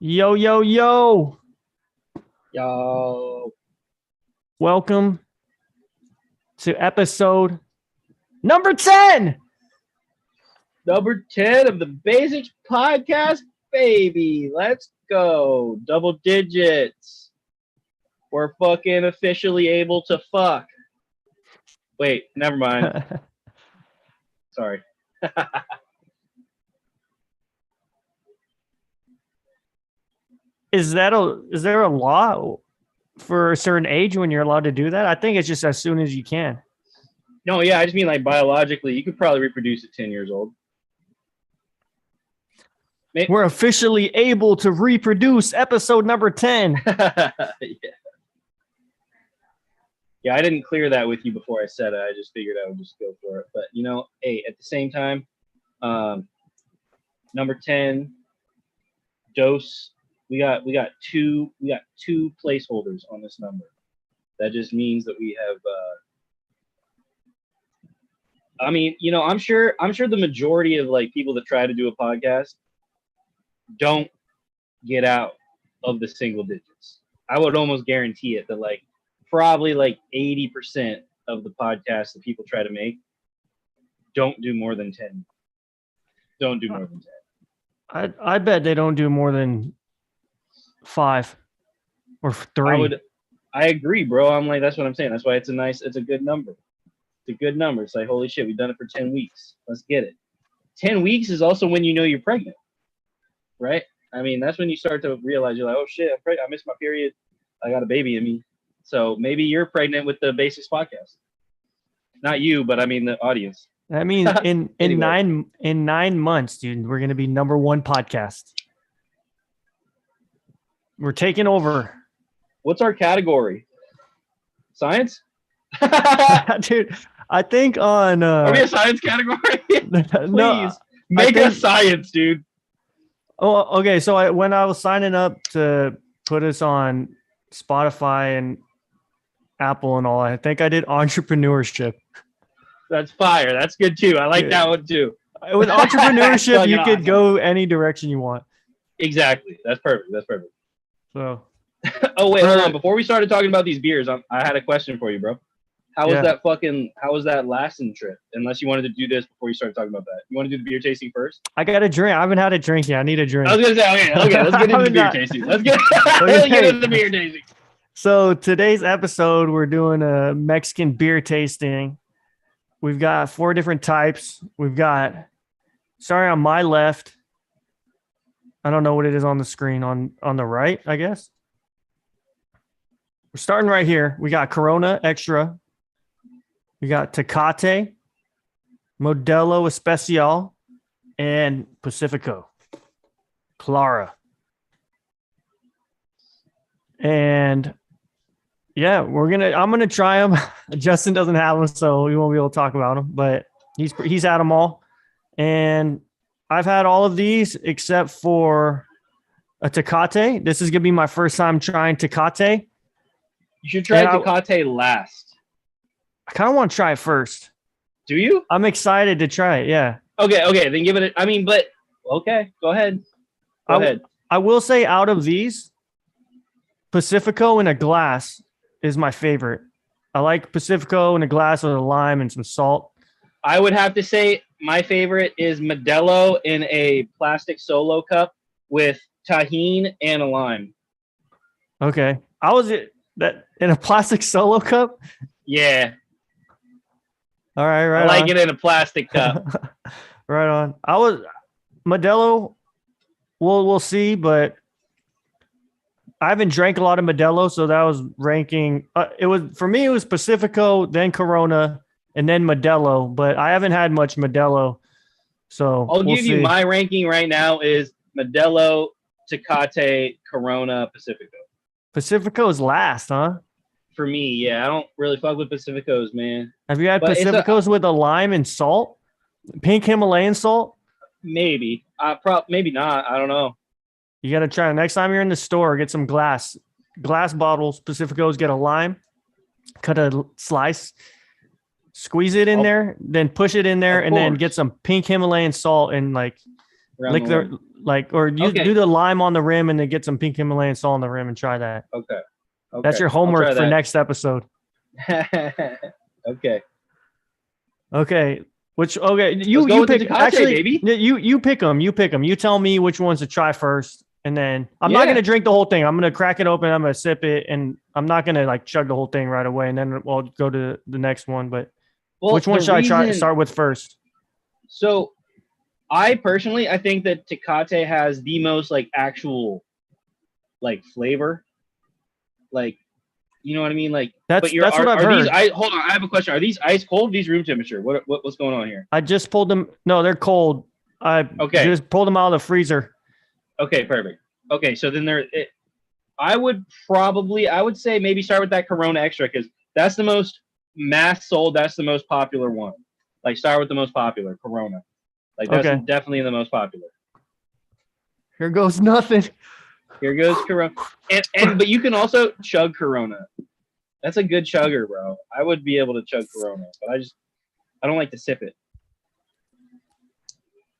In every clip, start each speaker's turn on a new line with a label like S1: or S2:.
S1: Yo, yo, yo.
S2: Yo.
S1: Welcome to episode number 10.
S2: Number 10 of the Basics Podcast, baby. Let's go. Double digits. We're fucking officially able to fuck. Wait, never mind. Sorry.
S1: Is there a law for a certain age when you're allowed to do that? I think it's just as soon as you can.
S2: No, yeah, I just mean like biologically, you could probably reproduce at 10 years old.
S1: Maybe. We're officially able to reproduce episode number 10.
S2: Yeah, I didn't clear that with you before I said it. I just figured I would just go for it. But, hey, at the same time, number 10, dose. We got two placeholders on this number. That just means that we have I'm sure the majority of like people that try to do a podcast don't get out of the single digits. I would almost guarantee it that like probably like 80% of the podcasts that people try to make don't do more than 10. Don't do more than 10.
S1: I bet they don't do more than 5 or 3.
S2: I agree, bro. I'm like, that's what I'm saying. That's why it's a good number. It's a good number. It's like, holy shit, we've done it for 10 weeks. Let's get it. 10 weeks is also when you know you're pregnant, right? I mean, that's when you start to realize you're like, oh shit, I'm pregnant. I missed my period. I got a baby in me. So maybe you're pregnant with the Basics Podcast. Not you, but I mean the audience.
S1: I mean, in 9 months, dude, we're gonna be number 1 podcast. We're taking over.
S2: What's our category? Science?
S1: Dude, I think on
S2: are we a science category? Please
S1: no,
S2: make us science, dude.
S1: Oh, okay. So when I was signing up to put us on Spotify and Apple and all, I think I did entrepreneurship.
S2: That's fire. That's good too. I like that one too.
S1: With entrepreneurship, you could go any direction you want.
S2: Exactly. That's perfect.
S1: So.
S2: Oh wait, hold on. Before we started talking about these beers, I had a question for you, bro. How was that Lassen trip? Unless you wanted to do this before you started talking about that. You want to do the beer tasting first?
S1: I got a drink. I haven't had a drink yet. I need a drink.
S2: I was gonna say, okay, let's get into the beer tasting. Let's get into the beer tasting.
S1: So today's episode, we're doing a Mexican beer tasting. We've got 4 different types. We've got, starting on my left, I don't know what it is on the screen, on the right, I guess. We're starting right here. We got Corona Extra. We got Tecate, Modelo Especial, and Pacifico Clara. And yeah, I'm gonna try them. Justin doesn't have them, so we won't be able to talk about them. But he's had them all, and I've had all of these except for a Tecate. This is gonna be my first time trying Tecate.
S2: You should try Tecate last.
S1: I kind of want to try it first.
S2: Do you?
S1: I'm excited to try it. Yeah.
S2: Okay. Then give it. Okay. Go ahead. Go ahead.
S1: I will say, out of these, Pacifico in a glass is my favorite. I like Pacifico in a glass with a lime and some salt.
S2: I would have to say my favorite is Modelo in a plastic solo cup with tahini and a lime.
S1: Okay. That in a plastic solo cup?
S2: Yeah.
S1: All right,
S2: I like it in a plastic cup.
S1: Right on. Modelo, we'll see, but I haven't drank a lot of Modelo, so that was ranking. For me, it was Pacifico, then Corona, and then Modelo, but I haven't had much Modelo. So
S2: I'll give you my ranking right now is Modelo, Tecate, Corona, Pacifico.
S1: Pacifico is last, huh?
S2: For me, yeah. I don't really fuck with Pacificos, man.
S1: Have you had Pacificos with a lime and salt? Pink Himalayan salt?
S2: Maybe. Maybe not. I don't know.
S1: You got to try it. Next time you're in the store, get some glass bottles. Pacificos, get a lime, cut a slice, squeeze it in there, then push it in there, and then get some pink Himalayan salt and like
S2: around the rim.
S1: Or you
S2: Okay.
S1: do the lime on the rim and then get some pink Himalayan salt on the rim and try that.
S2: Okay.
S1: That's your homework for next episode.
S2: Okay.
S1: Okay.
S2: You pick Tecate,
S1: actually,
S2: baby.
S1: you pick them. You pick them. You tell me which ones to try first, and then I'm not gonna drink the whole thing. I'm gonna crack it open. I'm gonna sip it, and I'm not gonna like chug the whole thing right away. And then we'll go to the next one. But which one should I start with first?
S2: So, I personally, I think that Tecate has the most like actual, like flavor, like. You know what I mean? Like
S1: that's what I've heard.
S2: Hold on, I have a question. Are these ice cold? These room temperature? What's going on here?
S1: I just pulled them. No, they're cold. I just pulled them out of the freezer.
S2: Okay, perfect. Okay, so then I would say maybe start with that Corona Extra because that's the most mass sold. That's the most popular one. Like start with the most popular Corona. Like that's definitely the most popular.
S1: Here goes nothing.
S2: Here goes Corona. But you can also chug Corona. That's a good chugger, bro. I would be able to chug Corona, but I don't like to sip it.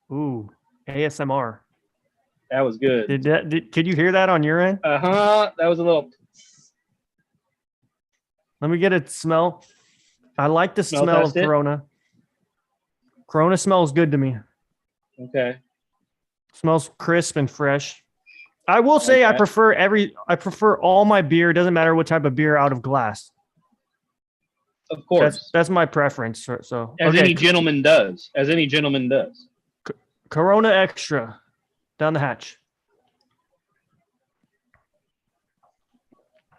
S1: Ooh, ASMR.
S2: That was good.
S1: Could you hear that on your end?
S2: That was a little.
S1: Let me get a smell. I like the smell of Corona. Corona smells good to me.
S2: Okay.
S1: Smells crisp and fresh. I will say I prefer all my beer. Doesn't matter what type of beer out of glass.
S2: Of course.
S1: That's my preference. So
S2: any gentleman does.
S1: Corona Extra. Down the hatch.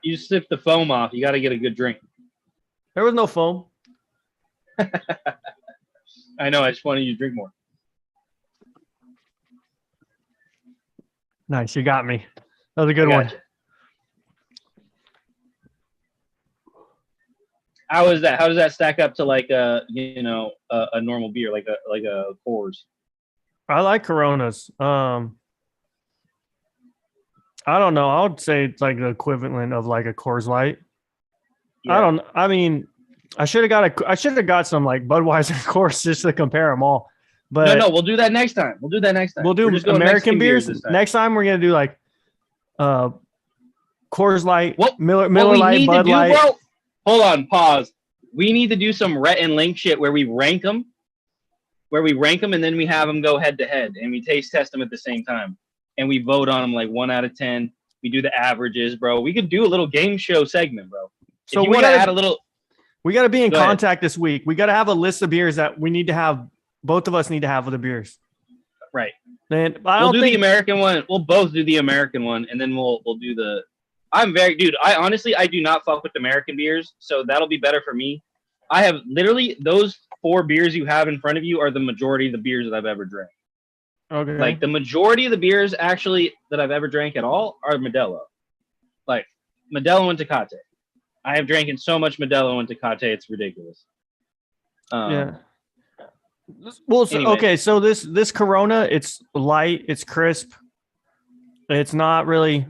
S2: You sip the foam off. You got to get a good drink.
S1: There was no foam.
S2: I know. I just wanted you to drink more.
S1: Nice. You got me. That was a good one.
S2: You. How is that? How does that stack up to like a normal beer, like a Coors?
S1: I like Coronas. I don't know. I would say it's like the equivalent of like a Coors Light. Yeah. I should have got some like Budweiser Coors just to compare them all. But
S2: no, we'll do that next time. We'll do
S1: American beers. Next time we're gonna do like Coors Light, Miller Light, Bud Light.
S2: Bro, hold on, pause. We need to do some Rhett and Link shit where we rank them, and then we have them go head to head, and we taste test them at the same time, and we vote on them like 1 out of 10. We do the averages, bro. We could do a little game show segment, bro.
S1: So we got to add a little. We got to be in contact this week. We got to have a list of beers that we need to have. Both of us need to have with the beers.
S2: Right.
S1: And
S2: we'll do the American one. We'll both do the American one, and then we'll do the. I honestly do not fuck with American beers, so that'll be better for me. I have literally those 4 beers you have in front of you are the majority of the beers that I've ever drank.
S1: Okay.
S2: Like the majority of the beers actually that I've ever drank at all are Modelo. Like Modelo and Tecate. I have drank so much Modelo and Tecate, it's ridiculous.
S1: Yeah. Well, okay, so this Corona, it's light, it's crisp, it's not really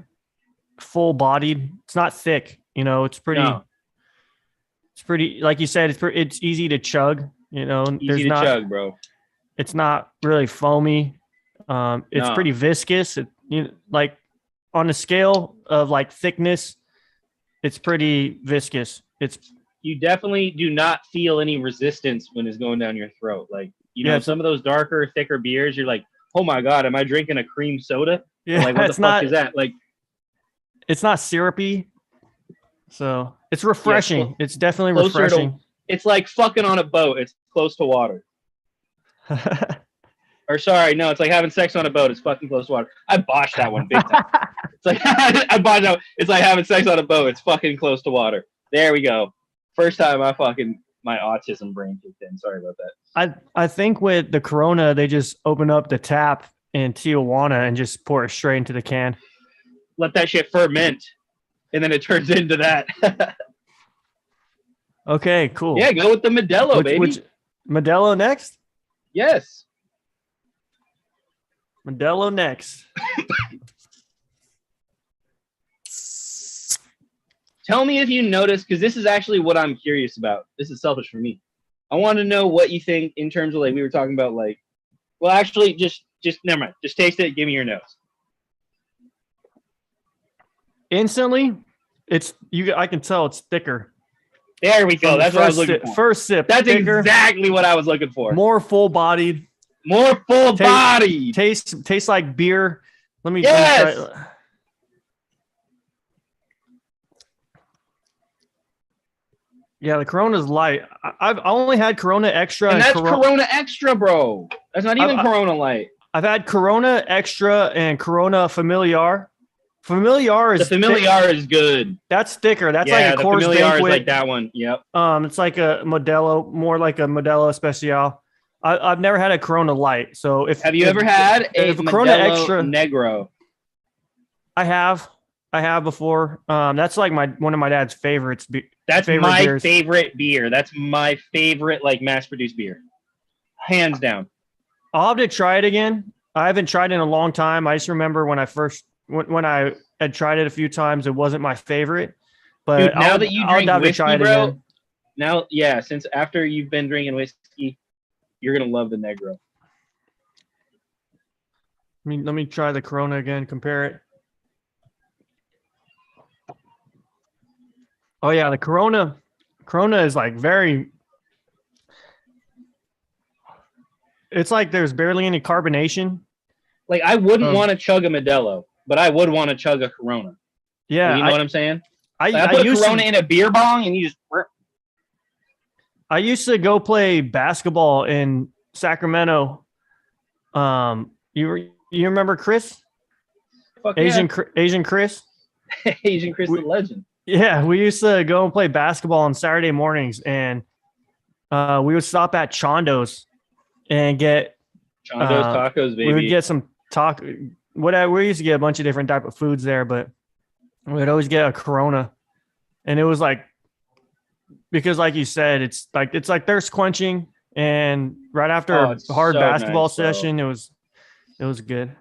S1: full-bodied, it's not thick, it's pretty. No. It's pretty, like you said, it's easy to chug,
S2: Easy to chug, bro.
S1: It's not really foamy. It's pretty viscous. Like on a scale of like thickness, it's pretty viscous.
S2: You definitely do not feel any resistance when it's going down your throat. Like, some of those darker, thicker beers, you're like, oh my God, am I drinking a cream soda?
S1: Yeah,
S2: like, what the fuck is that? Like,
S1: it's not syrupy. So it's refreshing. It's definitely refreshing.
S2: It's like fucking on a boat. It's close to water. Or sorry, no, it's like having sex on a boat. It's fucking close to water. I botched that one big time. It's like I botched that. It's like having sex on a boat. It's fucking close to water. There we go. First time my autism brain kicked in. Sorry about that.
S1: I think with the Corona, they just open up the tap in Tijuana and just pour it straight into the can.
S2: Let that shit ferment, and then it turns into that.
S1: Okay, cool.
S2: Yeah, go with the Modelo, baby.
S1: Modelo next?
S2: Yes.
S1: Modelo next.
S2: Tell me if you notice, because this is actually what I'm curious about. This is selfish for me. I want to know what you think in terms of, like, we were talking about, like, well, actually, just Just never mind. Just taste it. Give me your notes.
S1: Instantly, I can tell it's thicker.
S2: There we go. That's what I was looking for.
S1: First sip.
S2: That's
S1: thicker,
S2: exactly what I was looking for.
S1: More full-bodied.
S2: More full-bodied.
S1: Tastes like beer. Let me try. Yeah, the Corona's light. I've only had Corona Extra.
S2: And that's Corona Extra, bro. That's not even Corona Light.
S1: I've had Corona Extra and Corona Familiar. Familiar is
S2: good.
S1: That's thicker. That's like a Coors
S2: Familiar is like that one. Yep.
S1: It's like a Modelo, more like a Modelo Especial. I've never had a Corona Light. So
S2: have you ever had a Corona Extra Negro?
S1: I have before. That's like one of my dad's favorites.
S2: That's my favorite beer. That's my favorite like mass-produced beer, hands down.
S1: I'll have to try it again. I haven't tried it in a long time. I just remember when I had tried it a few times, it wasn't my favorite. But
S2: dude, now that you drink whiskey, bro, since after you've been drinking whiskey, you're gonna love the Negro.
S1: Let me try the Corona again. Compare it. Oh yeah, the Corona is like very. It's like there's barely any carbonation.
S2: Like I wouldn't want to chug a Modelo, but I would want to chug a Corona.
S1: Yeah,
S2: you know what I'm saying?
S1: I
S2: put a Corona in a beer bong and you just.
S1: I used to go play basketball in Sacramento. You remember Chris?
S2: Fuck
S1: Asian Chris?
S2: Asian Chris the legend.
S1: Yeah, we used to go and play basketball on Saturday mornings, and we would stop at Chondo's and get
S2: tacos, baby.
S1: We would get some we used to get a bunch of different type of foods there, but we would always get a Corona, and it was like, because like you said, it's like thirst quenching, and right after a hard basketball session, it was good.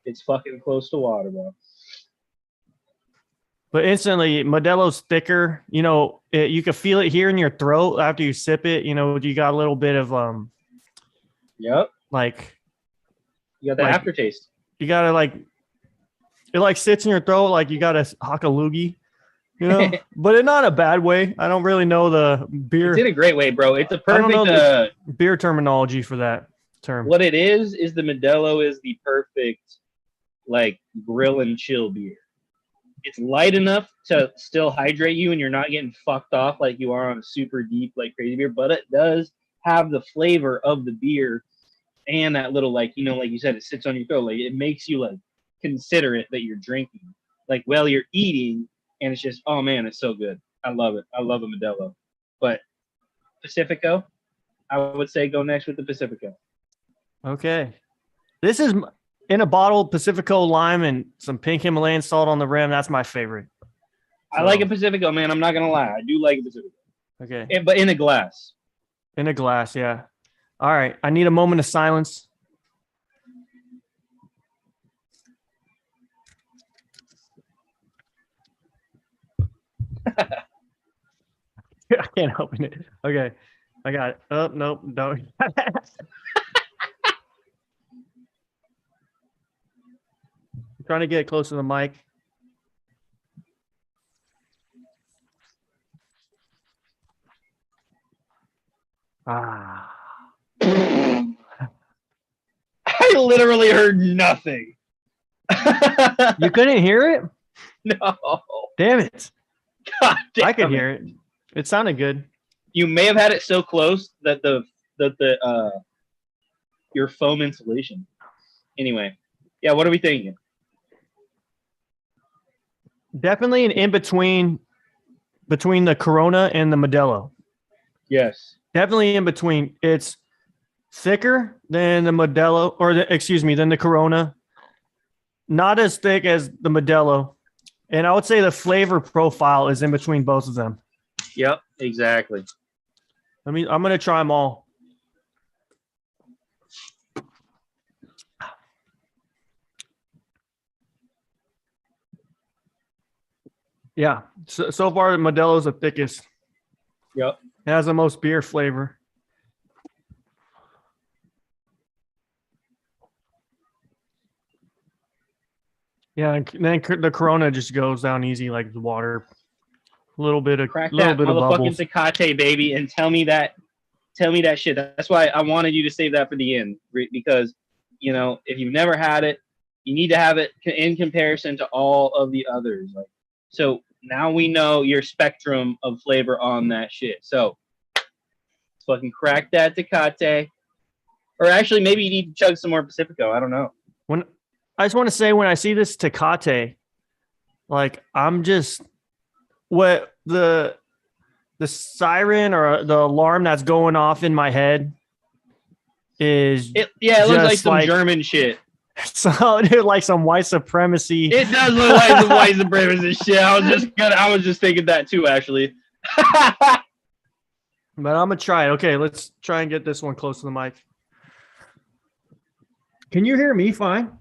S2: It's fucking close to water, bro.
S1: But instantly, Modelo's thicker. You know, you can feel it here in your throat after you sip it. You know, you got a little bit of
S2: Yep.
S1: Like.
S2: You got the aftertaste.
S1: You gotta it like sits in your throat like you got a hock a loogie, you know, but in not a bad way. I don't really know the beer.
S2: It's in a great way, bro. It's a perfect
S1: I don't know the beer terminology for that term.
S2: What it is the Modelo is the perfect like grill and chill beer. It's light enough to still hydrate you and you're not getting fucked off like you are on a super deep, like crazy beer, but it does have the flavor of the beer and that little, like, you know, like you said, it sits on your throat. Like it makes you like considerate that you're drinking, like while you're eating, and it's just, oh man, it's so good. I love it. I love a Modelo. But Pacifico, I would say go next with the Pacifico.
S1: Okay. This is in a bottle, Pacifico lime and some pink Himalayan salt on the rim. That's my favorite.
S2: I like a Pacifico, man. I'm not going to lie. I do like a Pacifico.
S1: Okay.
S2: But in a glass.
S1: In a glass, yeah. All right. I need a moment of silence. I can't open it. Okay. I got it. Oh, nope. Don't. I'm trying to get close to the mic.
S2: I literally heard nothing.
S1: You couldn't hear it?
S2: No.
S1: Damn it.
S2: God damn
S1: I could hear it. It sounded good.
S2: You may have had it so close that your foam insulation. Anyway, yeah, what are we thinking?
S1: Definitely an in between the Corona and the Modelo.
S2: Yes.
S1: Definitely in between. It's thicker than the Modelo, than the Corona. Not as thick as the Modelo. And I would say the flavor profile is in between both of them.
S2: Yep, exactly.
S1: I'm going to try them all. Yeah. So far, the Modelo's the thickest.
S2: Yep.
S1: It has the most beer flavor. Yeah, and then the Corona just goes down easy like the water. A little bit of
S2: Crack
S1: little
S2: that
S1: bit of
S2: motherfucking
S1: bubbles.
S2: Tecate, baby, and tell me that shit. That's why I wanted you to save that for the end, because if you've never had it, you need to have it in comparison to all of the others. Like, so now we know your spectrum of flavor on that shit. So let's fucking crack that Tecate. Or actually, maybe you need to chug some more Pacifico. I don't know.
S1: When I just want to say, when I see this Tecate, like I'm just what the siren or the alarm that's going off in my head is
S2: it looks like some
S1: like
S2: German shit.
S1: So like some white supremacy.
S2: It does look like some white supremacy shit. I was just thinking that too, actually.
S1: But I'm gonna try it. Okay, let's try and get this one close to the mic. Can you hear me fine?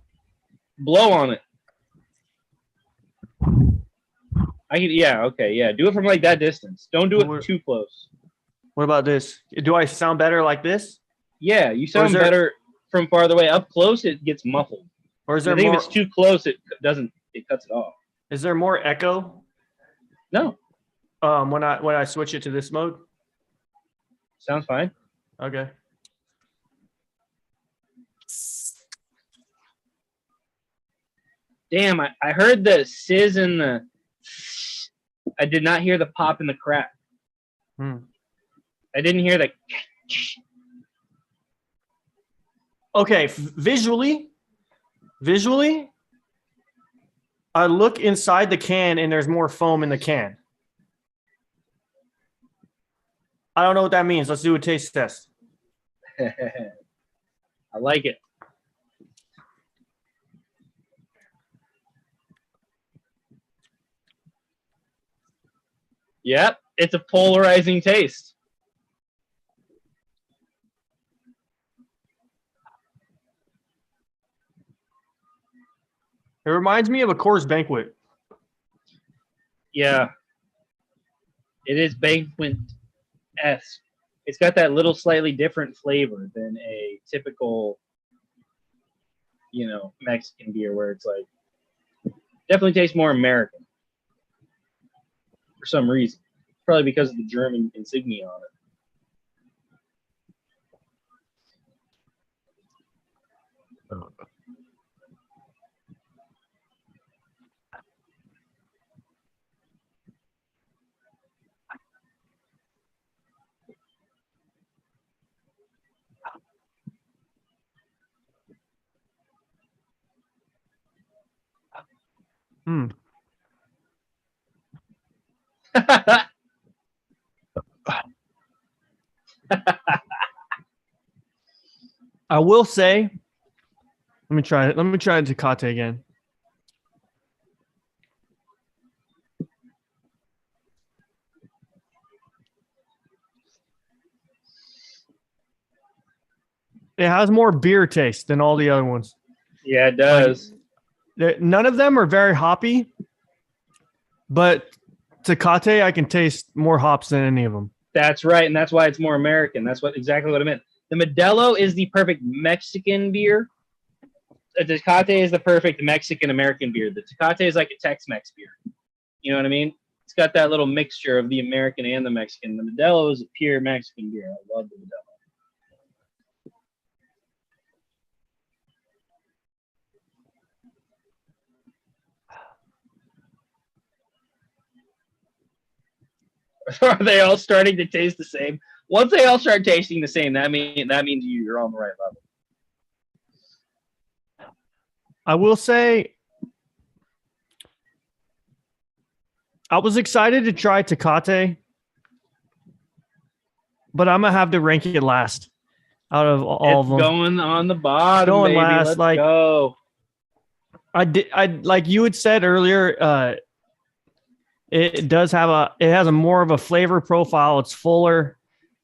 S2: Blow on it. I can, yeah, okay, yeah. Do it from like that distance. Don't do it too close.
S1: What about this? Do I sound better like this?
S2: Yeah, you sound better from farther away. Up close, it gets muffled.
S1: Or is there
S2: I think
S1: more?
S2: if it's too close, it cuts it off.
S1: Is there more echo?
S2: No.
S1: When I switch it to this mode?
S2: Sounds fine.
S1: Okay.
S2: Damn, I heard the sizz and the. I did not hear the pop and the crack. I didn't hear the.
S1: Okay, visually, I look inside the can and there's more foam in the can. I don't know what that means. Let's do a taste test.
S2: I like it. Yep, it's a polarizing taste.
S1: It reminds me of a Coors Banquet.
S2: Yeah. It is Banquet-esque. It's got that little slightly different flavor than a typical, Mexican beer where it's like, definitely tastes more American for some reason. Probably because of the German insignia on it.
S1: I will say, let me try Tecate again. It has more beer taste than all the other ones.
S2: Yeah, it does.
S1: None of them are very hoppy, but Tecate, I can taste more hops than any of them.
S2: That's right, and that's why it's more American. That's exactly what I meant. The Modelo is the perfect Mexican beer. The Tecate is the perfect Mexican-American beer. The Tecate is like a Tex-Mex beer. You know what I mean? It's got that little mixture of the American and the Mexican. The Modelo is a pure Mexican beer. I love the Modelo. Are they all starting to taste the same? Once they all start tasting the same, that means you're on the right level.
S1: I will say, I was excited to try Tecate, but I'm gonna have to rank it last out of all of them.
S2: Going on the bottom,
S1: going
S2: baby.
S1: last.
S2: Let's go.
S1: I like you had said earlier. It has a more of a flavor profile. It's fuller,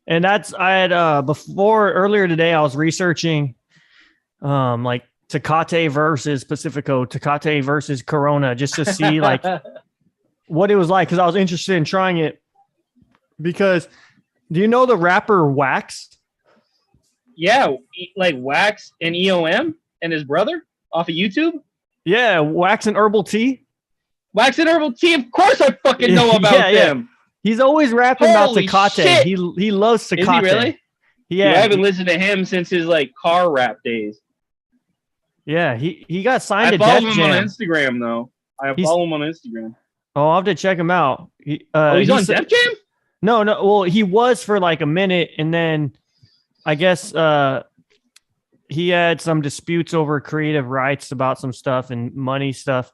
S1: and earlier today I was researching, like Tecate versus Pacifico, Tecate versus Corona, just to see like what it was like, because I was interested in trying it. Because do you know the rapper Wax?
S2: Yeah, like Wax and EOM and his brother off of YouTube.
S1: Yeah, wax and herbal tea.
S2: Wax and herbal tea. Of course, I fucking know about them.
S1: He's always rapping about
S2: Holy
S1: Tecate.
S2: shit.
S1: He loves Tecate.
S2: Is he really?
S1: Yeah.
S2: Dude, I haven't listened to him since his like car rap days.
S1: Yeah, he got signed to
S2: I follow
S1: Def
S2: him
S1: Jam.
S2: on Instagram though. Follow him on Instagram.
S1: Oh, I'll have to check him out.
S2: He's on Def Jam?
S1: No. Well, he was for like a minute, and then I guess he had some disputes over creative rights about some stuff and money stuff,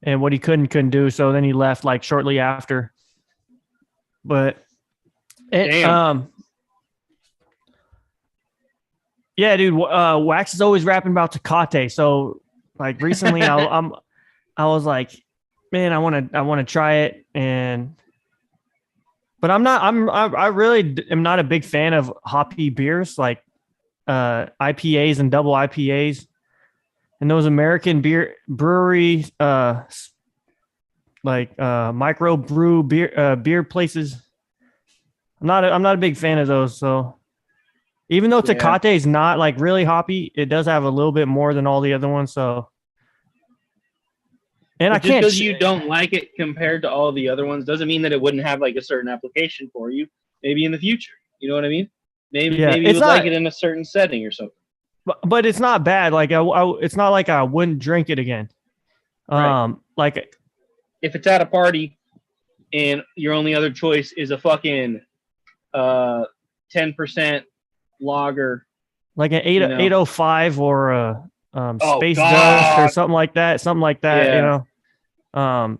S1: and what he couldn't do. So then he left like shortly after. But
S2: Damn.
S1: Yeah, dude. Wax is always rapping about Tecate. So like recently, I was like, man, I want to try it, but I really am not a big fan of hoppy beers like IPAs and double IPAs, and those American brewery micro brew beer places. I'm not a big fan of those. So even though Tecate is not like really hoppy, it does have a little bit more than all the other ones. So, and I can't.
S2: Just because you don't like it compared to all the other ones doesn't mean that it wouldn't have like a certain application for you. Maybe in the future, you know what I mean? Maybe you would like it in a certain setting or something.
S1: But it's not bad. Like it's not like I wouldn't drink it again.
S2: Right.
S1: Like
S2: if it's at a party and your only other choice is a fucking 10% lager,
S1: like an 805 or a Space Dust or something like that.
S2: Yeah.
S1: You know,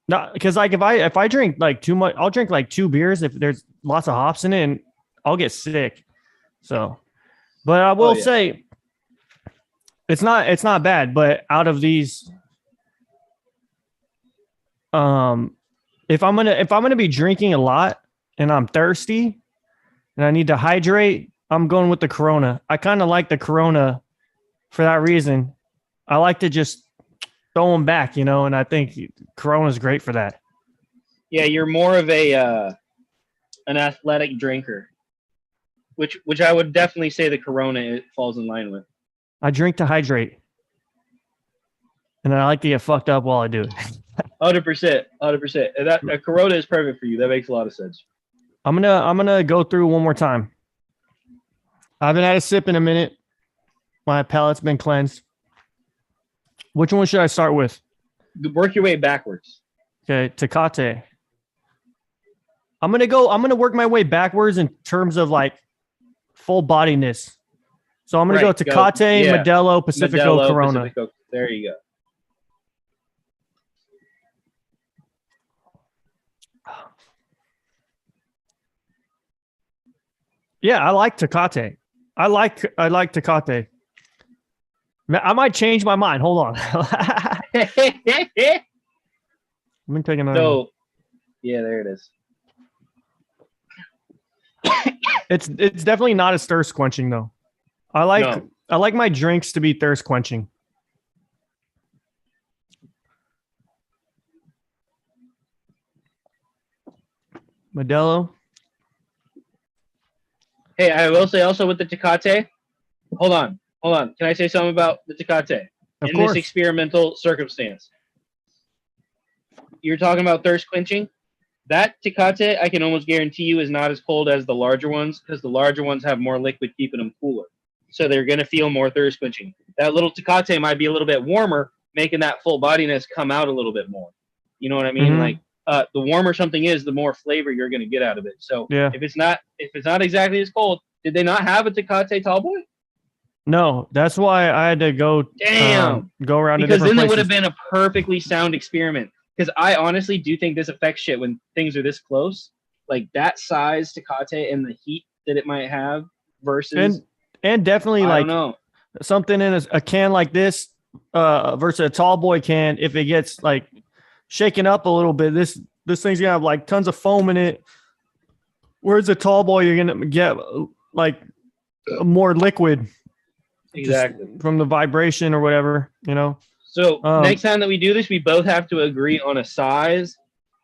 S1: not because like if I drink like too much, I'll drink like 2 beers if there's lots of hops in it, and I'll get sick. So, but I will say it's not bad. But out of these, if I'm gonna be drinking a lot and I'm thirsty and I need to hydrate, I'm going with the Corona. I kind of like the Corona for that reason. I like to just throw them back, you know, and I think Corona is great for that.
S2: Yeah, you're more of an athletic drinker, which I would definitely say the Corona falls in line with.
S1: I drink to hydrate, and I like to get fucked up while I do it.
S2: 100%. That Corona is perfect for you. That makes a lot of sense.
S1: I'm gonna go through one more time. I haven't had a sip in a minute. My palate's been cleansed. Which one should I start with?
S2: Work your way backwards.
S1: Okay, Tecate. I'm gonna work my way backwards in terms of like full bodiness. So I'm gonna go Tecate, Modelo, Pacifico, Corona.
S2: Pacifico. There you go.
S1: Yeah, I like Tecate. I like Tecate. I might change my mind. Hold on. Let me take another.
S2: So, yeah, there it is.
S1: It's definitely not as thirst quenching though. I like my drinks to be thirst quenching. Modelo.
S2: Hey, I will say also with the Tecate. Hold on. Can I say something about the Tecate?
S1: Of course.
S2: This experimental circumstance? You're talking about thirst quenching. That Tecate, I can almost guarantee you, is not as cold as the larger ones because the larger ones have more liquid keeping them cooler. So they're going to feel more thirst quenching. That little Tecate might be a little bit warmer, making that full bodiness come out a little bit more. You know what I mean?
S1: Mm-hmm.
S2: Like the warmer something is, the more flavor you're going to get out of it. So if it's not exactly as cold, did they not have a Tecate Tallboy?
S1: No, that's why I had to go. Go around
S2: because then
S1: places.
S2: It would have been a perfectly sound experiment. Because I honestly do think this affects shit when things are this close, like that size Tecate and the heat that it might have versus
S1: and definitely
S2: I
S1: like
S2: don't know.
S1: Something in a can like this versus a tall boy can. If it gets like shaken up a little bit, this thing's gonna have like tons of foam in it. Whereas a tall boy, you're gonna get like more liquid.
S2: Exactly.
S1: From the vibration or whatever, you know.
S2: So next time that we do this, we both have to agree on a size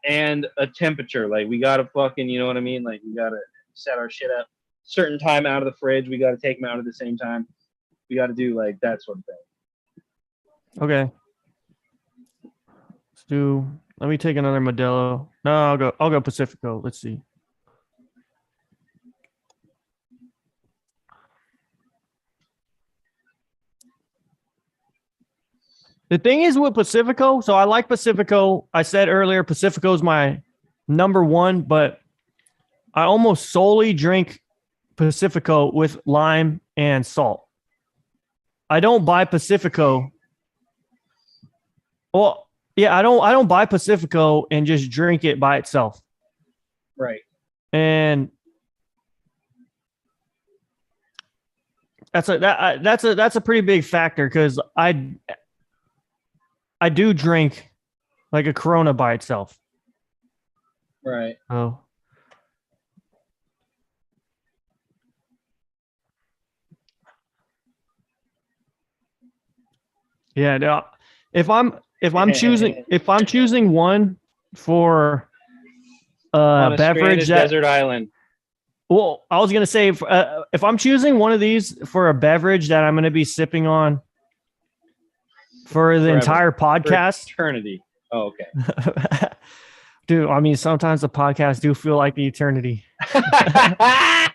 S2: and a temperature. Like we gotta fucking, you know what I mean? Like we gotta set our shit up certain time out of the fridge. We gotta take them out at the same time. We gotta do like that sort of thing.
S1: Okay. Let me take another Modelo. No, I'll go Pacifico. Let's see. The thing is with Pacifico, so I like Pacifico. I said earlier Pacifico is my number one, but I almost solely drink Pacifico with lime and salt. I don't buy Pacifico. Well, yeah, I don't buy Pacifico and just drink it by itself.
S2: Right.
S1: And that's a pretty big factor because I do drink like a Corona by itself.
S2: Right.
S1: Oh. Yeah, no, if I'm choosing one for
S2: On a
S1: beverage
S2: stranded
S1: that
S2: desert island.
S1: well, I was gonna say if I'm choosing one of these for a beverage that I'm gonna be sipping on for the
S2: Forever.
S1: entire
S2: For
S1: podcast,
S2: eternity. Oh, okay.
S1: dude. I mean, sometimes the podcast do feel like the eternity.
S2: That's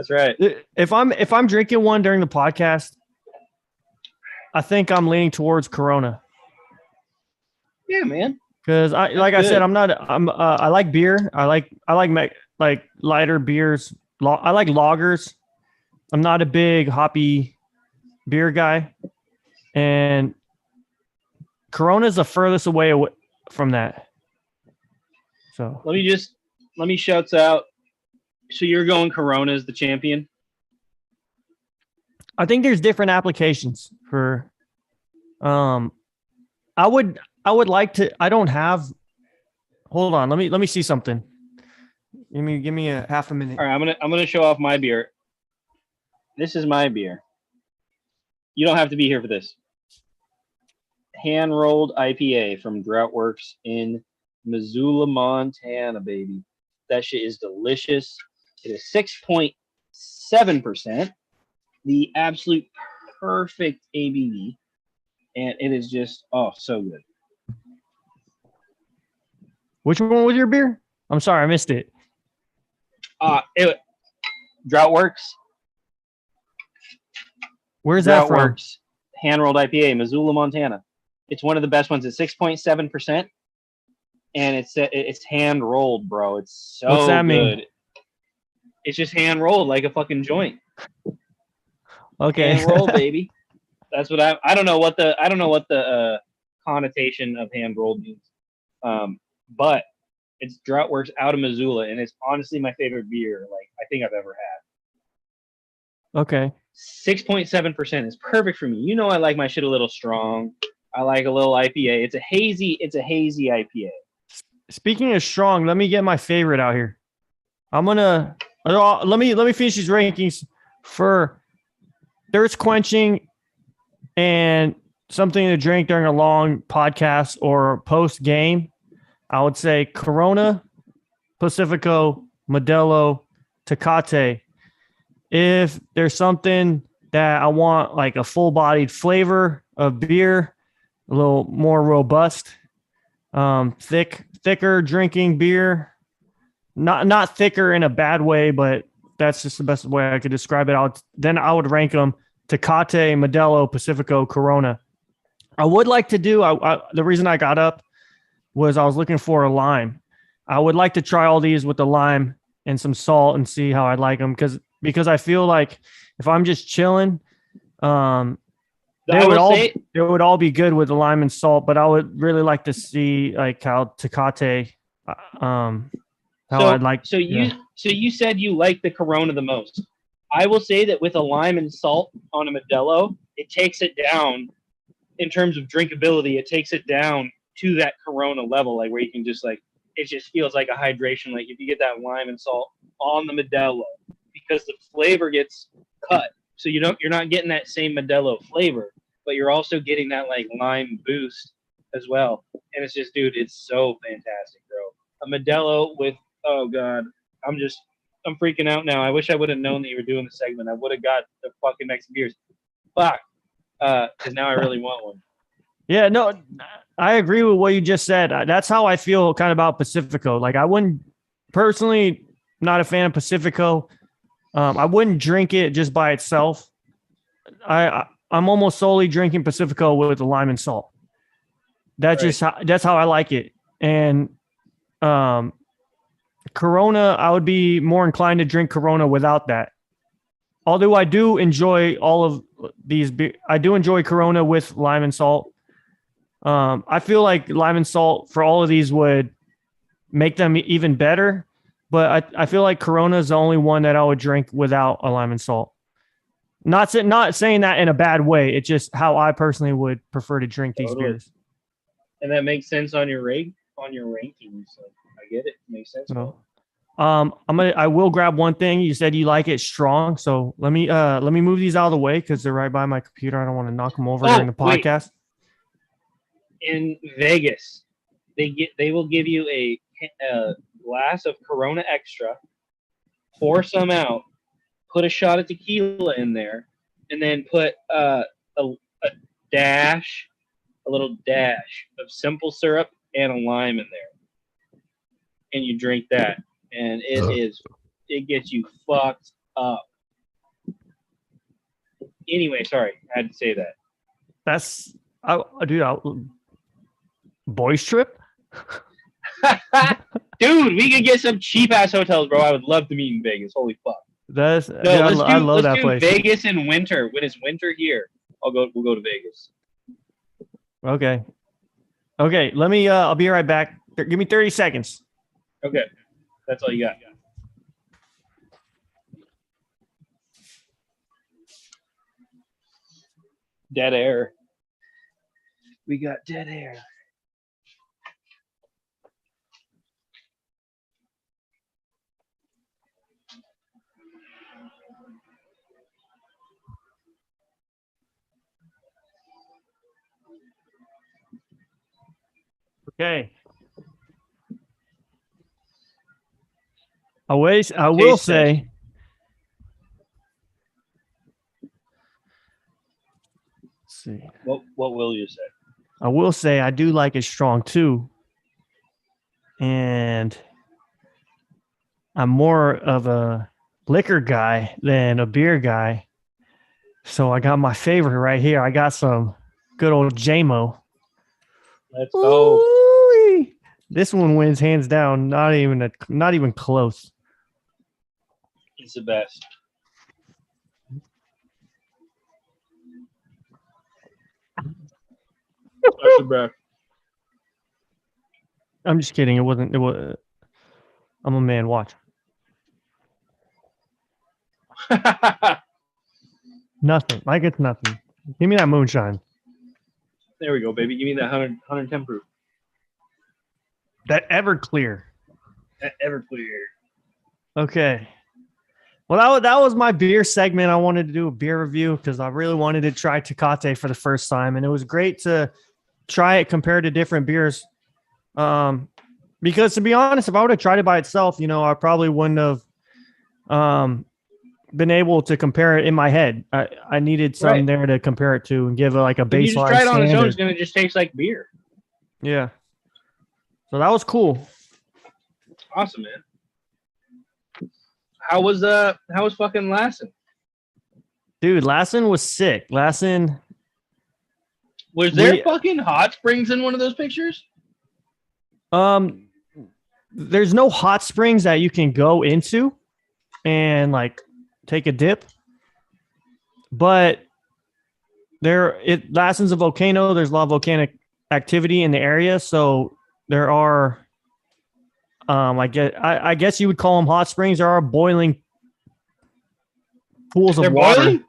S2: right.
S1: If I'm drinking one during the podcast, I think I'm leaning towards Corona.
S2: Yeah, man.
S1: Because I said, I like beer. I like lighter beers. I like lagers. I'm not a big hoppy beer guy, and Corona is the furthest away from that. So
S2: let me shout out. So you're going Corona as the champion?
S1: I think there's different applications for. I would like to. I don't have. Hold on. Let me see something. Give me a half a minute.
S2: All right, I'm gonna show off my beer. This is my beer. You don't have to be here for this. Hand rolled IPA from Droughtworks in Missoula, Montana, baby. That shit is delicious. It is 6.7%, the absolute perfect ABV, and it is just so good.
S1: Which one was your beer? I'm sorry, I missed it.
S2: Droughtworks.
S1: Where's that from?
S2: Hand rolled IPA, Missoula, Montana. It's one of the best ones. It's 6.7%, and it's hand rolled, bro. It's so
S1: What's that
S2: good.
S1: Mean?
S2: It's just hand rolled like a fucking joint.
S1: Okay.
S2: Hand roll, baby. That's what I don't know what the connotation of hand rolled means. But it's Droughtworks out of Missoula, and it's honestly my favorite beer I think I've ever had.
S1: Okay.
S2: 6.7% is perfect for me. You know I like my shit a little strong. I like a little IPA. It's a hazy IPA.
S1: Speaking of strong, let me get my favorite out here. I'm gonna let me finish these rankings for thirst quenching and something to drink during a long podcast or post game. I would say Corona, Pacifico, Modelo, Tecate. If there's something that I want like a full-bodied flavor of beer, a little more robust, thicker drinking beer, not thicker in a bad way, but that's just the best way I could describe it. Then I would rank them Tecate, Modelo, Pacifico, Corona. I would like to do the reason I got up was I was looking for a lime. I would like to try all these with the lime and some salt and see how I'd like them because I feel like if I'm just chilling, they would all be good with the lime and salt. But I would really like to see like how Tecate, I'd like.
S2: So you said you like the Corona the most. I will say that with a lime and salt on a Modelo, it takes it down in terms of drinkability. It takes it down to that Corona level, like where you can just it just feels like a hydration. Like if you get that lime and salt on the Modelo, because the flavor gets cut, so you're not getting that same Modelo flavor, but you're also getting that lime boost as well. And it's just, dude, it's so fantastic, bro. A Modelo with God, I'm freaking out now. I wish I would have known that you were doing the segment. I would have got the fucking next beers. Fuck. Because now I really want one.
S1: Yeah, no, I agree with what you just said. That's how I feel kind of about Pacifico. Like I wouldn't personally not a fan of Pacifico. I wouldn't drink it just by itself. I'm almost solely drinking Pacifico with the lime and salt. That's how I like it. And um, Corona, I would be more inclined to drink Corona without that. Although I do enjoy all of these, I do enjoy Corona with lime and salt. I feel like lime and salt for all of these would make them even better, but I feel like Corona is the only one that I would drink without a lime and salt. Not saying that in a bad way. It's just how I personally would prefer to drink these beers.
S2: And that makes sense on your rankings. Like, I get it. Makes sense.
S1: So, I will grab one thing. You said you like it strong, so let me move these out of the way because they're right by my computer. I don't want to knock them over during the podcast.
S2: In Vegas, they will give you a glass of Corona Extra, pour some out, put a shot of tequila in there, and then put a little dash of simple syrup and a lime in there, and you drink that, and it gets you fucked up. Anyway, sorry, I had to say that.
S1: That's boys trip.
S2: Dude, we could get some cheap ass hotels, bro. I would love to meet in Vegas. Holy fuck.
S1: I love that place.
S2: Vegas in winter. When it's winter here, we'll go to Vegas.
S1: Okay. Let me. I'll be right back. Give me 30 seconds.
S2: Okay, that's all you got. Dead air. We got dead air.
S1: Okay. I will say. Let's see.
S2: What will you say?
S1: I will say I do like it strong too. And I'm more of a liquor guy than a beer guy. So I got my favorite right here. I got some good old JMO.
S2: Let's go.
S1: Ooh-wee. This one wins hands down. Not even close.
S2: It's the best. That's the best.
S1: I'm just kidding. It was. I'm a man. Watch. Nothing. Like it's nothing. Give me that moonshine.
S2: There we go, baby. Give me that 110 proof.
S1: That Everclear.
S2: Everclear.
S1: Okay. Well, that was my beer segment. I wanted to do a beer review because I really wanted to try Tecate for the first time, and it was great to try it compared to different beers. Because to be honest, if I would have tried it by itself, I probably wouldn't have been able to compare it in my head. I needed something there to compare it to and give like a baseline.
S2: You just try it on its own, it's gonna just taste like beer.
S1: Yeah. So that was cool.
S2: Awesome, man. How was fucking Lassen?
S1: Dude, Lassen was sick. Lassen.
S2: Was there fucking hot springs in one of those pictures?
S1: There's no hot springs that you can go into and like take a dip, but Lassen's a volcano. There's a lot of volcanic activity in the area, so there are. I guess you would call them hot springs. There are boiling pools of water.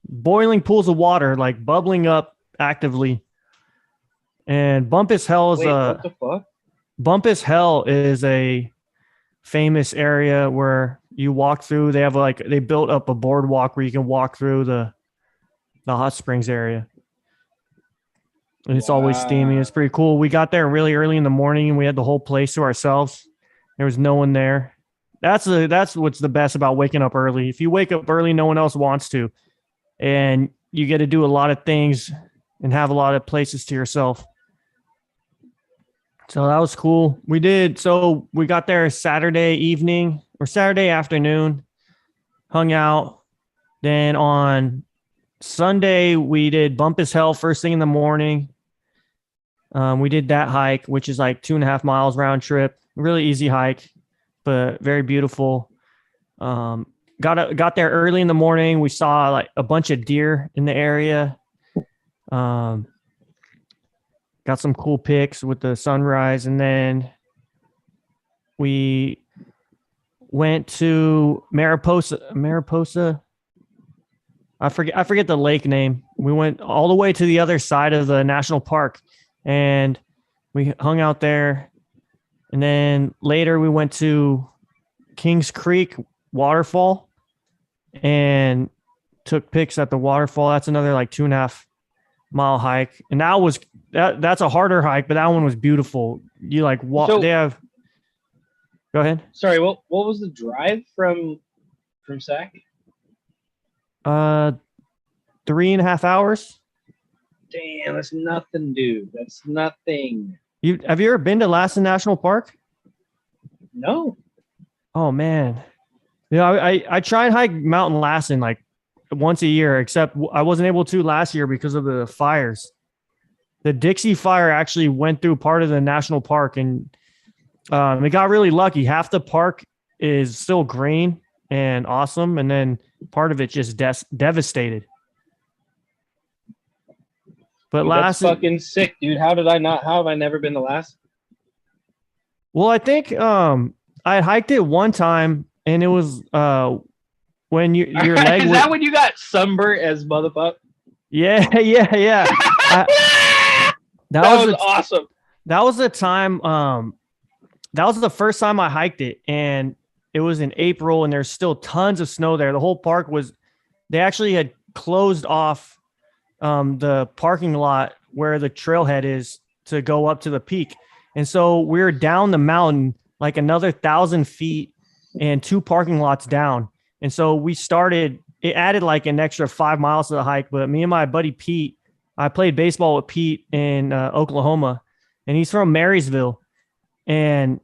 S1: Boiling pools of water, like bubbling up actively. And Bumpus Hell is
S2: what the fuck?
S1: Bumpus Hell is a famous area where you walk through. They have they built up a boardwalk where you can walk through the hot springs area. And it's always steamy. It's pretty cool. We got there really early in the morning and we had the whole place to ourselves. There was no one there. That's what's the best about waking up early. If you wake up early, no one else wants to. And you get to do a lot of things and have a lot of places to yourself. So that was cool. So we got there Saturday evening or Saturday afternoon, hung out. Then on Sunday, we did Bump as Hell first thing in the morning. We did that hike, which is like 2.5 miles round trip. Really easy hike, but very beautiful. Got there early in the morning. We saw like a bunch of deer in the area. Got some cool pics with the sunrise, and then we went to Mariposa. I forget the lake name. We went all the way to the other side of the national park, and we hung out there. And then later we went to Kings Creek waterfall and took pics at the waterfall. That's another like 2.5 mile hike, and that's a harder hike, but that one was beautiful. You like walk.
S2: So,
S1: they have. Go ahead.
S2: Sorry, what was the drive from Sac?
S1: 3.5 hours.
S2: Damn, that's nothing, dude. That's nothing.
S1: Have you ever been to Lassen National Park?
S2: No.
S1: Oh man, I try and hike Mountain Lassen like once a year, except I wasn't able to last year because of the fires. The Dixie fire actually went through part of the national park, and it got really lucky. Half the park is still green and awesome, and then part of it just devastated. But
S2: Dude, that's fucking sick, dude. How have I never been to Lassen?
S1: Well, I think I hiked it one time, and it was when your leg
S2: is that when you got sunburnt as motherfucker?
S1: Yeah. That was
S2: awesome.
S1: That was the time. That was the first time I hiked it, and it was in April, and there's still tons of snow there. The whole park they actually had closed off the parking lot where the trailhead is to go up to the peak. And so we were down the mountain like another 1,000 feet and 2 parking lots down. And so it added like an extra 5 miles to the hike. But me and my buddy Pete, I played baseball with Pete in Oklahoma, and he's from Marysville. And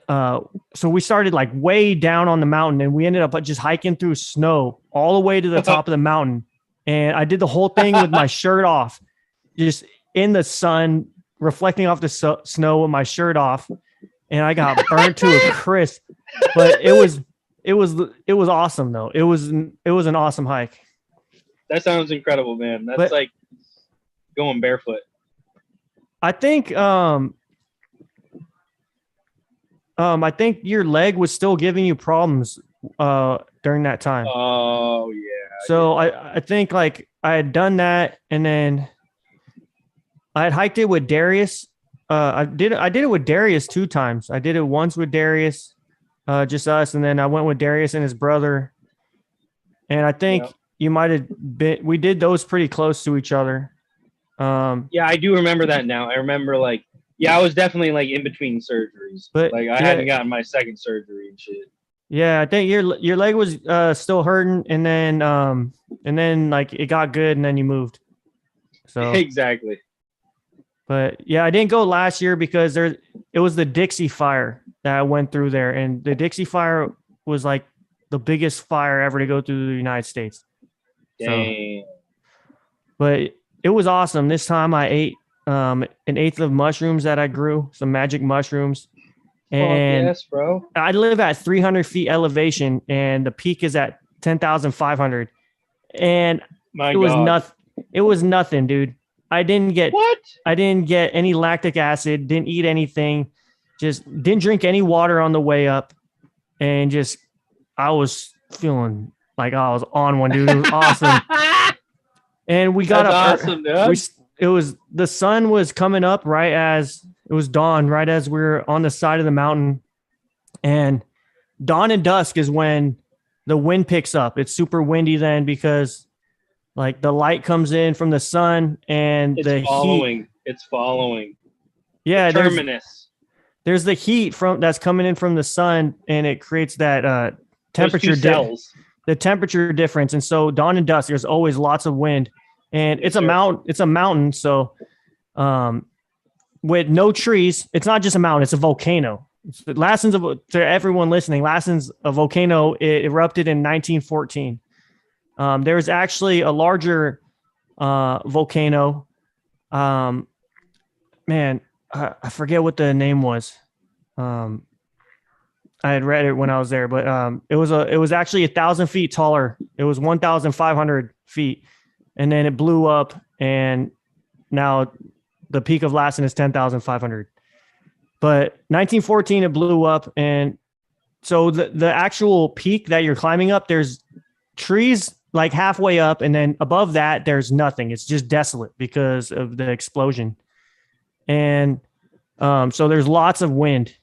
S1: so we started like way down on the mountain, and we ended up just hiking through snow all the way to the top of the mountain. And I did the whole thing with my shirt off, just in the sun, reflecting off the snow with my shirt off. And I got burnt to a crisp, but it was awesome though. It was an awesome hike.
S2: That sounds incredible, man. That's like going barefoot.
S1: I think your leg was still giving you problems during that time.
S2: Oh yeah.
S1: So I think like I had done that, and then I had hiked it with Darius. I did it with Darius 2 times. I did it once with Darius, just us, and then I went with Darius and his brother. And I think you might have been. We did those pretty close to each other.
S2: Yeah, I do remember that now. I remember like, I was definitely like in between surgeries, but like I hadn't gotten my second surgery and shit.
S1: Yeah, I think your leg was still hurting, and then like it got good, and then you moved. So
S2: exactly.
S1: But yeah, I didn't go last year because it was the Dixie fire that I went through there, and the Dixie fire was like the biggest fire ever to go through the United States.
S2: Dang.
S1: So, but it was awesome. This time I ate an 1/8 of mushrooms that I grew, some magic mushrooms. And
S2: yes, bro.
S1: I live at 300 feet elevation, and the peak is at 10,500. And it was nothing, dude. I didn't get any lactic acid, didn't eat anything, just didn't drink any water on the way up. And I was feeling like I was on one, dude. It was awesome. And we got up.
S2: Awesome, dude.
S1: The sun was coming up right as it was dawn, right as we were on the side of the mountain. And dawn and dusk is when the wind picks up. It's super windy then because like the light comes in from the sun and heat.
S2: It's following.
S1: Yeah.
S2: The terminus.
S1: There's the heat that's coming in from the sun, and it creates that temperature
S2: the temperature
S1: difference. And so dawn and dusk, there's always lots of wind. and
S2: Yes,
S1: it's a
S2: sir.
S1: mountain. It's a mountain. So, with no trees, it's not just a mountain. It's a volcano. To everyone listening, Lassen's a volcano. It erupted in 1914. There was actually a larger volcano. Man, I forget what the name was. Um, I had read it when I was there, but it was actually 1,000 feet taller. It was 1,500 feet, and then it blew up, and now the peak of Lassen is 10,500. But 1914, it blew up, and so the actual peak that you're climbing up, there's trees like halfway up, and then above that, there's nothing. It's just desolate because of the explosion, and so there's lots of wind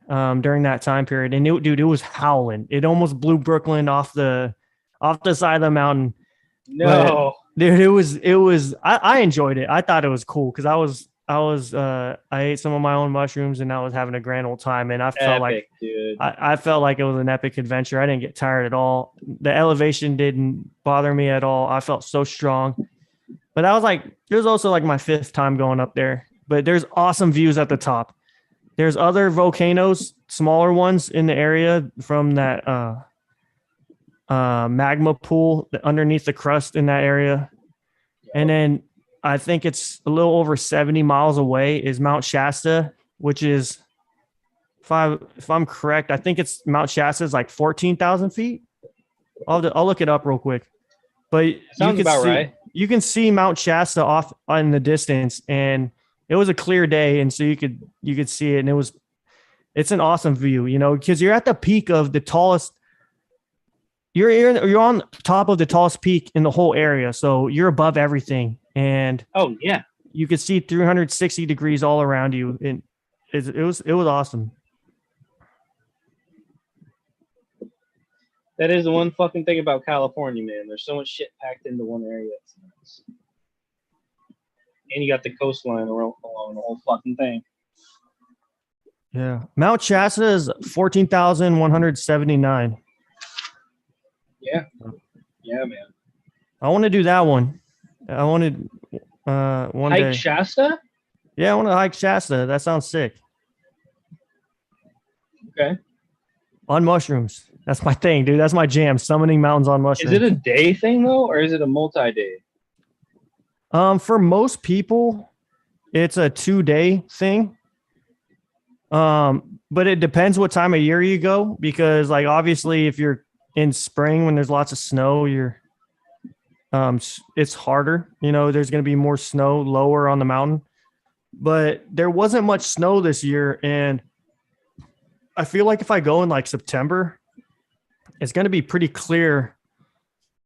S1: during that time period. And it was howling. It almost blew Brooklyn off the side of the mountain. But
S2: No.
S1: dude, I enjoyed it. I thought it was cool because I ate some of my own mushrooms and I was having a grand old time. And I felt
S2: Epic, dude.
S1: I felt like it was an epic adventure. I didn't get tired at all. The elevation didn't bother me at all. I felt so strong. But it was also like my 5th time going up there. But there's awesome views at the top. There's other volcanoes, smaller ones in the area from that magma pool underneath the crust in that area. And then I think it's a little over 70 miles away is Mount Shasta, which is, if I'm correct, I think it's Mount Shasta is like 14,000 feet. I'll look it up real quick. But
S2: Sounds about right.
S1: You can see Mount Shasta off in the distance, and it was a clear day, and so you could see it, and it's an awesome view, because you're at the peak of the tallest. You're on top of the tallest peak in the whole area, so you're above everything, and
S2: oh yeah,
S1: you could see 360 degrees all around you, and it was awesome.
S2: That is the one fucking thing about California, man. There's so much shit packed into one area. It's nice. And you got the coastline along the whole fucking thing.
S1: Yeah. Mount Shasta is 14,179.
S2: Yeah. Yeah, man.
S1: I want to do that one. I wanted one
S2: hike
S1: day.
S2: Shasta?
S1: Yeah, I want to hike Shasta. That sounds sick.
S2: Okay.
S1: On mushrooms. That's my thing, dude. That's my jam. Summoning mountains on mushrooms.
S2: Is it a day thing though, or is it a multi-day?
S1: For most people, it's a 2-day thing. But it depends what time of year you go, because like obviously if you're in spring when there's lots of snow, it's harder. There's going to be more snow lower on the mountain. But there wasn't much snow this year, and I feel like if I go in like September, it's going to be pretty clear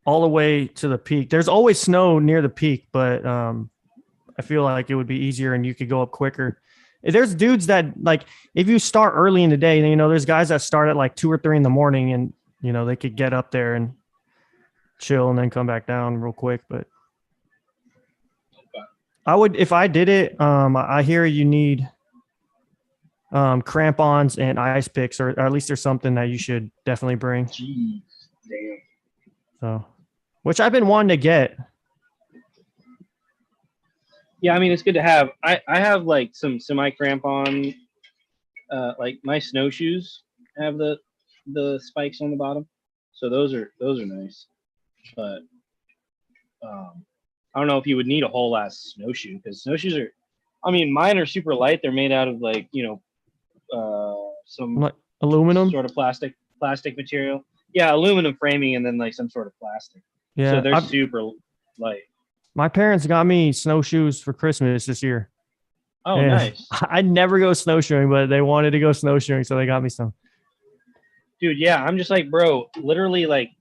S1: all the way to the peak. There's always snow near the peak, but I feel like it would be easier and you could go up quicker. There's dudes that like, if you start early in the day, there's guys that start at like 2 or 3 in the morning, and they could get up there and chill and then come back down real quick. But I would, if I did it, I hear you need crampons and ice picks, or at least there's something that you should definitely bring.
S2: Jeez, damn.
S1: So, which I've been wanting to get.
S2: Yeah, I mean it's good to have. I have like some semi crampon, like my snowshoes have the spikes on the bottom, so those are nice. But I don't know if you would need a whole ass snowshoe, because snowshoes are, I mean, mine are super light. They're made out of like some
S1: like aluminum
S2: sort of plastic material. Yeah, aluminum framing and then like some sort of plastic.
S1: Yeah,
S2: so they're super light.
S1: My parents got me snowshoes for Christmas this year.
S2: Oh, and nice.
S1: I never go snowshoeing, but they wanted to go snowshoeing, so they got me some.
S2: Dude, yeah, I'm just like, bro, literally like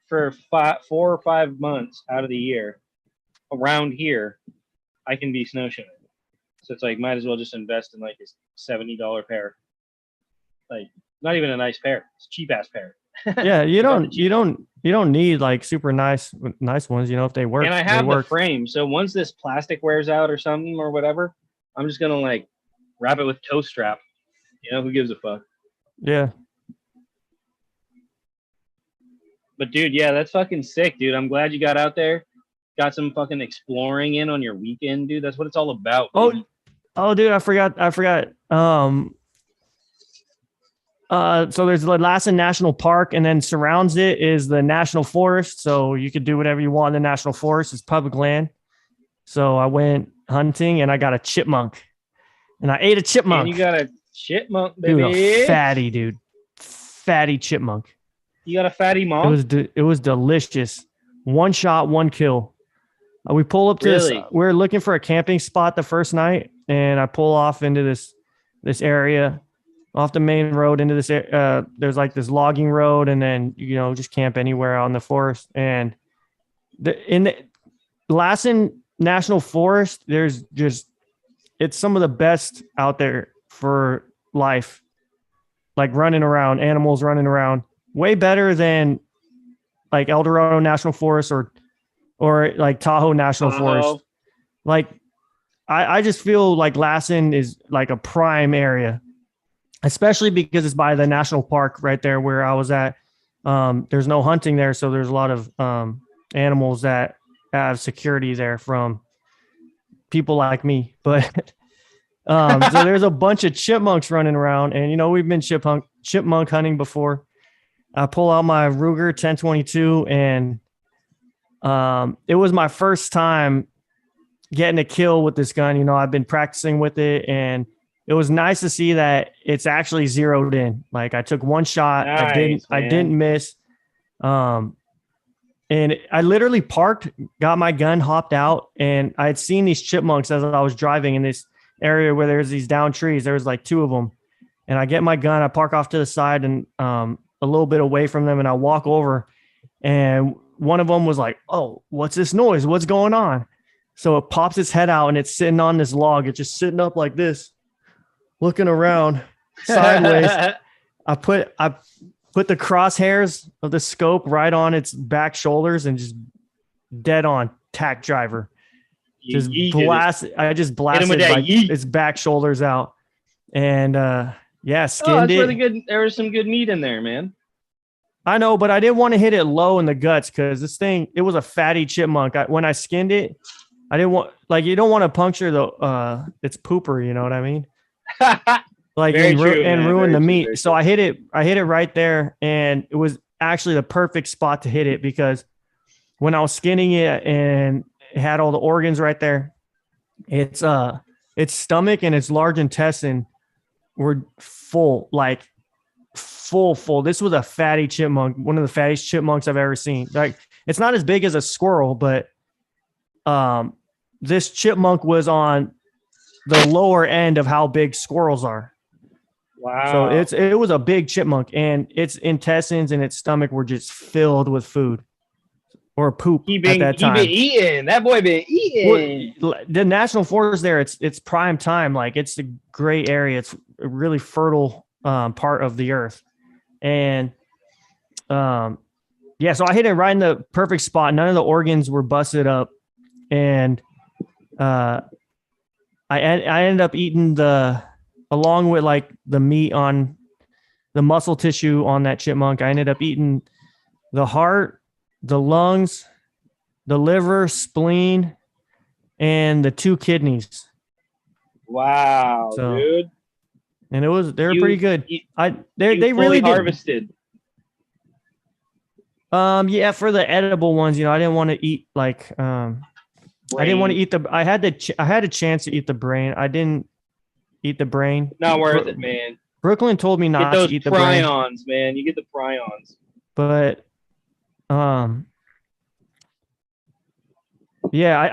S2: for 4 or 5 months out of the year around here, I can be snowshoeing. So it's like, might as well just invest in like this $70 pair. Like, not even a nice pair. It's a cheap ass pair.
S1: Yeah, you don't need like super nice ones, if they work.
S2: And I have the frame, so once this plastic wears out or something or whatever, I'm just gonna like wrap it with toe strap. Who gives a fuck?
S1: Yeah.
S2: But dude, yeah, that's fucking sick, dude. I'm glad you got out there. got some fucking exploring in on your weekend, dude. That's what it's all about.
S1: Oh,
S2: Baby.
S1: dude, I forgot. So there's the Lassen National Park, and then surrounds it is the National Forest. So you could do whatever you want in the National Forest. It's public land. So I went hunting and I got a chipmunk, and I ate a chipmunk.
S2: And you got a chipmunk, baby.
S1: Dude, a fatty, dude. Fatty chipmunk.
S2: You got a fatty mom?
S1: It was delicious. One shot, one kill. We pull up to
S2: Really?
S1: we're looking for a camping spot the first night, and I pull off into this area off the main road into this. There's like this logging road, and then just camp anywhere out in the forest. And in the Lassen National Forest, it's some of the best out there for life, like running around, animals running around, way better than like El Dorado National Forest or like Tahoe National Forest. Like I just feel like Lassen is like a prime area, especially because it's by the national park right there where I was at. There's no hunting there, so there's a lot of animals that have security there from people like me. But so there's a bunch of chipmunks running around, and we've been chipmunk hunting before. I pull out my Ruger 1022, and it was my first time getting a kill with this gun. I've been practicing with it, and it was nice to see that it's actually zeroed in. Like I took one shot,
S2: Nice,
S1: I didn't miss. And I literally parked, got my gun, hopped out, and I had seen these chipmunks as I was driving in this area where there's these down trees. There was like two of them, and I get my gun, I park off to the side and a little bit away from them, and I walk over, and one of them was like, "Oh, what's this noise? What's going on?" So it pops its head out, and it's sitting on this log. It's just sitting up like this, looking around sideways. I put the crosshairs of the scope right on its back shoulders and just dead on tack driver. Just blast. I just blasted like its back shoulders out, and skinned it.
S2: Really good. There was some good meat in there, man.
S1: I know, but I didn't want to hit it low in the guts because it was a fatty chipmunk. When I skinned it, I didn't want, like, you don't want to puncture its pooper, you know what I mean? Like, and ruin the meat. So I hit it right there, and it was actually the perfect spot to hit it because when I was skinning it and it had all the organs right there, its stomach and its large intestine were full, like full. This was a fatty chipmunk, one of the fattiest chipmunks I've ever seen. Like, it's not as big as a squirrel, but this chipmunk was on the lower end of how big squirrels are.
S2: Wow.
S1: So it was a big chipmunk, and its intestines and its stomach were just filled with food or poop at that time.
S2: He been eating. That boy been eating.
S1: Well, the national forest there, it's prime time. Like, it's a great area. It's a really fertile part of the earth. And so I hit it right in the perfect spot. None of the organs were busted up. And I ended up eating along with like the meat on the muscle tissue on that chipmunk, I ended up eating the heart, the lungs, the liver, spleen, and the 2 kidneys.
S2: Wow, dude.
S1: And they were pretty good. They really
S2: harvested.
S1: For the edible ones, I didn't want to eat like I didn't want to eat I had a chance to eat the brain. I didn't eat the brain.
S2: Not worth it, man.
S1: Brooklyn told me not to eat the brain.
S2: Prions, man. You get the prions.
S1: But I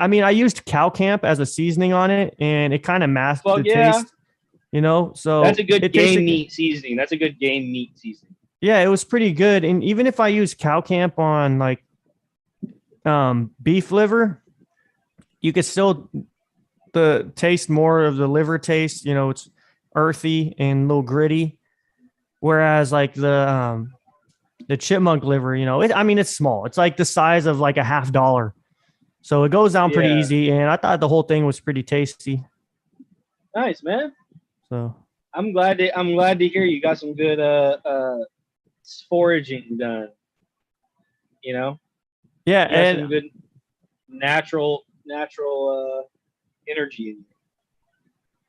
S1: mean, I used cow camp as a seasoning on it, and it kind of masked the taste. So
S2: that's a good game meat seasoning. That's a good game meat seasoning.
S1: Yeah, it was pretty good. And even if I use cow camp on like beef liver, you could still taste more of the liver taste. It's earthy and a little gritty. Whereas like the chipmunk liver, it's small. It's like the size of like a $50. So it goes down pretty easy. And I thought the whole thing was pretty tasty.
S2: Nice, man.
S1: So
S2: I'm glad to hear you got some good foraging done.
S1: Yeah, and
S2: natural energy in you.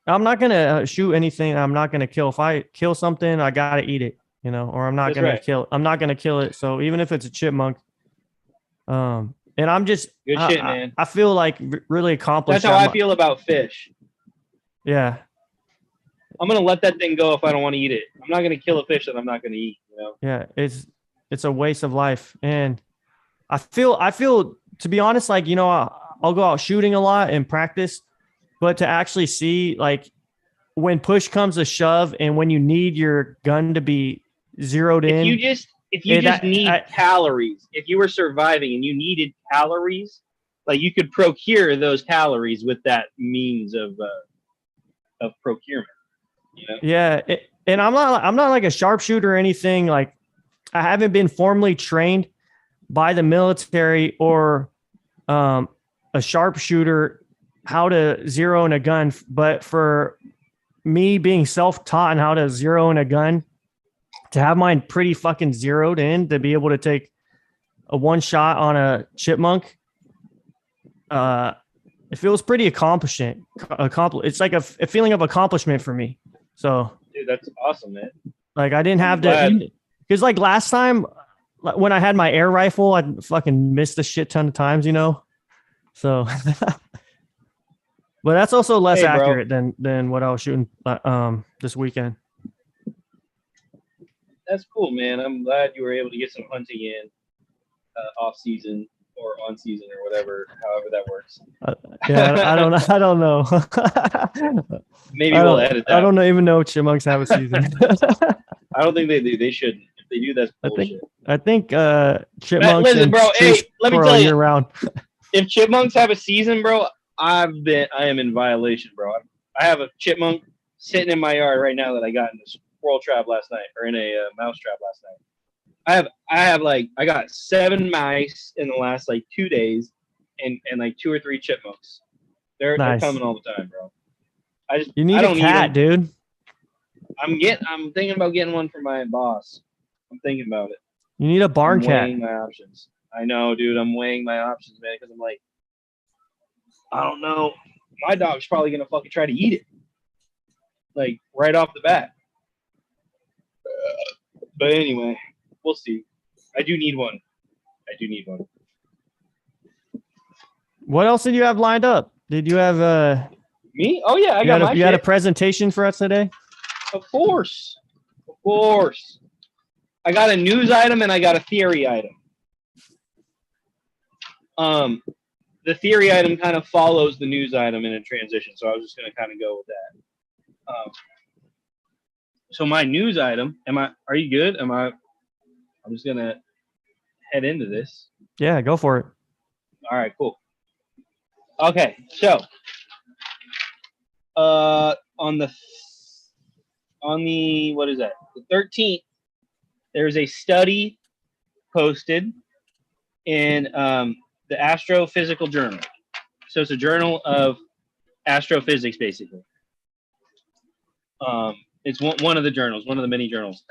S1: I'm not gonna shoot anything. I'm not gonna kill. If I kill something, I gotta eat it, or I'm not
S2: That's
S1: gonna
S2: right.
S1: kill. I'm not gonna kill it. So even if it's a chipmunk, and I'm just
S2: Good shit, man.
S1: I feel like really accomplished.
S2: That's how I feel about fish.
S1: Yeah.
S2: I'm gonna let that thing go if I don't want to eat it. I'm not gonna kill a fish that I'm not gonna eat.
S1: Yeah, it's a waste of life, and I feel to be honest, like I'll go out shooting a lot and practice, but to actually see like when push comes to shove and when you need your gun to be zeroed in.
S2: If you just need calories, if you were surviving and you needed calories, like you could procure those calories with that means of procurement.
S1: Yeah, and I'm not like a sharpshooter or anything. Like I haven't been formally trained by the military or a sharpshooter how to zero in a gun, but for me being self-taught on how to zero in a gun, to have mine pretty fucking zeroed in, to be able to take a one shot on a chipmunk, it feels pretty accomplishing. It's like a feeling of accomplishment for me. So,
S2: dude, that's awesome, man.
S1: Like I didn't have to, because like last time when I had my air rifle, I fucking missed a shit ton of times, So, but that's also less accurate than what I was shooting this weekend.
S2: That's cool, man. I'm glad you were able to get some hunting in off season or on season or whatever, however that works.
S1: Yeah, I don't know.
S2: Maybe we'll edit that.
S1: I don't even know chipmunks have a season.
S2: I don't think they do. They shouldn't. If they do, that's bullshit.
S1: I think chipmunks.
S2: Listen, bro. Hey, let me tell you.
S1: Year round.
S2: If chipmunks have a season, bro, I am in violation, bro. I have a chipmunk sitting in my yard right now that I got in a squirrel trap last night, or in a mouse trap last night. I got 7 mice in the last like 2 days, and like 2 or 3 chipmunks. They're coming all the time, bro.
S1: You need a cat, dude.
S2: I'm thinking about getting one for my boss. I'm thinking about it.
S1: You need a barn cat.
S2: I'm weighing my options. I know, dude. I'm weighing my options, man, because I'm like, I don't know. My dog's probably gonna fucking try to eat it, like right off the bat. But anyway, we'll see. I do need one.
S1: What else did you have lined up? Did you have
S2: me? Oh yeah,
S1: you had a presentation for us today?
S2: Of course. I got a news item and I got a theory item. The theory item kind of follows the news item in a transition, so I was just going to kind of go with that. So my news item, are you good? I'm just going to head into this.
S1: Yeah, go for it.
S2: All right, cool. Okay, so on the what is that? The 13th, there's a study posted in the Astrophysical Journal. So it's a journal of astrophysics, basically. It's one of the journals, one of the many journals.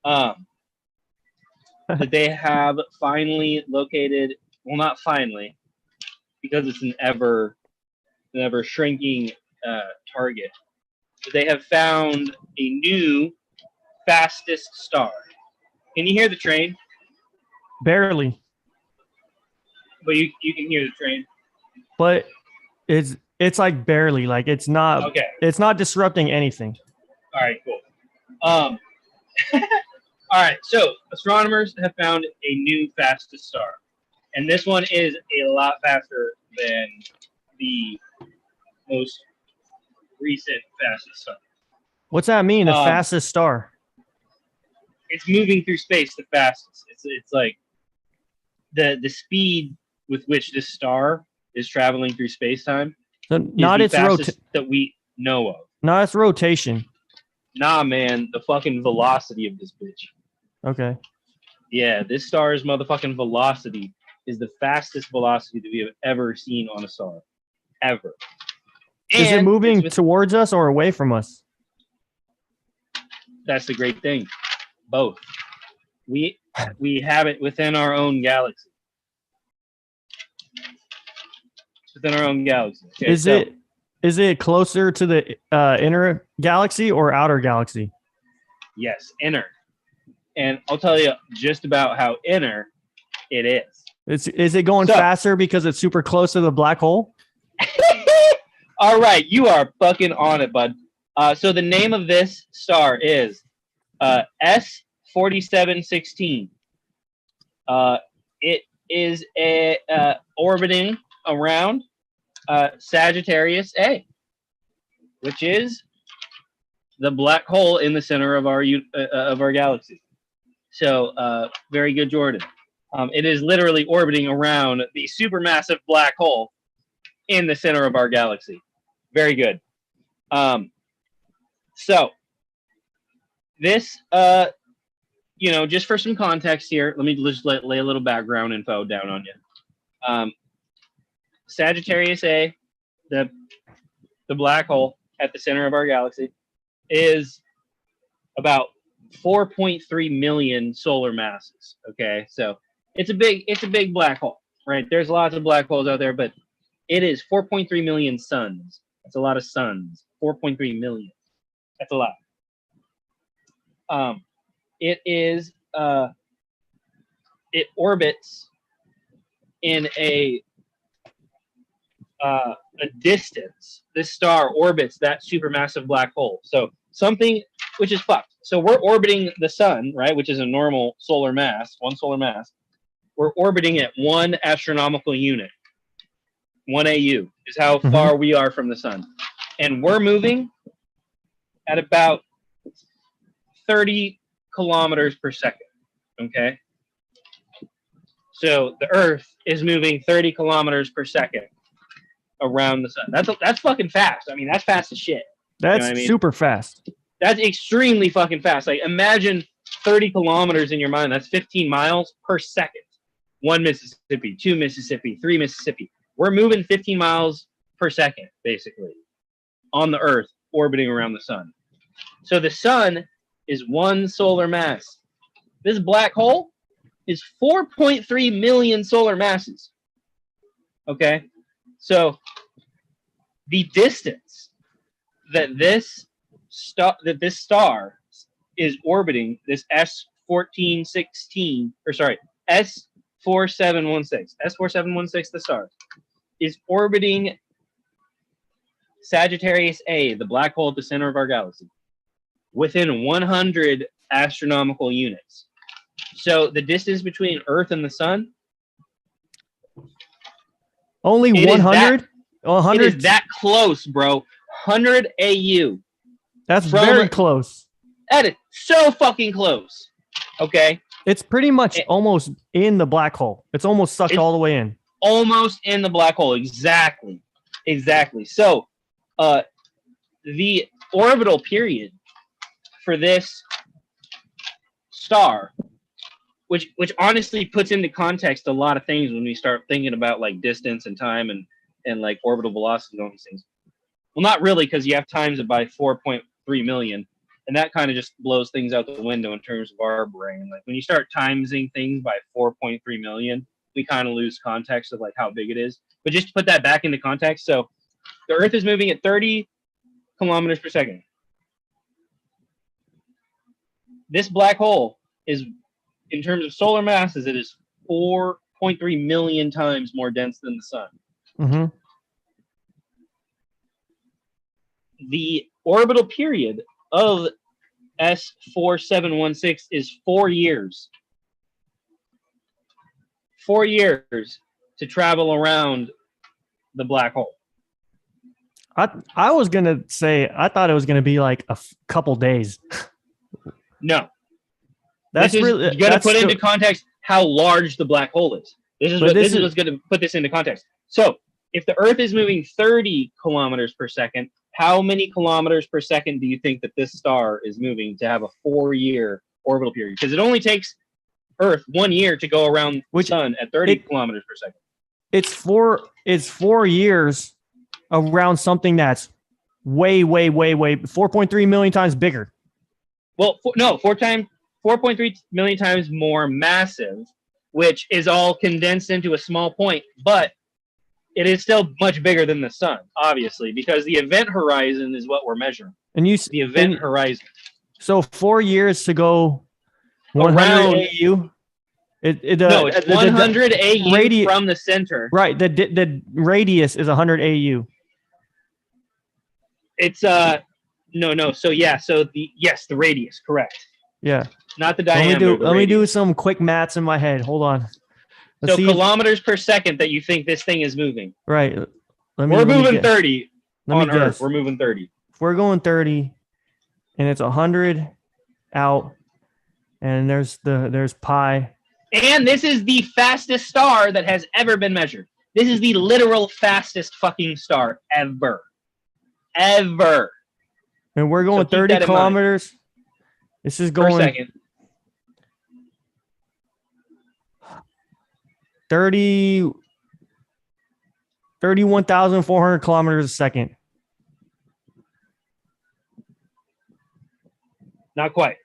S2: That they have finally located, well, not finally, because it's an ever shrinking target. But they have found a new fastest star. Can you hear the train?
S1: Barely.
S2: But you can hear the train.
S1: But it's like barely, like it's not
S2: okay.
S1: It's not disrupting anything.
S2: All right, cool. All right, so astronomers have found a new fastest star. And this one is a lot faster than the most recent fastest star.
S1: What's that mean, the fastest star?
S2: It's moving through space the fastest. It's like the speed with which this star is traveling through space-time.
S1: So not its
S2: fastest that we know of.
S1: Not its rotation.
S2: Nah, man, the fucking velocity of this bitch.
S1: Okay.
S2: Yeah, this star's motherfucking velocity is the fastest velocity that we have ever seen on a star. Ever.
S1: Is it moving towards us or away from us?
S2: That's the great thing. Both. We have it within our own galaxy. within our own galaxy. Okay,
S1: is it closer to the inner galaxy or outer galaxy?
S2: Yes, inner. And I'll tell you just about how inner it is.
S1: Is it going faster because it's super close to the black hole?
S2: All right, you are fucking on it, bud. So the name of this star is S4716. It is orbiting around Sagittarius A, which is the black hole in the center of our galaxy. So very good, Jordan. It is literally orbiting around the supermassive black hole in the center of our galaxy. Very good. So this, just for some context here, let me just lay a little background info down on you. Sagittarius A, the black hole at the center of our galaxy, is about 4.3 million solar masses. Okay, so it's a big black hole, right? There's lots of black holes out there, but it is 4.3 million suns. That's a lot of suns. 4.3 million. That's a lot. It orbits in a distance. This star orbits that supermassive black hole. So something which is fucked. So we're orbiting the sun, right, which is a normal solar mass, one solar mass. We're orbiting at 1 astronomical unit. 1 AU is how far we are from the sun. And we're moving at about 30 kilometers per second. Okay? So the Earth is moving 30 kilometers per second around the sun. That's fucking fast. I mean, that's fast as shit.
S1: That's super fast.
S2: That's extremely fucking fast. Like, imagine 30 kilometers in your mind. That's 15 miles per second. 1 Mississippi, 2 Mississippi, 3 Mississippi. We're moving 15 miles per second, basically, on the Earth, orbiting around the sun. So the sun is 1 solar mass. This black hole is 4.3 million solar masses. Okay? So the distance that this star is orbiting, this S4716, the star, is orbiting Sagittarius A, the black hole at the center of our galaxy, within 100 astronomical units. So the distance between Earth and the sun,
S1: only 100? 100?
S2: It is that close, bro. 100 AU.
S1: That's very close.
S2: That is so fucking close. Okay?
S1: It's pretty much almost in the black hole. It's almost sucked all the way in.
S2: Almost in the black hole. Exactly. So, the orbital period for this star, which honestly puts into context a lot of things when we start thinking about like distance and time and like orbital velocity and all these things. Well, not really, because you have times it by 4.3 million, and that kind of just blows things out the window in terms of our brain. Like when you start timesing things by 4.3 million, we kind of lose context of like how big it is. But just to put that back into context, so the Earth is moving at 30 kilometers per second. This black hole is, in terms of solar masses, it is 4.3 million times more dense than the sun.
S1: Mm-hmm.
S2: The orbital period of S4716 is 4 years. 4 years to travel around the black hole.
S1: I was going to say, I thought it was going to be like a couple days.
S2: No.
S1: That's really,
S2: you got to put into context how large the black hole is. This is what's going to put this into context. So, if the Earth is moving 30 kilometers per second, how many kilometers per second do you think that this star is moving to have a 4-year orbital period? Because it only takes Earth 1 year to go around the sun at 30 kilometers per second.
S1: It's 4 years around something that's way 4.3 million times bigger.
S2: Well, 4.3 million times more massive, which is all condensed into a small point. But it is still much bigger than the sun, obviously, because the event horizon is what we're measuring.
S1: And
S2: the event horizon.
S1: So 4 years to go 100
S2: Around,
S1: AU.
S2: No, it's 100 AU from the center.
S1: Right. The radius is 100 AU.
S2: It's no. So the radius, correct.
S1: Yeah.
S2: Not the diameter.
S1: Let me do some quick maths in my head. Hold on.
S2: So kilometers per second that you think this thing is moving.
S1: Right.
S2: We're moving 30 on Earth. We're moving 30.
S1: If we're going 30 and it's 100 out and there's pi.
S2: And this is the fastest star that has ever been measured. This is the literal fastest fucking star ever. Ever.
S1: And we're going 30 kilometers. This is going
S2: per second.
S1: 31,400 kilometers a second.
S2: Not quite.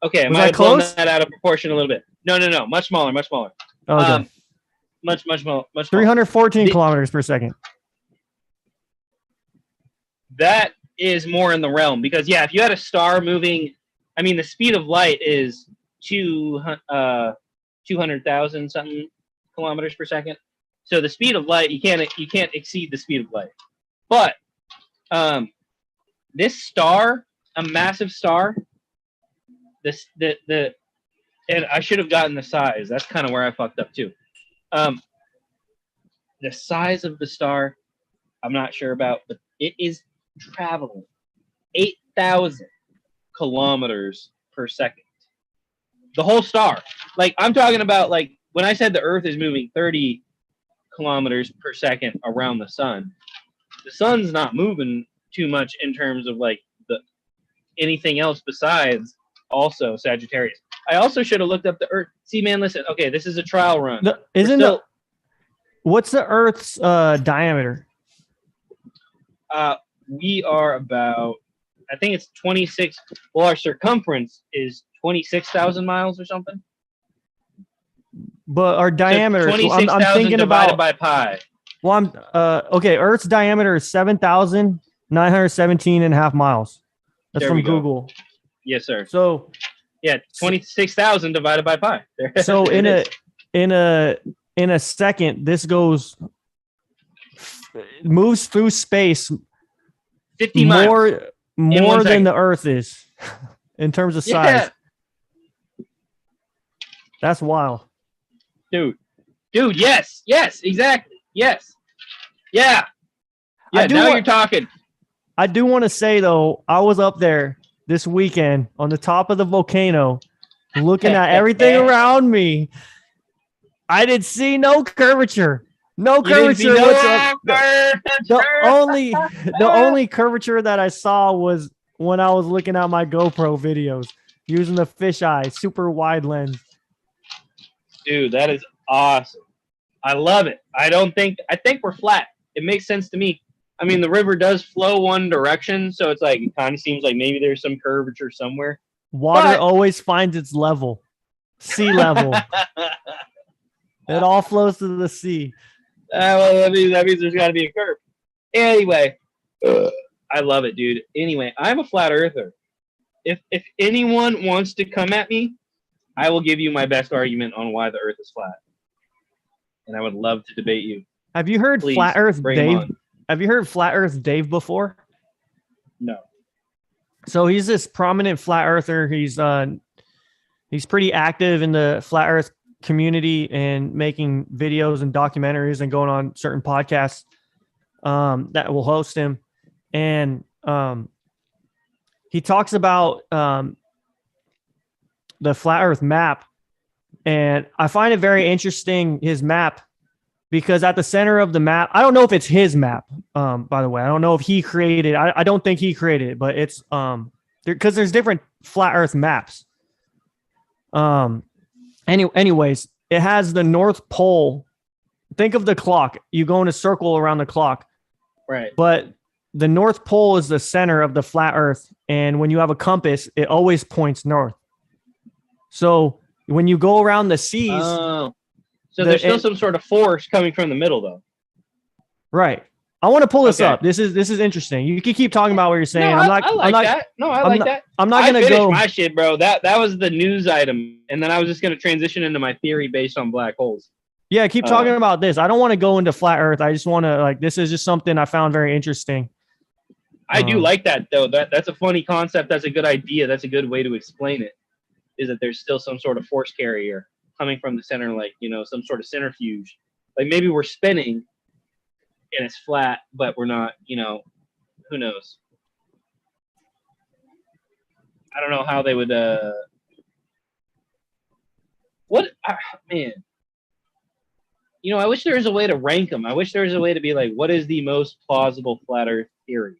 S2: Okay, I might have blown that out of proportion a little bit. No. Much smaller.
S1: Okay.
S2: Much smaller.
S1: 314 kilometers per second.
S2: That is more in the realm because if you had a star moving, I mean the speed of light is 200,000 something kilometers per second. So the speed of light you can't exceed the speed of light. But this star, a massive star, and I should have gotten the size. That's kind of where I fucked up too. The size of the star, I'm not sure about, but it is traveling 8,000 kilometers per second. The whole star. Like, I'm talking about, like, when I said the Earth is moving 30 kilometers per second around the sun, the sun's not moving too much in terms of, like, anything else besides also Sagittarius. I also should have looked up the Earth. See, man, listen. Okay, this is a trial run.
S1: What's the Earth's diameter?
S2: We are about, I think it's 26. Well, our circumference is 26,000 miles or something.
S1: But our diameter,
S2: so 26,000 I'm thinking divided by pi.
S1: Well, okay. Earth's diameter is 7,917.5 miles. That's from Google.
S2: Yes, sir.
S1: So,
S2: 26,000 divided by pi.
S1: So in a second, this moves through space
S2: 50 miles
S1: more than the Earth is in terms of size. That's wild.
S2: Dude, yes, exactly. Yes. Yeah. Now you're talking.
S1: I do want to say, though, I was up there this weekend on the top of the volcano looking at everything around me. I didn't see no curvature. No curvature whatsoever. The only curvature that I saw was when I was looking at my GoPro videos using the fisheye super wide lens.
S2: Dude, that is awesome. I love it. I think we're flat. It makes sense to me. I mean, the river does flow one direction, so it's like it kind of seems like maybe there's some curvature somewhere.
S1: Water always finds its level, sea level. It all flows to the sea.
S2: Well, that means there's got to be a curve. Anyway, I love it, dude. Anyway, I'm a flat earther. If anyone wants to come at me, I will give you my best argument on why the Earth is flat, and I would love to debate you.
S1: Have you heard Flat Earth Dave? Have you heard Flat Earth Dave before?
S2: No.
S1: So he's this prominent flat earther. He's pretty active in the flat Earth community and making videos and documentaries and going on certain podcasts that will host him. And he talks about the flat Earth map, and I find it very interesting, his map. Because at the center of the map, I don't know if it's his map, by the way. I don't know if he created it. I don't think he created it, but it's because there's different flat Earth maps. Anyways, it has the North Pole. Think of the clock. You go in a circle around the clock.
S2: Right.
S1: But the North Pole is the center of the flat Earth. And when you have a compass, it always points north. So when you go around the seas.
S2: Oh, so there's still some sort of force coming from the middle, though.
S1: Right. I want to pull this up. This is interesting. You can keep talking about what you're saying.
S2: No, I like that.
S1: I'm not gonna
S2: finish
S1: go
S2: my shit, bro. That was the news item, and then I was just gonna transition into my theory based on black holes.
S1: Yeah, keep talking about this. I don't want to go into flat Earth. I just want to like this is just something I found very interesting.
S2: I do like that though. That's a funny concept. That's a good idea. That's a good way to explain it. Is that there's still some sort of force carrier coming from the center, like some sort of centrifuge. Like maybe we're spinning and it's flat, but we're not. Who knows? I don't know how they would. Man. I wish there was a way to rank them. I wish there was a way to be like, what is the most plausible flat Earth theory?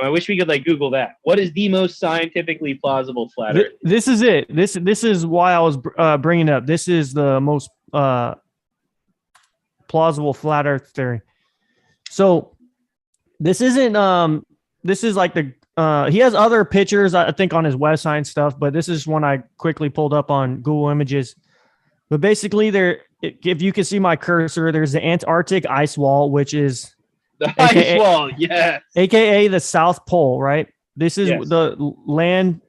S2: I wish we could like Google that. What is the most scientifically plausible flat Earth?
S1: This is it. This is why I was bringing it up. This is the most plausible flat Earth theory. So this isn't. This is like the. He has other pictures, I think, on his website and stuff, but this is one I quickly pulled up on Google Images. But basically, if you can see my cursor, there's the Antarctic ice wall, which is
S2: the ice wall, yes,
S1: aka the South Pole, right? This is the land.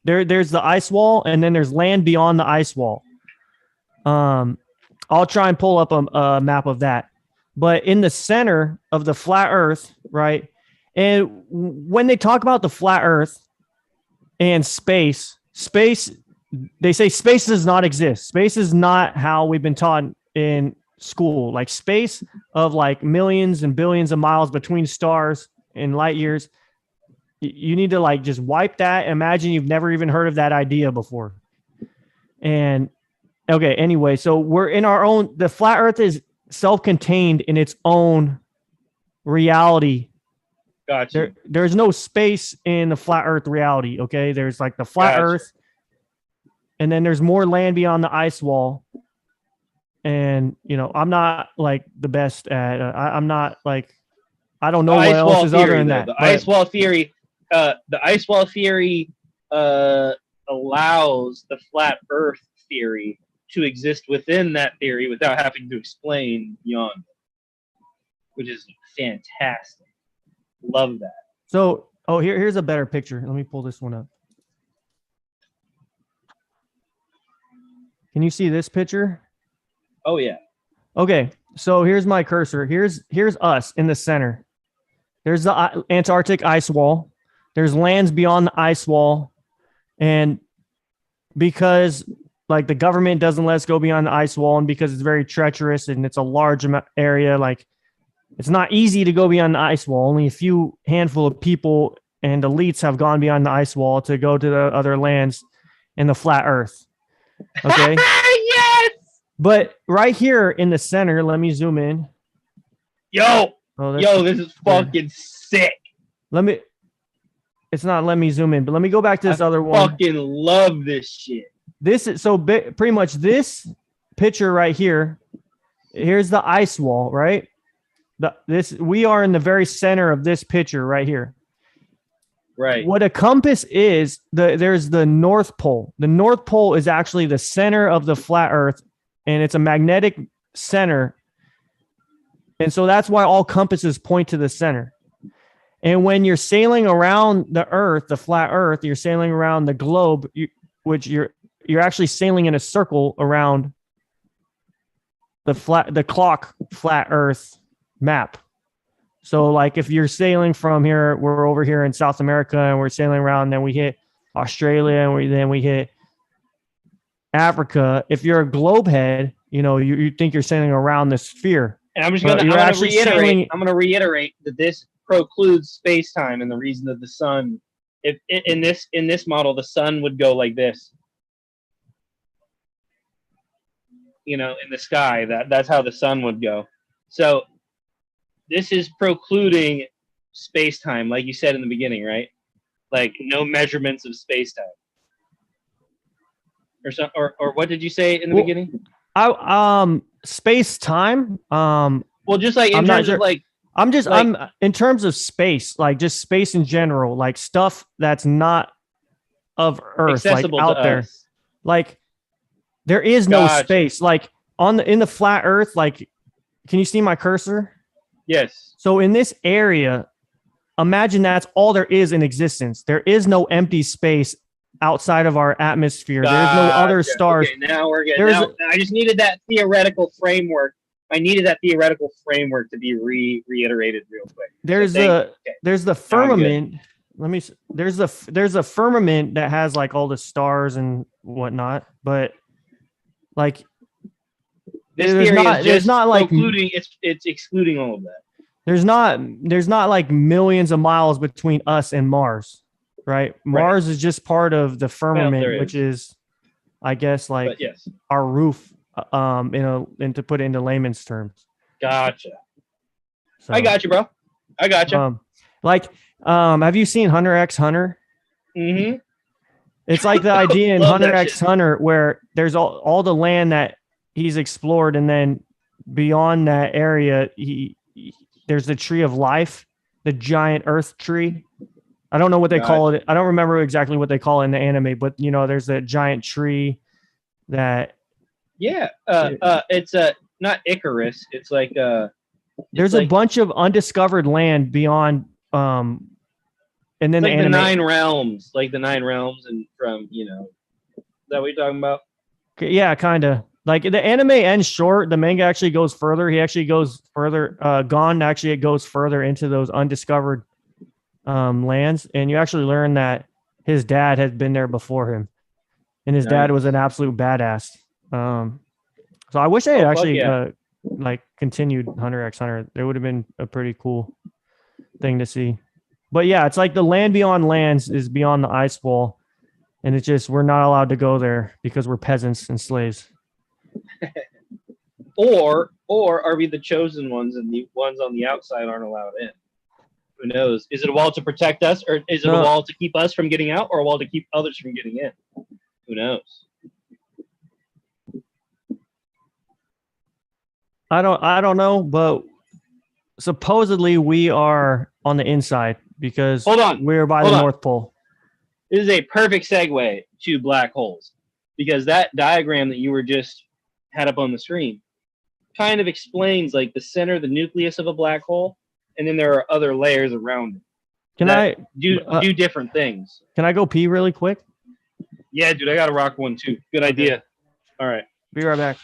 S1: There's the ice wall, and then there's land beyond the ice wall. I'll try and pull up a map of that. But in the center of the flat Earth, right? And when they talk about the flat Earth and space, they say space does not exist. Space is not how we've been taught in school. Like space of like millions and billions of miles between stars and light years. You need to like just wipe that. Imagine you've never even heard of that idea before. And okay, anyway, so we're in our own, the flat Earth is self-contained in its own reality.
S2: Gotcha.
S1: There's no space in the flat Earth reality. Okay. There's like the flat Earth. And then there's more land beyond the ice wall. And, I'm not like the best at, I'm not like, I don't know what else is other than that.
S2: The ice wall theory allows the flat Earth theory to exist within that theory without having to explain beyond, which is fantastic. Love that.
S1: So, here's a better picture. Let me pull this one up. Can you see this picture?
S2: Oh yeah.
S1: Okay, so here's my cursor. Here's us in the center. There's the Antarctic ice wall. There's lands beyond the ice wall, and because like the government doesn't let us go beyond the ice wall, and because it's very treacherous and it's a large area, like it's not easy to go beyond the ice wall. Only a few handful of people and elites have gone beyond the ice wall to go to the other lands in the flat Earth. Okay.
S2: Yes.
S1: But right here in the center, let me zoom in.
S2: Yo, this is fucking sick.
S1: It's not let me zoom in, but let me go back to this other one.
S2: Fucking love this shit.
S1: This is so pretty much this picture right here. Here's the ice wall, right? We are in the very center of this picture right here.
S2: Right.
S1: What a compass is, there's the North Pole. The North Pole is actually the center of the flat Earth, and it's a magnetic center. And so that's why all compasses point to the center. And when you're sailing around the Earth, the flat Earth, you're sailing around the globe, which you're actually sailing in a circle around the clock flat Earth map. So like if you're sailing from here, we're over here in South America and we're sailing around, then we hit Australia and then we hit Africa. If you're a globe head, you think you're sailing around the sphere.
S2: And I'm going to reiterate that this precludes space-time, and the reason that the sun, if in this model, the sun would go like this. In the sky, that's how the sun would go. So this is precluding space-time, like you said in the beginning, right? Like no measurements of space-time. Or what did you say in the beginning?
S1: Space-time.
S2: Well, just like in terms of like.
S1: I'm in terms of space, like just space in general, like stuff that's not of Earth,
S2: accessible
S1: like out
S2: to
S1: there.
S2: us.
S1: Like There is no
S2: Gotcha.
S1: space. Like on the in the flat Earth, like can you see my cursor?
S2: Yes.
S1: So in this area, imagine that's all there is in existence. There is no empty space outside of our atmosphere. There's no other
S2: Gotcha.
S1: stars.
S2: Okay, now we're good.
S1: There's
S2: Now I just needed that theoretical framework. I needed that theoretical framework to be reiterated real quick. So
S1: there's
S2: thank you.
S1: the
S2: Okay,
S1: there's the
S2: now I'm good.
S1: firmament. Let me. There's a firmament that has like all the stars and whatnot, but like
S2: This theory is
S1: there's
S2: just
S1: not like
S2: occluding. It's excluding all of that.
S1: there's not like millions of miles between us and Mars, right?
S2: Right.
S1: Mars is just part of the
S2: Well, there
S1: firmament, which
S2: is.
S1: is, I guess, like
S2: But yes,
S1: our roof. And to put it into layman's terms.
S2: gotcha.
S1: So,
S2: I got you, bro. I got you.
S1: Like, have you seen Hunter X Hunter?
S2: Mm-hmm.
S1: It's like the idea in
S2: Love
S1: Hunter
S2: that
S1: X
S2: shit.
S1: Hunter where there's all the land that he's explored, and then beyond that area, there's the tree of life, the giant earth tree. I don't know what they call it. I don't remember exactly what they call it in the anime, but you know, there's a giant tree that.
S2: Yeah. It's not Icarus. It's like
S1: there's a bunch of undiscovered land beyond and then
S2: like
S1: the
S2: the
S1: anime.
S2: Like the 9 realms, and from is that what you're talking about?
S1: Yeah, kind of. Like the anime ends short. The manga actually goes further. He actually goes further. Gon actually it goes further into those undiscovered lands, and you actually learn that his dad had been there before him, and his dad was an absolute badass. So I wish they had actually like continued Hunter X Hunter. It would have been a pretty cool thing to see. But yeah, it's like the land beyond lands is beyond the ice wall, and it's just we're not allowed to go there because we're peasants and slaves.
S2: or are we the chosen ones and the ones on the outside aren't allowed in? Who knows? Is it a wall to protect us, or is it a wall to keep us from getting out, or a wall to keep others from getting in? Who knows?
S1: I don't know, but supposedly we are on the inside because we're by the North Pole.
S2: This is a perfect segue to black holes, because that diagram that you were just had up on the screen kind of explains like the center, the nucleus of a black hole, and then there are other layers around it.
S1: Can I
S2: do different things?
S1: Can I go pee really quick?
S2: Yeah, dude, I got to rock one too. Good idea. Okay. All right.
S1: Be right back.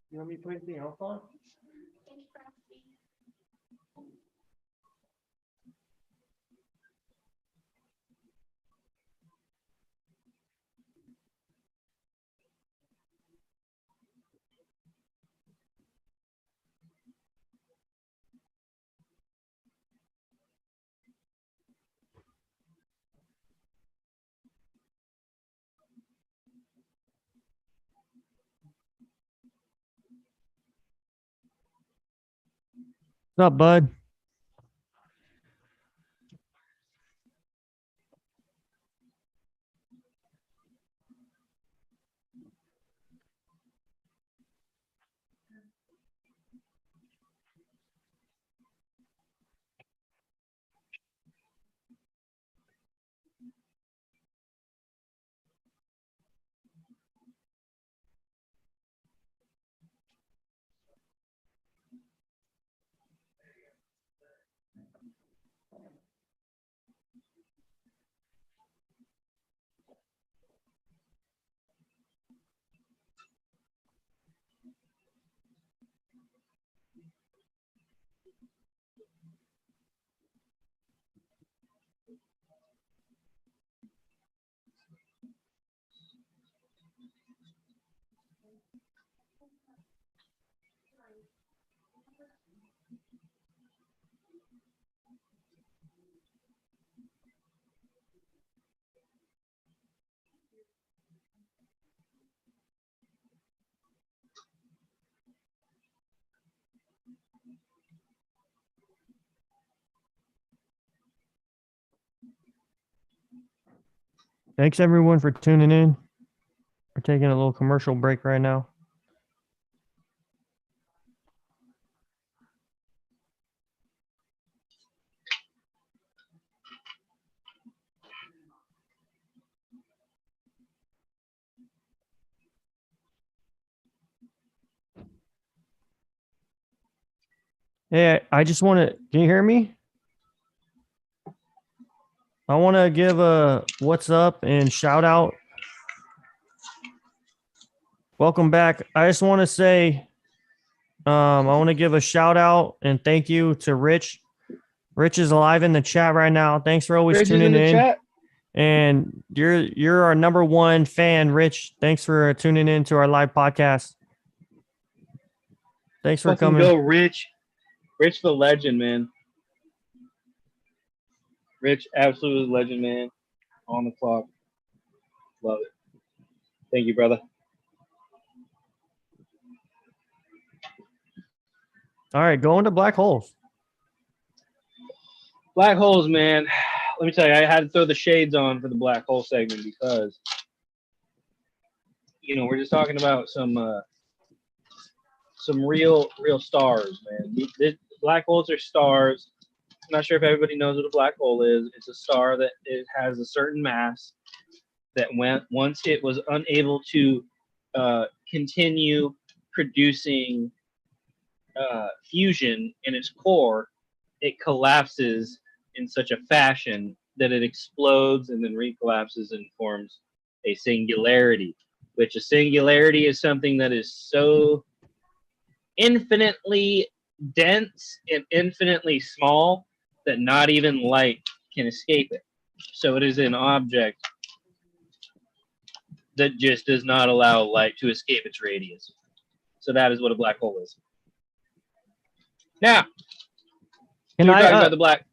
S1: You want me to put anything else on? What's up, bud? Thanks everyone for tuning in. We're taking a little commercial break right now. Hey, I just want to, can you hear me? I want to give a what's up and shout out. Welcome back. I just want to say, I want to give a shout out and thank you to Rich. Rich is live in the chat right now. Thanks for always
S2: Rich is
S1: tuning
S2: in the
S1: in.
S2: chat.
S1: And you're our number one fan, Rich. Thanks for tuning in to our live podcast. Thanks for coming.
S2: Go, Rich. Rich the legend, man. Rich, absolute legend, man. On the clock. Love it. Thank you, brother.
S1: All right, go into black holes.
S2: Black holes, man. Let me tell you, I had to throw the shades on for the black hole segment because, we're just talking about some real stars, man. Black holes are stars. I'm not sure if everybody knows what a black hole is. It's a star that it has a certain mass that once it was unable to continue producing fusion in its core, it collapses in such a fashion that it explodes and then recollapses and forms a singularity, which a singularity is something that is so infinitely dense and infinitely small that not even light can escape it. So it is an object that just does not allow light to escape its radius. So that is what a black hole is. Now,
S1: Can I
S2: talking about the black.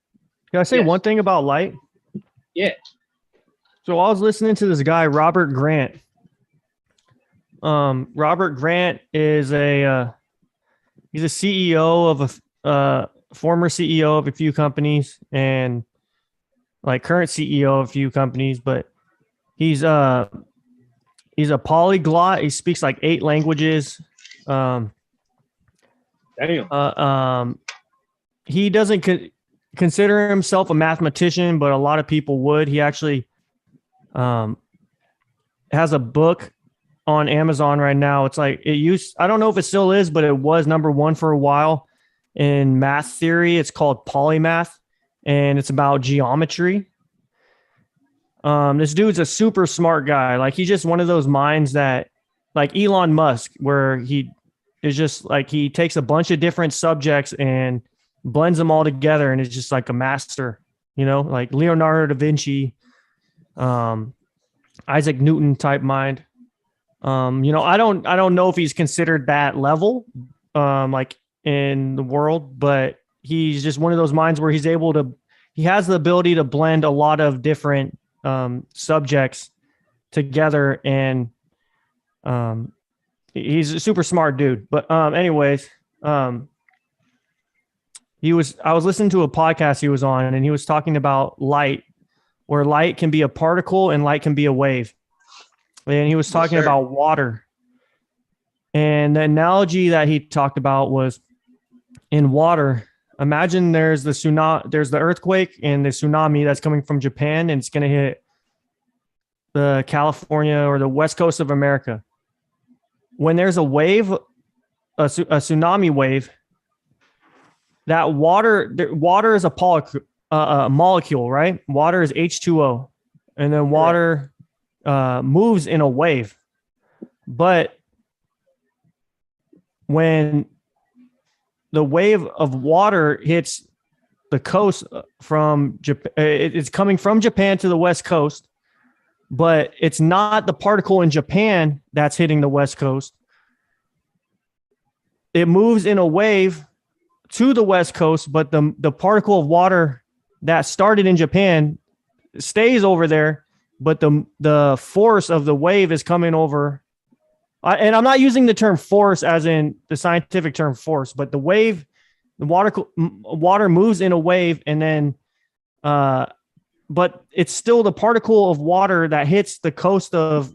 S1: Can I say one thing about light?
S2: Yeah.
S1: So I was listening to this guy, Robert Grant. Robert Grant is he's a CEO of a former CEO of a few companies and like current CEO of a few companies, but he's a polyglot. He speaks like 8 languages. He doesn't consider himself a mathematician, but a lot of people would. He actually has a book on Amazon right now. It's like I don't know if it still is, but it was number 1 for a while in math theory. It's called Polymath, and it's about geometry. This dude's a super smart guy. Like he's just one of those minds that, like Elon Musk, where he is just like he takes a bunch of different subjects and blends them all together, and it's just like a master. Like Leonardo da Vinci, Isaac Newton type mind. I don't know if he's considered that level, like in the world, but he's just one of those minds where he has the ability to blend a lot of different subjects together, and he's a super smart dude. But anyways, I was listening to a podcast he was on, and he was talking about light, where light can be a particle and light can be a wave. And he was talking about water. And the analogy that he talked about was in water. Imagine there's the earthquake and the tsunami that's coming from Japan, and it's going to hit the California or the west coast of America. When there's a wave, a tsunami wave, that water is a molecule, right? Water is H2O, and then water moves in a wave. But when the wave of water hits the coast from Japan, it's coming from Japan to the west coast, but it's not the particle in Japan that's hitting the west coast. It moves in a wave to the west coast, but the particle of water that started in Japan stays over there, but the force of the wave is coming over. And I'm not using the term force as in the scientific term force, but the water moves in a wave, and then but it's still the particle of water that hits the coast of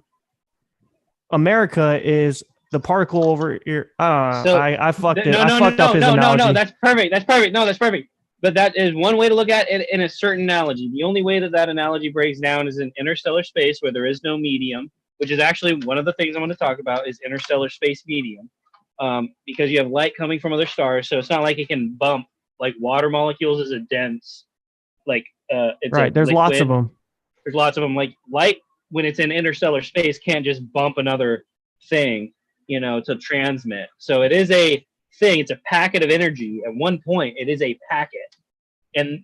S1: America is the particle over here. I fucked it. I fucked up his analogy.
S2: No. That's perfect. That's perfect. No, that's perfect. But that is one way to look at it in a certain analogy. The only way that that analogy breaks down is in interstellar space where there is no medium, which is actually one of the things I want to talk about is interstellar space medium. Because you have light coming from other stars, so it's not like it can bump like water molecules is a dense, like it's
S1: right. There's
S2: liquid.
S1: lots of them.
S2: There's lots of them. Like light, when it's in interstellar space, can't just bump another thing, to transmit. So it is a thing. It's a packet of energy. At one point, it is a packet,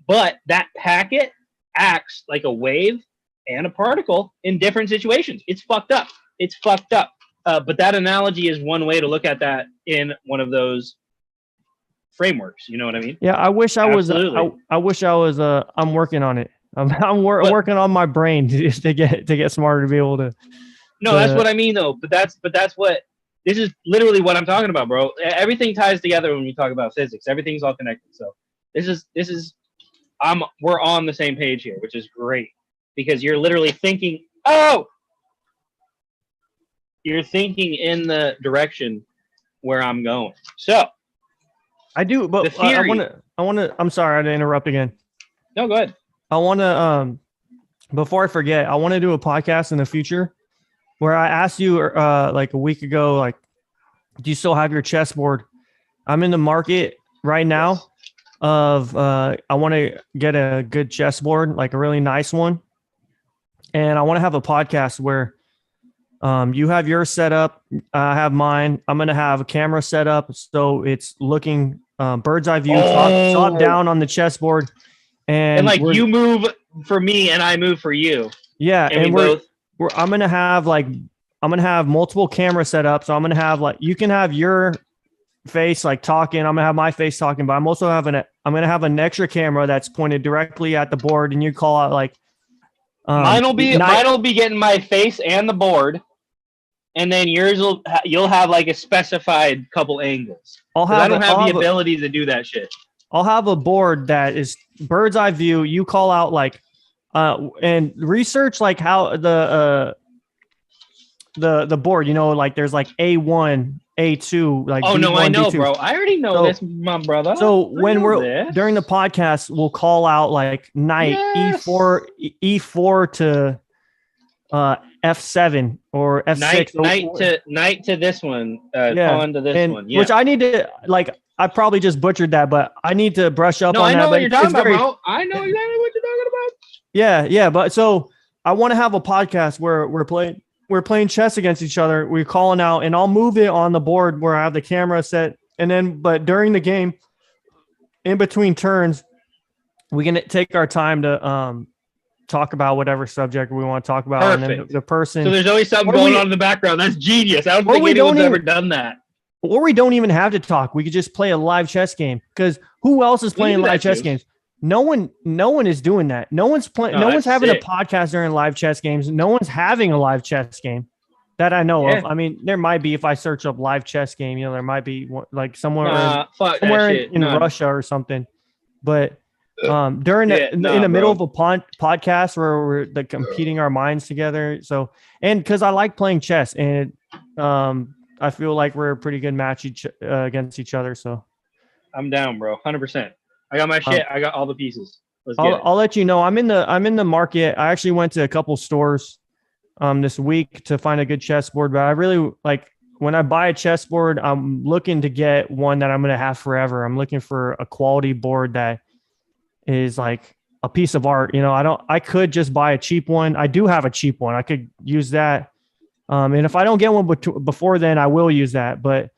S2: but that packet acts like a wave and a particle in different situations. It's fucked up. It's fucked up. But that analogy is one way to look at that in one of those frameworks. You know what I mean?
S1: Yeah, I wish I was. I wish I was. I'm working on it. I'm working on my brain to get smarter to be able to.
S2: No, that's what I mean though. But that's what this is literally what I'm talking about, bro. Everything ties together when we talk about physics. Everything's all connected. So this is we're on the same page here, which is great because you're literally thinking. You're thinking in the direction where I'm going. So
S1: I do, but I want to, I'm sorry to interrupt again.
S2: No, go ahead.
S1: I want to, before I forget, I want to do a podcast in the future where I asked you like a week ago, like, do you still have your chessboard? I'm in the market right now of, I want to get a good chessboard, like a really nice one. And I want to have a podcast where you have yours set up. I have mine. I'm going to have a camera set up. So it's looking bird's eye view, top down on the chessboard. And
S2: like you move for me and I move for you.
S1: Yeah. And I'm going to have multiple cameras set up. So I'm going to have you can have your face like talking. I'm going to have my face talking, but I'm also I'm going to have an extra camera that's pointed directly at the board. And you call out like,
S2: mine will be getting my face and the board. And then yours you'll have like a specified couple angles. I don't have the ability to do that shit.
S1: I'll have a board that is bird's eye view. You call out like, and research like how the board. Like there's like A1, A2. Like
S2: B1, no, I know,
S1: B2.
S2: Bro. I already know this, my brother.
S1: So when during the podcast, we'll call out like knight E4 to F7 or F6.
S2: Knight to this one. Pawn to this one. Yeah.
S1: Which I need to I probably just butchered that, but I need to brush up on that.
S2: I know what you're talking about, bro. I know exactly what you're talking about.
S1: Yeah. But so I want to have a podcast where we're playing chess against each other. We're calling out, and I'll move it on the board where I have the camera set. And then, but during the game, in between turns, we can take our time to talk about whatever subject we want to talk about.
S2: Perfect.
S1: And then the person.
S2: So there's always something going on in the background. That's genius. I don't think anyone's ever done that.
S1: Or we don't even have to talk. We could just play a live chess game because who else is playing live chess games? No one is doing that. No one's playing. No one's having a podcast during live chess games. No one's having a live chess game that I know of. I mean, there might be if I search up live chess game. There might be like somewhere in Russia or something. But during in the middle of a podcast where we're like competing our minds together. So because I like playing chess and I feel like we're a pretty good match against each other. So
S2: I'm down, bro. 100%. I got my shit. I got all the pieces.
S1: I'll let you know. I'm in the market. I actually went to a couple stores this week to find a good chessboard, but I really like when I buy a chessboard, I'm looking to get one that I'm going to have forever. I'm looking for a quality board that is like a piece of art. I could just buy a cheap one. I do have a cheap one. I could use that. And if I don't get one before then, I will use that. But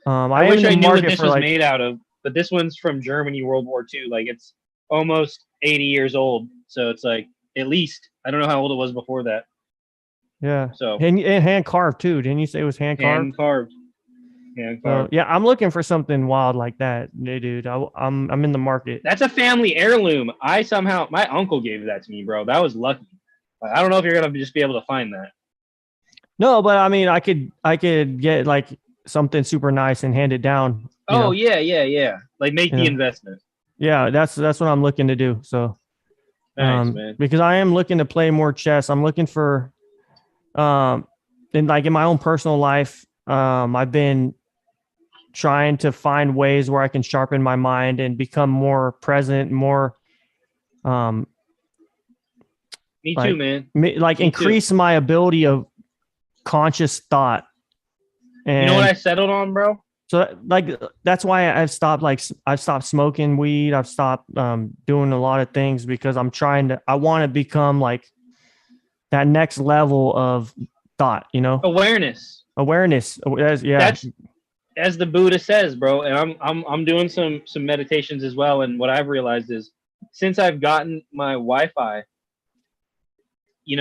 S2: I wish I knew what this was made out of. But this one's from Germany, World War II. Like it's almost 80 years old. So it's like at least I don't know how old it was before that.
S1: Yeah. So and hand carved too. Didn't you say it was hand carved?
S2: Hand carved.
S1: Yeah, I'm looking for something wild like that, dude. I'm in the market.
S2: That's a family heirloom. My uncle gave that to me, bro. That was lucky. I don't know if you're gonna just be able to find that.
S1: No, but I mean, I could get like something super nice and hand it down.
S2: Yeah. Like make the investment.
S1: Yeah, that's what I'm looking to do. So,
S2: Nice, man.
S1: Because I am looking to play more chess. I'm looking for, because I am looking to play more chess. I'm looking for, in my own personal life, I've been trying to find ways where I can sharpen my mind and become more present, more,
S2: Me too, man.
S1: increase my ability of conscious thought. And
S2: you know what I settled on, bro?
S1: So that's why I've stopped smoking weed. I've stopped doing a lot of things because I want to become like that next level of thought,
S2: Awareness.
S1: That's
S2: as the Buddha says, bro. And I'm doing some meditations as well. And what I've realized is since I've gotten my Wi-Fi,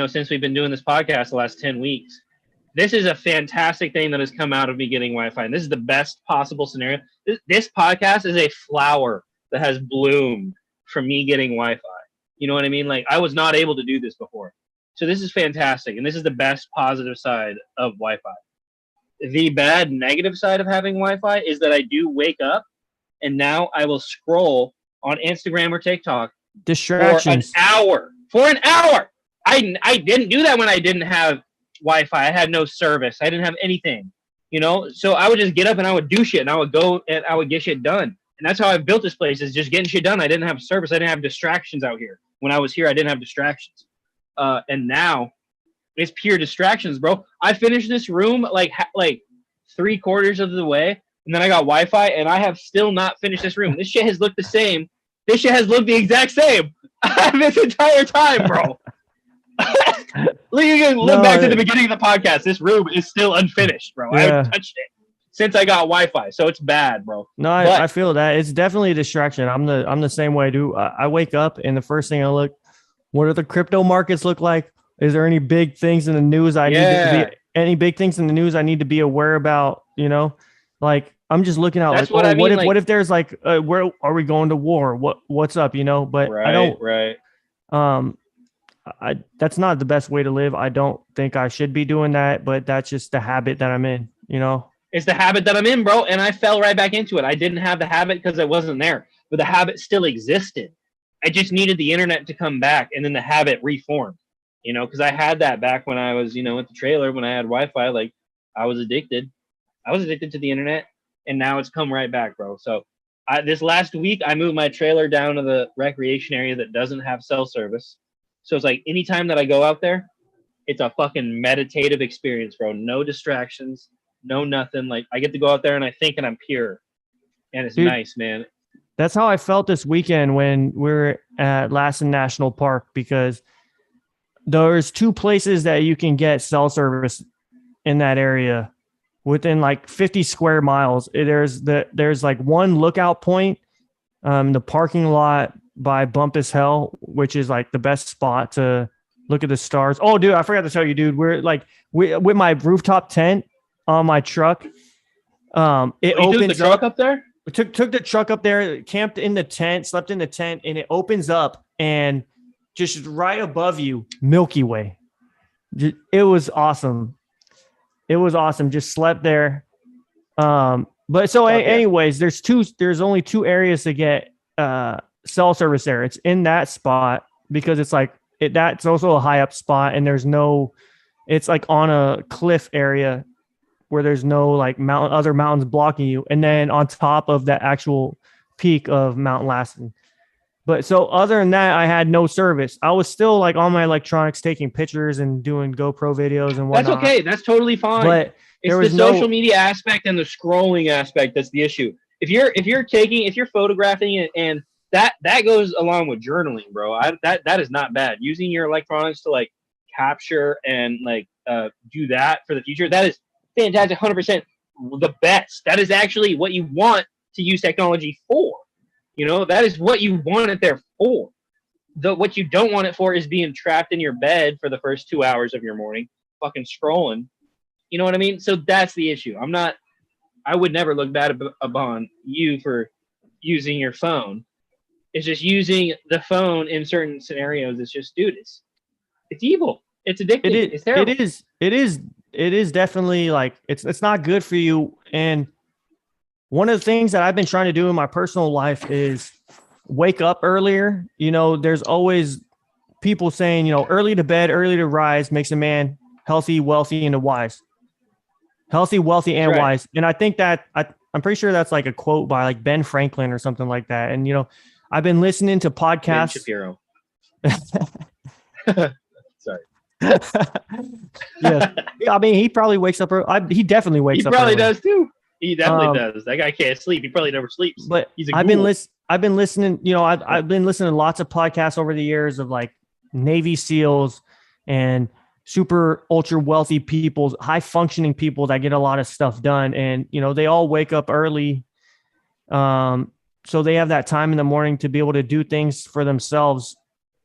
S2: since we've been doing this podcast the last 10 weeks, this is a fantastic thing that has come out of me getting Wi-Fi. And this is the best possible scenario. This podcast is a flower that has bloomed from me getting Wi-Fi. You know what I mean? Like, I was not able to do this before. So this is fantastic. And this is the best positive side of Wi-Fi. The bad negative side of having Wi-Fi is that I do wake up and now I will scroll on Instagram or TikTok
S1: distractions
S2: for an hour. I didn't do that when I didn't have Wi-Fi. I had no service. I didn't have anything, so I would just get up and I would do shit and I would go and I would get shit done. And that's how I built this place, is just getting shit done. I didn't have service. I didn't have distractions out here. When I was here, I didn't have distractions. And now it's pure distractions, bro. I finished this room like 3/4 of the way, and then I got Wi-Fi and I have still not finished this room. This shit has looked the same. This shit has looked the exact same this entire time, bro. Look back to the beginning of the podcast. This room is still unfinished, bro. Yeah. I haven't touched it since I got Wi-Fi, so it's bad, bro.
S1: No, I feel that it's definitely a distraction. I'm the same way, dude. I wake up and the first thing I look, what do the crypto markets look like? Is there any big things in the news any big things in the news I need to be aware about? Like I'm just looking out.
S2: That's
S1: like,
S2: what I mean.
S1: What if there's where are we going to war? What's up? But
S2: right,
S1: I don't.
S2: Right.
S1: That's not the best way to live. I don't think I should be doing that, but that's just the habit that I'm in,
S2: It's the habit that I'm in, bro. And I fell right back into it. I didn't have the habit because it wasn't there, but the habit still existed. I just needed the internet to come back, and then the habit reformed, because I had that back when I was, at the trailer, when I had Wi-Fi. Like, I was addicted. I was addicted to the internet, and now it's come right back, bro. So this last week, I moved my trailer down to the recreation area that doesn't have cell service. So it's like anytime that I go out there, it's a fucking meditative experience, bro. No distractions, no nothing. Like, I get to go out there and I think and I'm pure. And it's nice, man.
S1: That's how I felt this weekend when we were at Lassen National Park, because there's 2 places that you can get cell service in that area within like 50 square miles. There's one lookout point, the parking lot by Bumpus Hell, which is like the best spot to look at the stars. Oh, dude, I forgot to tell you, dude. We're with my rooftop tent on my truck. It opens
S2: the truck up there.
S1: We took the truck up there, camped in the tent, slept in the tent, and it opens up, and just right above you, Milky Way. It was awesome. Just slept there. But so anyways, there's only 2 areas to get cell service there. It's in that spot because it's that's also a high up spot, and it's like on a cliff area where there's no like other mountains blocking you, and then on top of that actual peak of Mount Lassen. But so other than that, I had no service. I was still like on my electronics, taking pictures and doing GoPro videos and whatnot.
S2: That's okay. That's totally fine.
S1: But
S2: it's the social media aspect and the scrolling aspect that's the issue. If you're photographing it, and that goes along with journaling, bro. That is not bad. Using your electronics to like capture and like do that for the future. That is fantastic. 100% the best. That is actually what you want to use technology for. That is what you want it there for. What you don't want it for is being trapped in your bed for the first 2 hours of your morning, fucking scrolling. You know what I mean? So that's the issue. I would never look bad upon you for using your phone. It's just using the phone in certain scenarios. It's just, dude, it's evil. It's addictive. It's terrible.
S1: It is definitely like, it's not good for you. And one of the things that I've been trying to do in my personal life is wake up earlier. There's always people saying, early to bed, early to rise makes a man healthy, wealthy, and wise. Healthy, wealthy, and wise. And I think that I'm pretty sure that's like a quote by like Ben Franklin or something like that. And, I've been listening to podcasts.
S2: Ben Shapiro. Sorry.
S1: Yes. I mean, he probably wakes up. He definitely wakes up.
S2: He probably does too. He definitely does. That guy can't sleep. He probably never sleeps.
S1: But
S2: he's a
S1: I've been listening, I've been listening to lots of podcasts over the years of like Navy SEALs and super ultra wealthy people, high functioning people that get a lot of stuff done. And, they all wake up early. So they have that time in the morning to be able to do things for themselves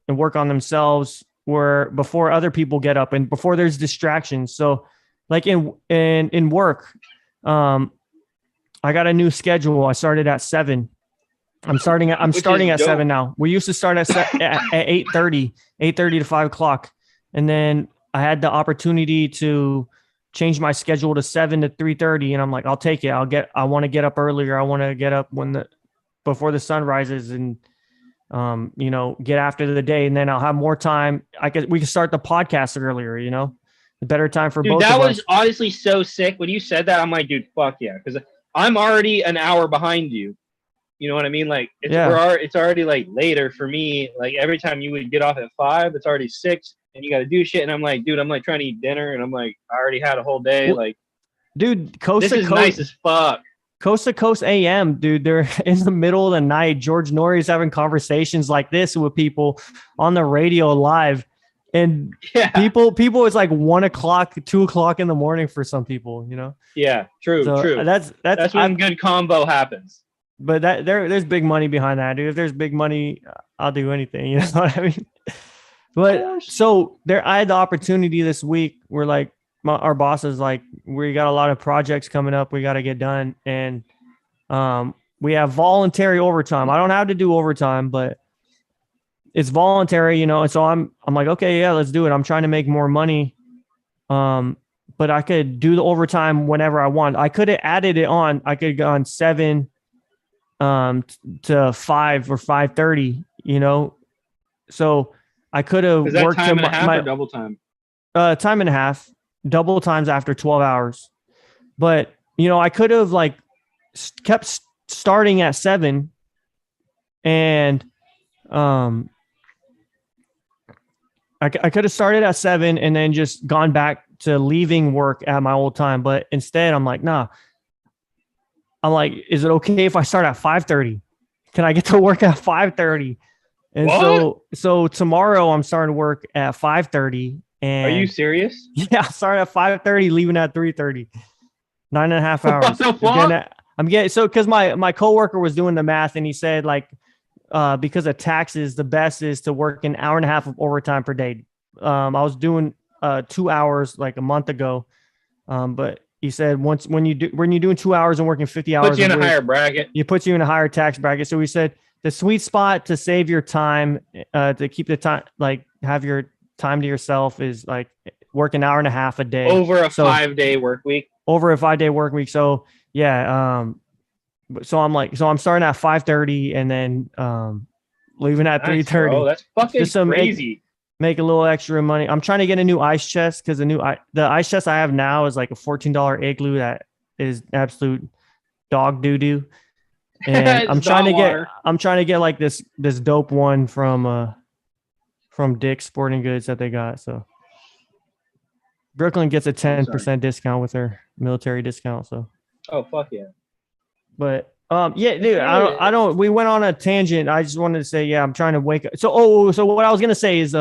S1: and work on themselves where before other people get up and before there's distractions. So like in work, I got a new schedule. I started at 7. I'm starting at 7 now. We used to start at 8:30 to 5 o'clock. And then I had the opportunity to change my schedule to 7 to 3:30. And I'm like, I'll take it. I want to get up earlier. I want to get up before the sun rises and, get after the day. And then I'll have more time. We can start the podcast earlier, the better time for both of us.
S2: That was honestly so sick. When you said that, I'm like, dude, fuck yeah. Because I'm already an hour behind you. You know what I mean? Like it's already like later for me. Like every time you would get off at 5, it's already 6 and you got to do shit. And I'm like, dude, I'm like trying to eat dinner. And I'm like, I already had a whole day. Like,
S1: dude,
S2: this is nice as fuck.
S1: Coast to Coast AM, dude, they're in the middle of the night. George Norrie's having conversations like this with people on the radio live. And people, it's like 1 o'clock, 2 o'clock in the morning for some people,
S2: Yeah, true. That's when good combo happens.
S1: But there's big money behind that, dude. If there's big money, I'll do anything. You know what I mean? But so I had the opportunity this week where like our boss is like, we got a lot of projects coming up. We got to get done. And we have voluntary overtime. I don't have to do overtime, but it's voluntary, And so I'm like, okay, yeah, let's do it. I'm trying to make more money. But I could do the overtime whenever I want. I could have added it on. I could go on 7 to 5 or 5:30, So I could have worked
S2: time and a half or double time.
S1: Time and a half, double times after 12 hours. But I could have like kept starting at 7 and I could have started at 7 and then just gone back to leaving work at my old time. But instead I'm like, nah. I'm like, is it okay if I start at 5:30? Can I get to work at 5:30? And
S2: what?
S1: so tomorrow I'm starting to work at 5:30. And
S2: are you serious?
S1: Yeah, I started at 5:30, leaving at 3:30. 9.5 hours.
S2: What the fuck?
S1: I'm getting because my coworker was doing the math and he said like because of taxes, the best is to work an hour and a half of overtime per day. I was doing 2 hours like a month ago, but he said when you're doing 2 hours and working 50 hours,
S2: puts you in a higher bracket.
S1: It puts you in a higher tax bracket. So he said the sweet spot to save your time, to keep the time, like have your time to yourself, is like work an hour and a half a day
S2: over a 5-day work week.
S1: Over a 5-day work week. So yeah, so I'm starting at 5:30 and then leaving at 3:30.
S2: Oh, that's fucking crazy.
S1: Make a little extra money. I'm trying to get a new ice chest because the ice chest I have now is like a $14 igloo that is absolute dog doo doo. And I'm trying to get like this dope one from Dick's Sporting Goods that they got. So Brooklyn gets a 10% discount with their military discount. So
S2: fuck yeah.
S1: But yeah, dude, I don't. We went on a tangent. I just wanted to say, yeah, I'm trying to wake up. So what I was gonna say is,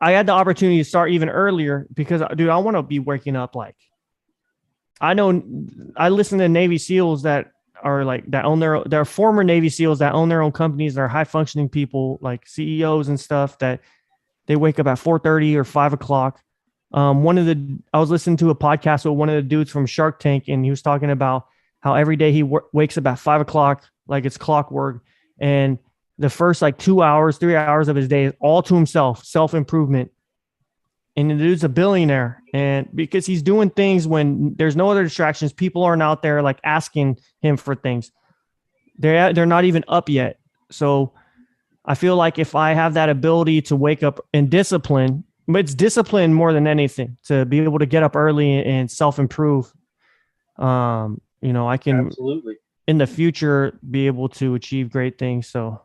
S1: I had the opportunity to start even earlier because, dude, I want to be waking up like. I listen to Navy SEALs that are like that own they're former Navy SEALs that own their own companies. They're high functioning people like CEOs and stuff that they wake up at 4:30 or 5 o'clock. I was listening to a podcast with one of the dudes from Shark Tank, and he was talking about how every day he wakes up at 5 o'clock, like it's clockwork. And the first like 2 hours, 3 hours of his day is all to himself, self-improvement. And the dude's a billionaire. And because he's doing things when there's no other distractions, people aren't out there like asking him for things. They're not even up yet. So I feel like if I have that ability to wake up and discipline, but it's discipline more than anything, to be able to get up early and self-improve. I can
S2: absolutely
S1: in the future be able to achieve great things. So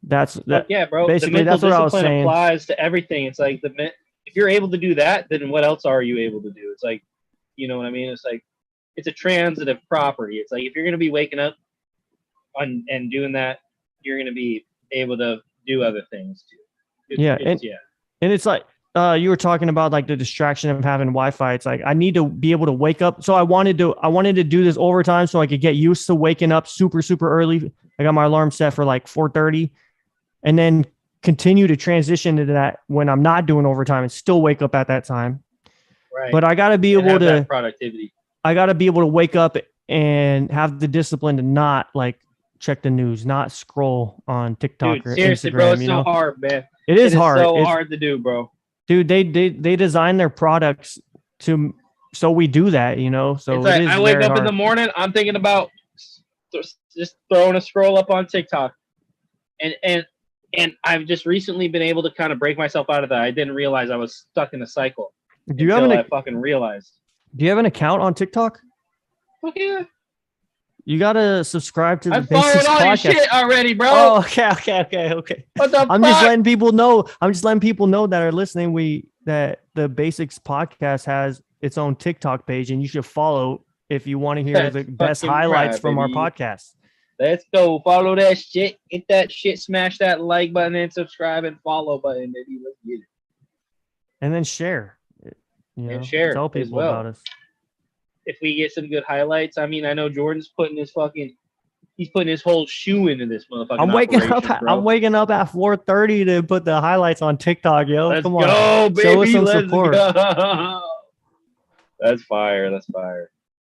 S1: that's that.
S2: Yeah, bro.
S1: Basically,
S2: the mental
S1: that's what I was
S2: discipline
S1: saying.
S2: applies to everything. It's like if you're able to do that, then what else are you able to do? It's like, you know what I mean? It's like it's a transitive property. It's like if you're going to be waking up and doing that, you're going to be able to do other things too.
S1: And it's like you were talking about like the distraction of having Wi-Fi. It's like I need to be able to wake up. So I wanted to do this overtime so I could get used to waking up super, super early. I got my alarm set for like 4:30, and then continue to transition to that when I'm not doing overtime and still wake up at that time.
S2: Right.
S1: But I got to be able to
S2: productivity.
S1: I got to be able to wake up and have the discipline to not like check the news, not scroll on TikTok or
S2: seriously,
S1: Instagram.
S2: Bro, it's so hard, man.
S1: It is hard.
S2: So hard to do, bro.
S1: Dude, they design their products so we do that, So
S2: it's like, I wake up in the morning, I'm thinking about just throwing a scroll up on TikTok, and I've just recently been able to kind of break myself out of that. I didn't realize I was stuck in a cycle. I fucking realized.
S1: Do you have an account on TikTok?
S2: Fuck yeah.
S1: You gotta subscribe to the
S2: Basics all podcast. Your shit already, bro.
S1: Oh, okay.
S2: What the
S1: I'm just letting people know. That are listening. That the Basics podcast has its own TikTok page, and you should follow if you want to hear the best highlights from our podcast.
S2: Let's go. Follow that shit. Hit that shit. Smash that like button and subscribe and follow button, baby. Let's get it.
S1: And then share.
S2: Share.
S1: Tell people about us.
S2: If we get some good highlights, I mean, I know Jordan's putting his whole shoe into this motherfucker.
S1: I'm waking up at 4:30 to put the highlights on TikTok, yo.
S2: Let's
S1: Come
S2: go,
S1: on.
S2: Baby.
S1: Show us some support.
S2: Go. That's fire.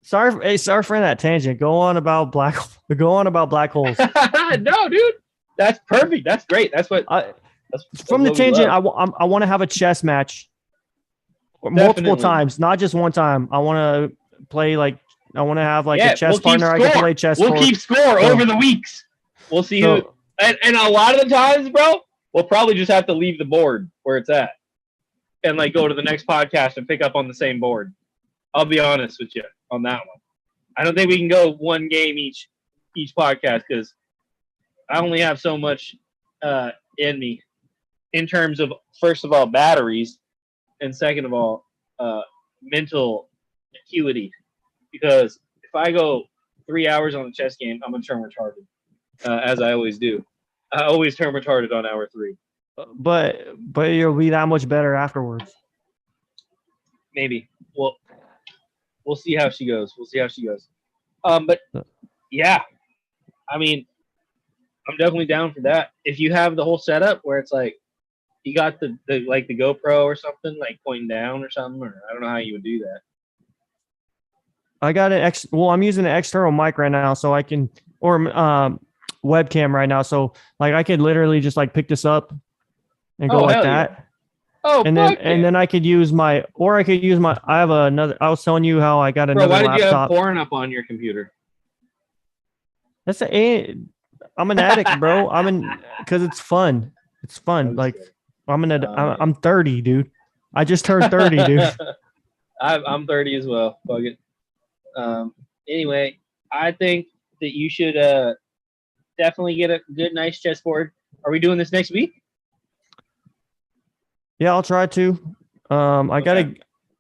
S1: Sorry for that tangent. Go on about black holes.
S2: No, dude. That's perfect. That's great. That's what
S1: from the tangent, I want to have a chess match multiple times, not just one time. I want to play I want to have a chess partner I can play chess
S2: We'll keep score over the weeks. We'll see who. And a lot of the times, bro, we'll probably just have to leave the board where it's at and go to the next podcast and pick up on the same board. I'll be honest with you on that one. I don't think we can go one game each podcast because I only have so much in me in terms of, first of all, batteries, and second of all, mental acuity. Because if I go 3 hours on a chess game, I'm going to turn retarded, as I always do. I always turn retarded on hour 3.
S1: But you'll be that much better afterwards.
S2: Maybe. Well, we'll see how she goes. But yeah, I mean, I'm definitely down for that. If you have the whole setup where it's you got the GoPro or something pointing down or something, or I don't know how you would do that.
S1: I got I'm using an external mic right now, so I can, or webcam right now, so I could literally just pick this up and go like that. Yeah.
S2: Oh,
S1: and then I could use I have another. I was telling you how I got another laptop.
S2: Why did you have porn up on your computer?
S1: I'm an addict, bro. because it's fun. It's fun. I'm 30, dude. I just turned 30, dude.
S2: I'm 30 as well. Fuck it. Anyway, I think that you should definitely get a good, nice chessboard. Are we doing this next week?
S1: Yeah, I'll try to. I gotta.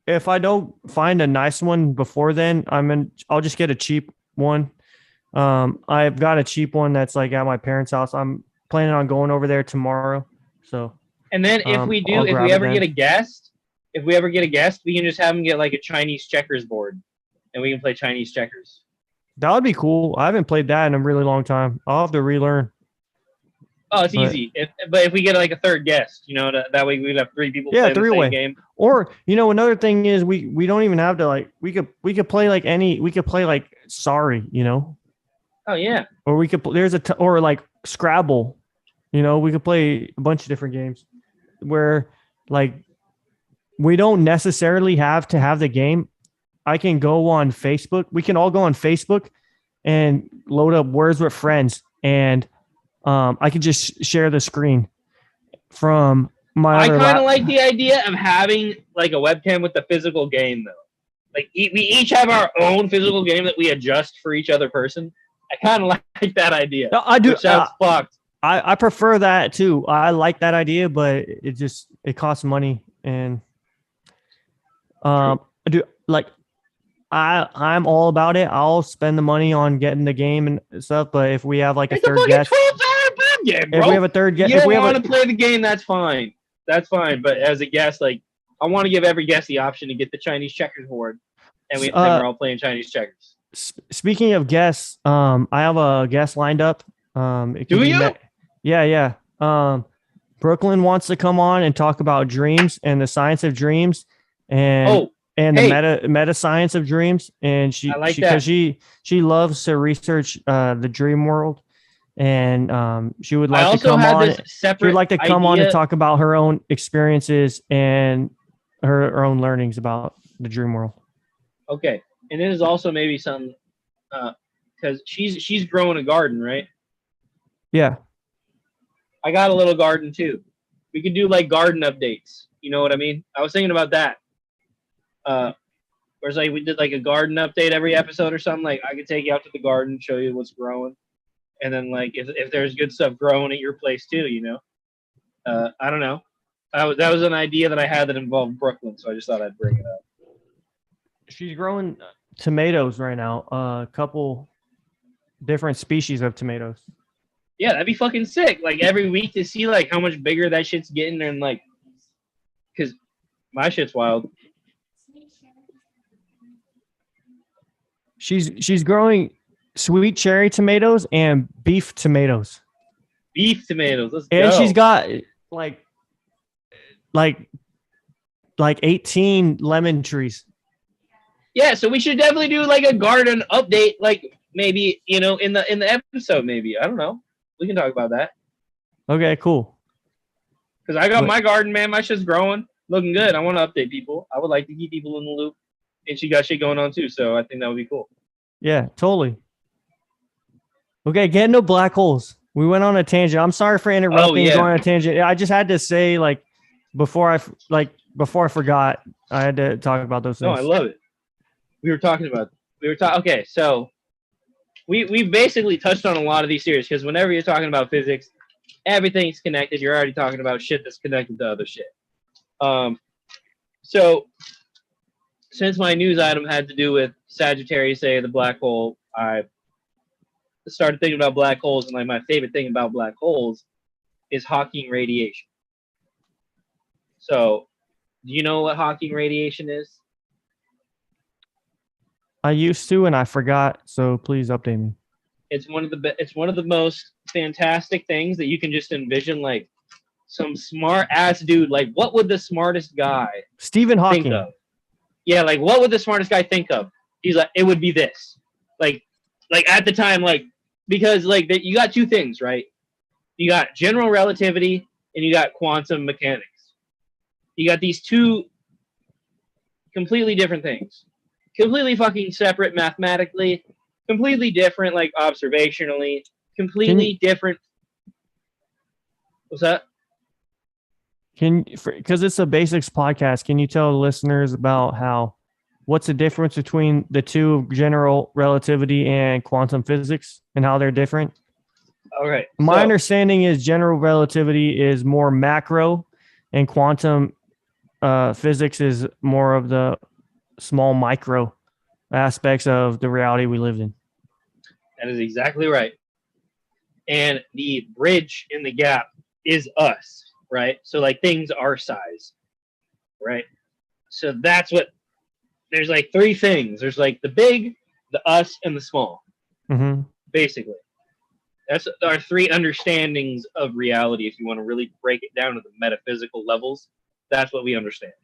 S1: If I don't find a nice one before then, I'll just get a cheap one. I've got a cheap one that's at my parents' house. I'm planning on going over there tomorrow. So. And
S2: then if we ever get a guest, we can just have them get a Chinese checkers board, and we can play Chinese checkers.
S1: That would be cool. I haven't played that in a really long time. I'll have to relearn.
S2: Oh, it's easy. But if we get a third guest, that way we'd have 3 people play the same game.
S1: Or another thing is we don't even have to we could play Sorry,
S2: Oh yeah.
S1: Or we could or Scrabble, we could play a bunch of different games where we don't necessarily have to have the game. I can go on Facebook. We can all go on Facebook and load up Words with Friends and I could just share the screen from my
S2: I
S1: other
S2: kind of like the idea of having like a webcam with the physical game though. Like we each have our own physical game that we adjust for each other person. I kind of like that idea.
S1: No, I do.
S2: Which sounds fucked.
S1: I prefer that too. I like that idea, but it costs money, and I do like I'm all about it. I'll spend the money on getting the game and stuff. But if we have like a third guest,
S2: $12 game, bro.
S1: If we have a third guest,
S2: you
S1: if we
S2: want
S1: have
S2: to play the game, that's fine. That's fine. But as a guest, like I want to give every guest the option to get the Chinese checkers board, and then we're all playing Chinese checkers.
S1: Speaking of guests, I have a guest lined up.
S2: Do you?
S1: Yeah. Brooklyn wants to come on and talk about dreams and the science of dreams, and the meta science of dreams. And she loves to research the dream world, and she would like to come on. She would like to come on and talk about her own experiences and her own learnings about the dream world.
S2: Okay, and it is also maybe some because she's growing a garden, right?
S1: Yeah.
S2: I got a little garden too. We could do like garden updates. You know what I mean? I was thinking about that. Whereas like we did like a garden update every episode or something. Like I could take you out to the garden, show you what's growing, and then like if there's good stuff growing at your place too, you know. I don't know. That was an idea that I had that involved Brooklyn, so I just thought I'd bring it up.
S1: She's growing tomatoes right now. A couple different species of tomatoes.
S2: Yeah, that'd be fucking sick. Like every week to see like how much bigger that shit's getting, and like, cause my shit's wild.
S1: She's growing sweet cherry tomatoes and beef tomatoes.
S2: Beef tomatoes. Let's
S1: go. And she's got like 18 lemon trees.
S2: Yeah, so we should definitely do like a garden update, like maybe in the episode. Maybe I don't know. We can talk about that.
S1: Okay, cool.
S2: Because I got my garden, man. My shit's growing, looking good. I want to update people. I would like to keep people in the loop, and she got shit going on too. So I think that would be cool.
S1: Yeah, totally. Okay, get into black holes. We went on a tangent. I'm sorry for interrupting. Going on a tangent. I just had to say like before I forgot, I had to talk about those things.
S2: No, I love it. Okay, so we basically touched on a lot of these series because whenever you're talking about physics, everything's connected. You're already talking about shit that's connected to other shit. So since my news item had to do with Sagittarius A, the black hole, I started thinking about black holes, and like my favorite thing about black holes is Hawking radiation. So, do you know what Hawking radiation is?
S1: I used to, and I forgot. So please update me.
S2: It's one of the most fantastic things that you can just envision, like some smart ass dude. Like, what would the smartest guy
S1: Stephen Hawking
S2: think of? Yeah, like what would the smartest guy think of? He's like, it would be this. Like at the time, like because like you got two things, right? You got general relativity and you got quantum mechanics. You got these two completely different things. Completely fucking separate mathematically, completely different like observationally, completely different. What's that?
S1: Because it's a basics podcast, can you tell listeners about what's the difference between the two, general relativity and quantum physics, and how they're different?
S2: All right.
S1: My understanding is general relativity is more macro, and quantum physics is more of the small micro aspects of the reality we live in.
S2: That is exactly right. And the bridge in the gap is us, right? So like things our size, right? So that's what, there's like three things. There's like the big, the us, and the small.
S1: Mm-hmm. Basically.
S2: That's our three understandings of reality. If you want to really break it down to the metaphysical levels, that's what we understand.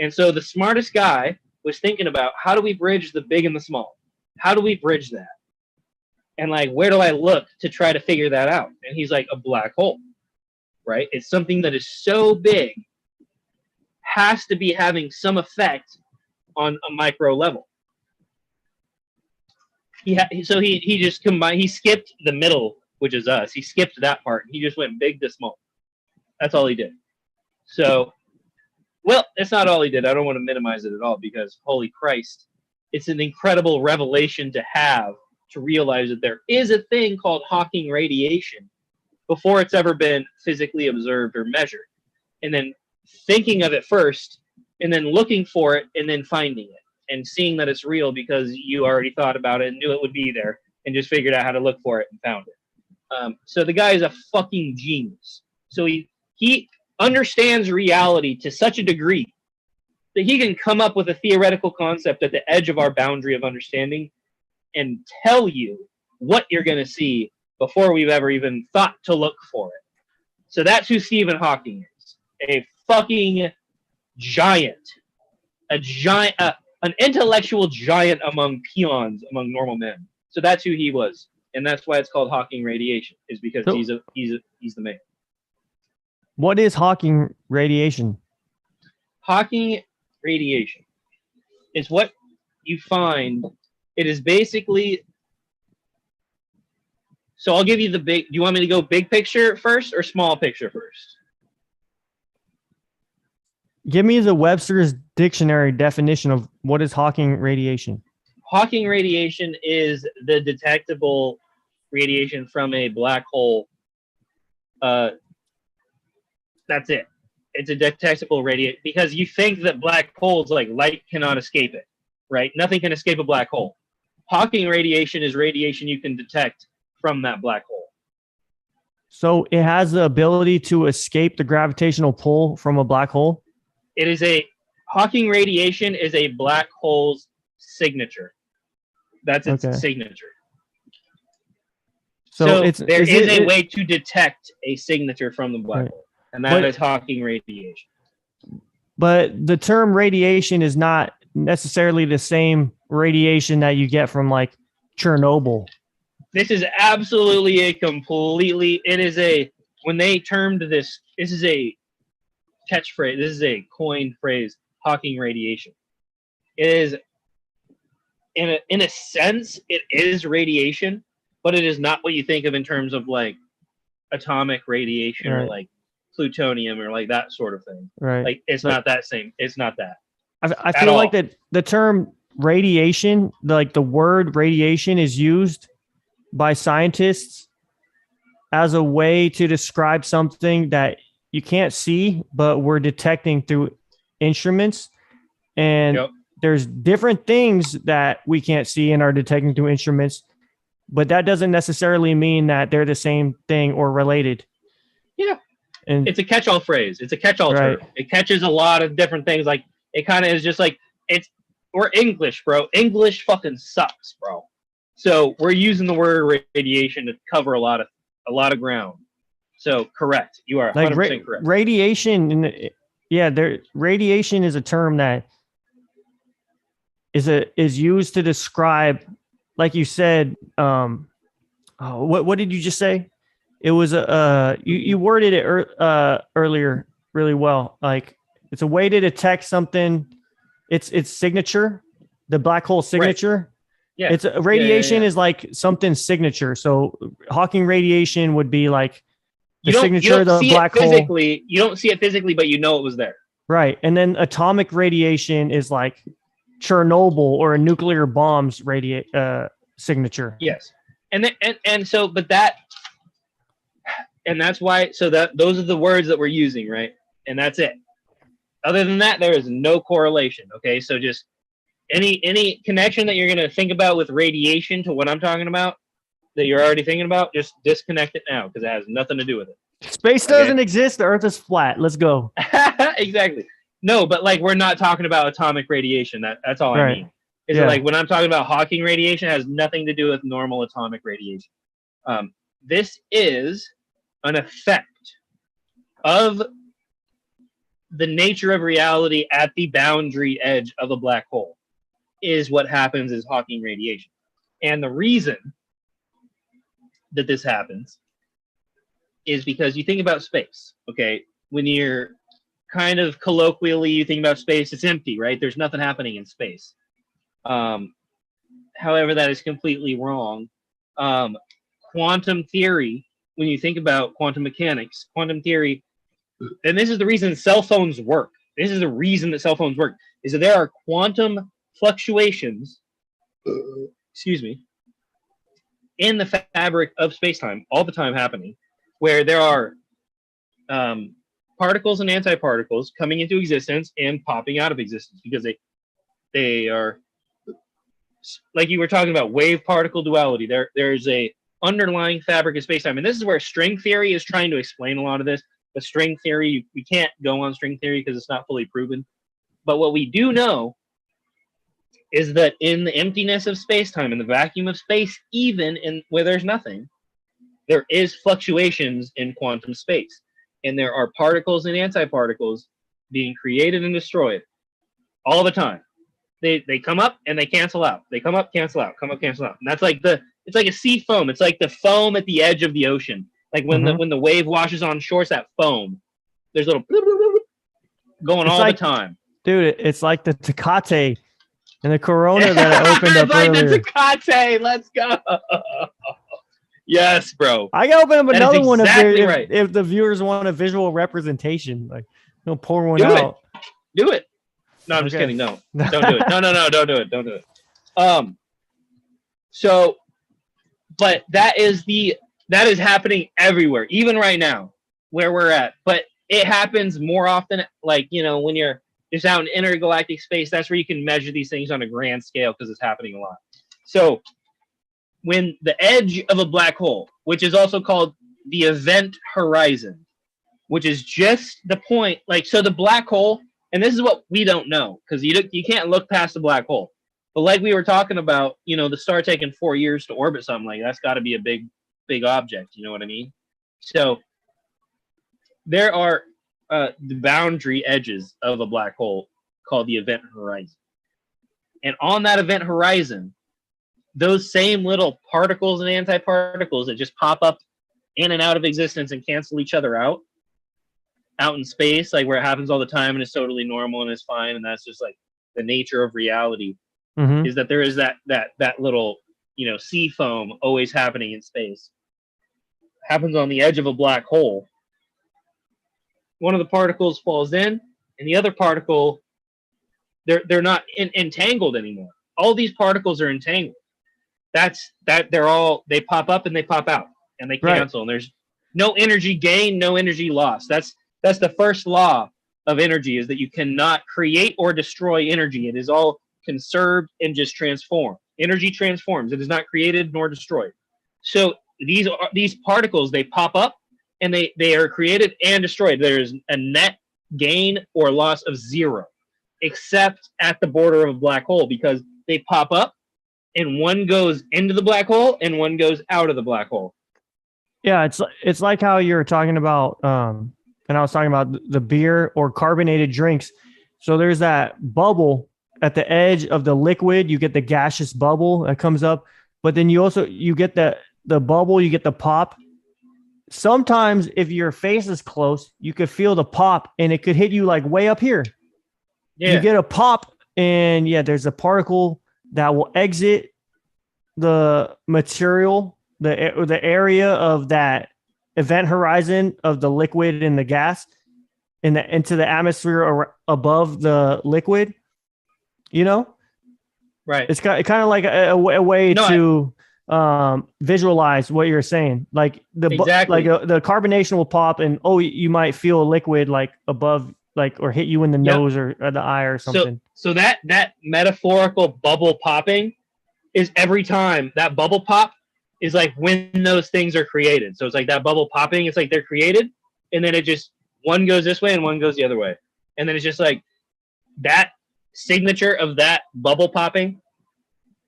S2: And so the smartest guy was thinking about, how do we bridge the big and the small? How do we bridge that? And like, where do I look to try to figure that out? And he's like, a black hole, right? It's something that is so big, has to be having some effect on a micro level. So he just combined, he skipped the middle, which is us. He skipped that part. He just went big to small. That's all he did. So, well, it's not all he did. I don't want to minimize it at all because, holy Christ, it's an incredible revelation to have to realize that there is a thing called Hawking radiation before it's ever been physically observed or measured. And then thinking of it first, and then looking for it, and then finding it, and seeing that it's real because you already thought about it and knew it would be there, and just figured out how to look for it and found it. So the guy is a fucking genius. So he understands reality to such a degree that he can come up with a theoretical concept at the edge of our boundary of understanding and tell you what you're going to see before we've ever even thought to look for it. So that's who Stephen Hawking is. A fucking giant. An intellectual giant among peons, among normal men. So that's who he was. And that's why it's called Hawking radiation, is because he's the man.
S1: What is Hawking radiation?
S2: Hawking radiation is what you find. It is basically. So I'll give you the big. Do you want me to go big picture first or small picture first?
S1: Give me the Webster's Dictionary definition of what is Hawking radiation.
S2: Hawking radiation is the detectable radiation from a black hole. That's it. It's a detectable radiation because you think that black holes, like light, cannot escape it, right? Nothing can escape a black hole. Hawking radiation is radiation you can detect from that black hole.
S1: So it has the ability to escape the gravitational pull from a black hole?
S2: Hawking radiation is a black hole's signature. That's its signature. So there is a way to detect a signature from the black hole. And that is Hawking radiation.
S1: But the term radiation is not necessarily the same radiation that you get from like Chernobyl.
S2: This is absolutely when they termed this is a catchphrase, this is a coined phrase, Hawking radiation. It is, in a sense, it is radiation, but it is not what you think of in terms of like atomic radiation or like plutonium or like that sort of thing.
S1: Right.
S2: Like it's not that same. It's not that.
S1: I feel like that the term radiation, like the word radiation, is used by scientists as a way to describe something that you can't see, but we're detecting through instruments. And there's different things that we can't see and are detecting through instruments, but that doesn't necessarily mean that they're the same thing or related.
S2: Yeah. And it's a catch-all phrase. It's a catch-all term. It catches a lot of different things. Like it kind of is just like we're English, bro. English fucking sucks, bro. So we're using the word radiation to cover a lot of ground. So correct. You are 100% correct.
S1: Radiation, radiation is a term that is used to describe, like you said. What did you just say? It was you worded it earlier really well. Like it's a way to detect something. Its signature, the black hole signature. Right. Yeah. It's radiation is like something's signature. So Hawking radiation would be like the signature of the black hole.
S2: You don't see it physically, but you know it was there.
S1: Right. And then atomic radiation is like Chernobyl or a nuclear bomb's signature.
S2: Yes. And that's why, those are the words that we're using, right? And that's it. Other than that, there is no correlation. Okay. So just any connection that you're going to think about with radiation to what I'm talking about that you're already thinking about, just disconnect it now because it has nothing to do with it.
S1: Space doesn't exist. The Earth is flat. Let's go.
S2: Exactly. No, but like we're not talking about atomic radiation. That's all I mean. Is it like when I'm talking about Hawking radiation, it has nothing to do with normal atomic radiation. This is an effect of the nature of reality at the boundary edge of a black hole is what happens is Hawking radiation. And the reason that this happens is because you think about space, okay? When you're kind of colloquially, you think about space, it's empty, right? There's nothing happening in space. However, that is completely wrong. quantum theory, when you think about quantum mechanics, quantum theory, and this is the reason cell phones work. This is the reason that cell phones work, is that there are quantum fluctuations, excuse me, in the fabric of space-time all the time happening, where there are particles and antiparticles coming into existence and popping out of existence because they are, like you were talking about, wave-particle duality. There's a underlying fabric of space-time, and this is where string theory is trying to explain a lot of this. But string theory, we can't go on string theory because it's not fully proven. But what we do know is that in the emptiness of space-time, in the vacuum of space, even in where there's nothing, there is fluctuations in quantum space. And there are particles and antiparticles being created and destroyed all the time. They come up and they cancel out. They come up, cancel out, come up, cancel out. And that's like it's like a sea foam. It's like the foam at the edge of the ocean. Like when the wave washes on shore, it's that foam. There's little going all the time.
S1: Dude, it's like the Tecate and the Corona that I opened up earlier.
S2: The Tecate. Let's go. Yes, bro.
S1: I can open up another one
S2: if
S1: the viewers want a visual representation. Like, pour one out.
S2: Do it. No, I'm just kidding. No, don't do it. No, don't do it. Don't do it. So, but that is happening everywhere, even right now, where we're at. But it happens more often, like, when you're just out in intergalactic space. That's where you can measure these things on a grand scale because it's happening a lot. So, when the edge of a black hole, which is also called the event horizon, which is just the point, like, so the black hole, and this is what we don't know, because you can't look past the black hole. But like we were talking about, the star taking 4 years to orbit something like that's got to be a big object. You know what I mean? So there are the boundary edges of a black hole called the event horizon. And on that event horizon, those same little particles and antiparticles that just pop up in and out of existence and cancel each other out in space, like where it happens all the time and it's totally normal and it's fine, and that's just like the nature of reality, is that there is that little, sea foam always happening in space. Happens on the edge of a black hole. One of the particles falls in, and the other particle, they're not entangled anymore. All these particles are entangled. They pop up and they pop out and they cancel, and there's no energy gain, no energy loss. That's the first law of energy, is that you cannot create or destroy energy. It is all conserved and just transformed. Energy transforms. It is not created nor destroyed. So these particles, they pop up and they are created and destroyed. There's a net gain or loss of zero, except at the border of a black hole, because they pop up and one goes into the black hole and one goes out of the black hole.
S1: Yeah, it's like how you're talking about, and I was talking about the beer or carbonated drinks. So there's that bubble at the edge of the liquid. You get the gaseous bubble that comes up, but then you get the bubble, you get the pop. Sometimes if your face is close, you could feel the pop and it could hit you like way up here. Yeah. You get a pop and there's a particle that will exit the material, the area of that event horizon of the liquid and the gas into the atmosphere above the liquid,
S2: Right.
S1: It's kind of like a way to visualize what you're saying. Like the carbonation will pop and you might feel a liquid like above, like, or hit you in the nose or the eye or something.
S2: So that metaphorical bubble popping is every time that bubble pop is like when those things are created. So it's like that bubble popping, it's like they're created, and then it just, one goes this way and one goes the other way. And then it's just like that signature of that bubble popping,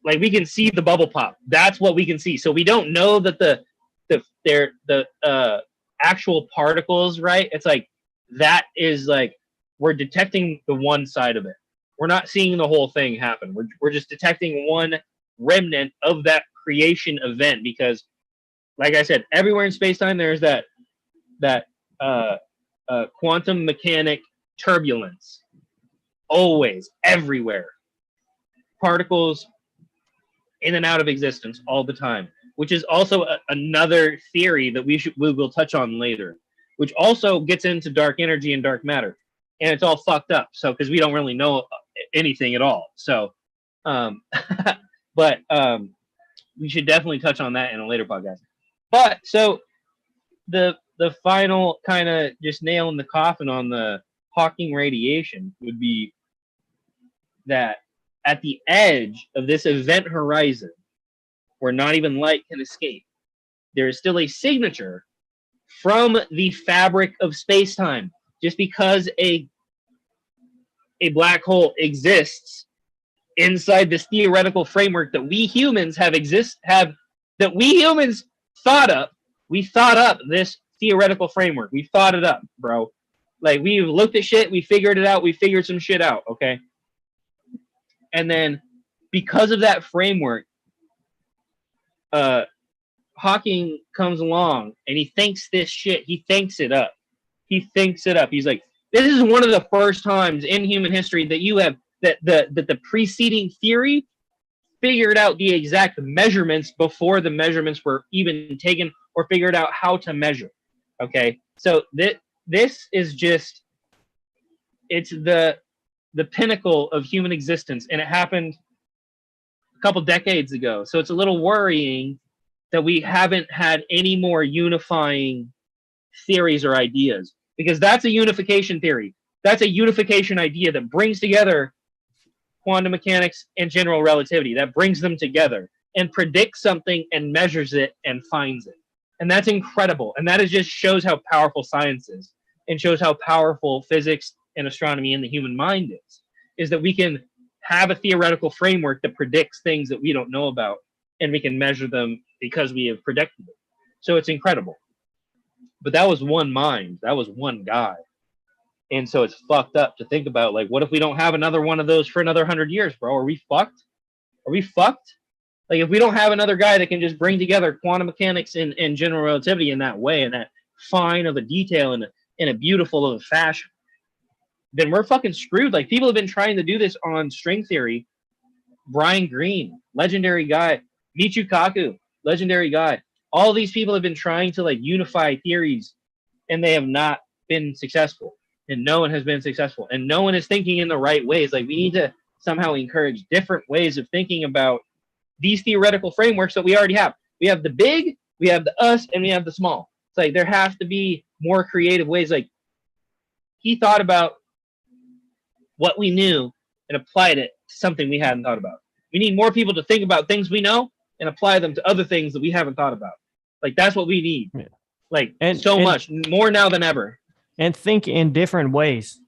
S2: like we can see the bubble pop. That's what we can see. So we don't know that the actual particles, right? It's like, that is like, we're detecting the one side of it. We're not seeing the whole thing happen. We're just detecting one remnant of that creation event, because like I said, everywhere in space-time there's that quantum mechanic turbulence. Always, everywhere. Particles in and out of existence all the time. which is also another theory that we will touch on later, which also gets into dark energy and dark matter, and it's all fucked up. So because we don't really know anything at all. So, but we should definitely touch on that in a later podcast. But so the final kind of just nail in the coffin on the Hawking radiation would be that at the edge of this event horizon, where not even light can escape, there is still a signature from the fabric of space-time. Just because a black hole exists inside this theoretical framework that we humans thought up. We thought up this theoretical framework. We thought it up, bro. Like, we've looked at shit, we figured it out, we figured some shit out, okay? And then because of that framework, Hawking comes along and he thinks this shit. He thinks it up. He's like, this is one of the first times in human history that you have that the preceding theory figured out the exact measurements before the measurements were even taken, or figured out how to measure. Okay, so this is just, it's the pinnacle of human existence, and it happened a couple decades ago. So it's a little worrying that we haven't had any more unifying theories or ideas, because that's a unification theory. That's a unification idea that brings together quantum mechanics and general relativity, that brings them together and predicts something and measures it and finds it. And that's incredible. And that just shows how powerful science is, and shows how powerful physics and astronomy and the human mind is that we can have a theoretical framework that predicts things that we don't know about, and we can measure them because we have predicted it. So it's incredible. But that was one mind. That was one guy. And so it's fucked up to think about, like, what if we don't have another one of those for another 100 years, bro? Are we fucked? Are we fucked? Like, if we don't have another guy that can just bring together quantum mechanics and general relativity in that way, in that fine of a detail, in a beautiful of a fashion, then we're fucking screwed. Like, people have been trying to do this on string theory. Brian Greene, legendary guy. Michio Kaku, legendary guy. All these people have been trying to, like, unify theories, and they have not been successful. And no one has been successful. And no one is thinking in the right ways. Like, we need to somehow encourage different ways of thinking about these theoretical frameworks that we already have. We have the big, we have the us, and we have the small. It's like there have to be more creative ways. Like, he thought about what we knew and applied it to something we hadn't thought about. We need more people to think about things we know and apply them to other things that we haven't thought about. Like, that's what we need. Yeah. Like, much more now than ever.
S1: And think in different ways,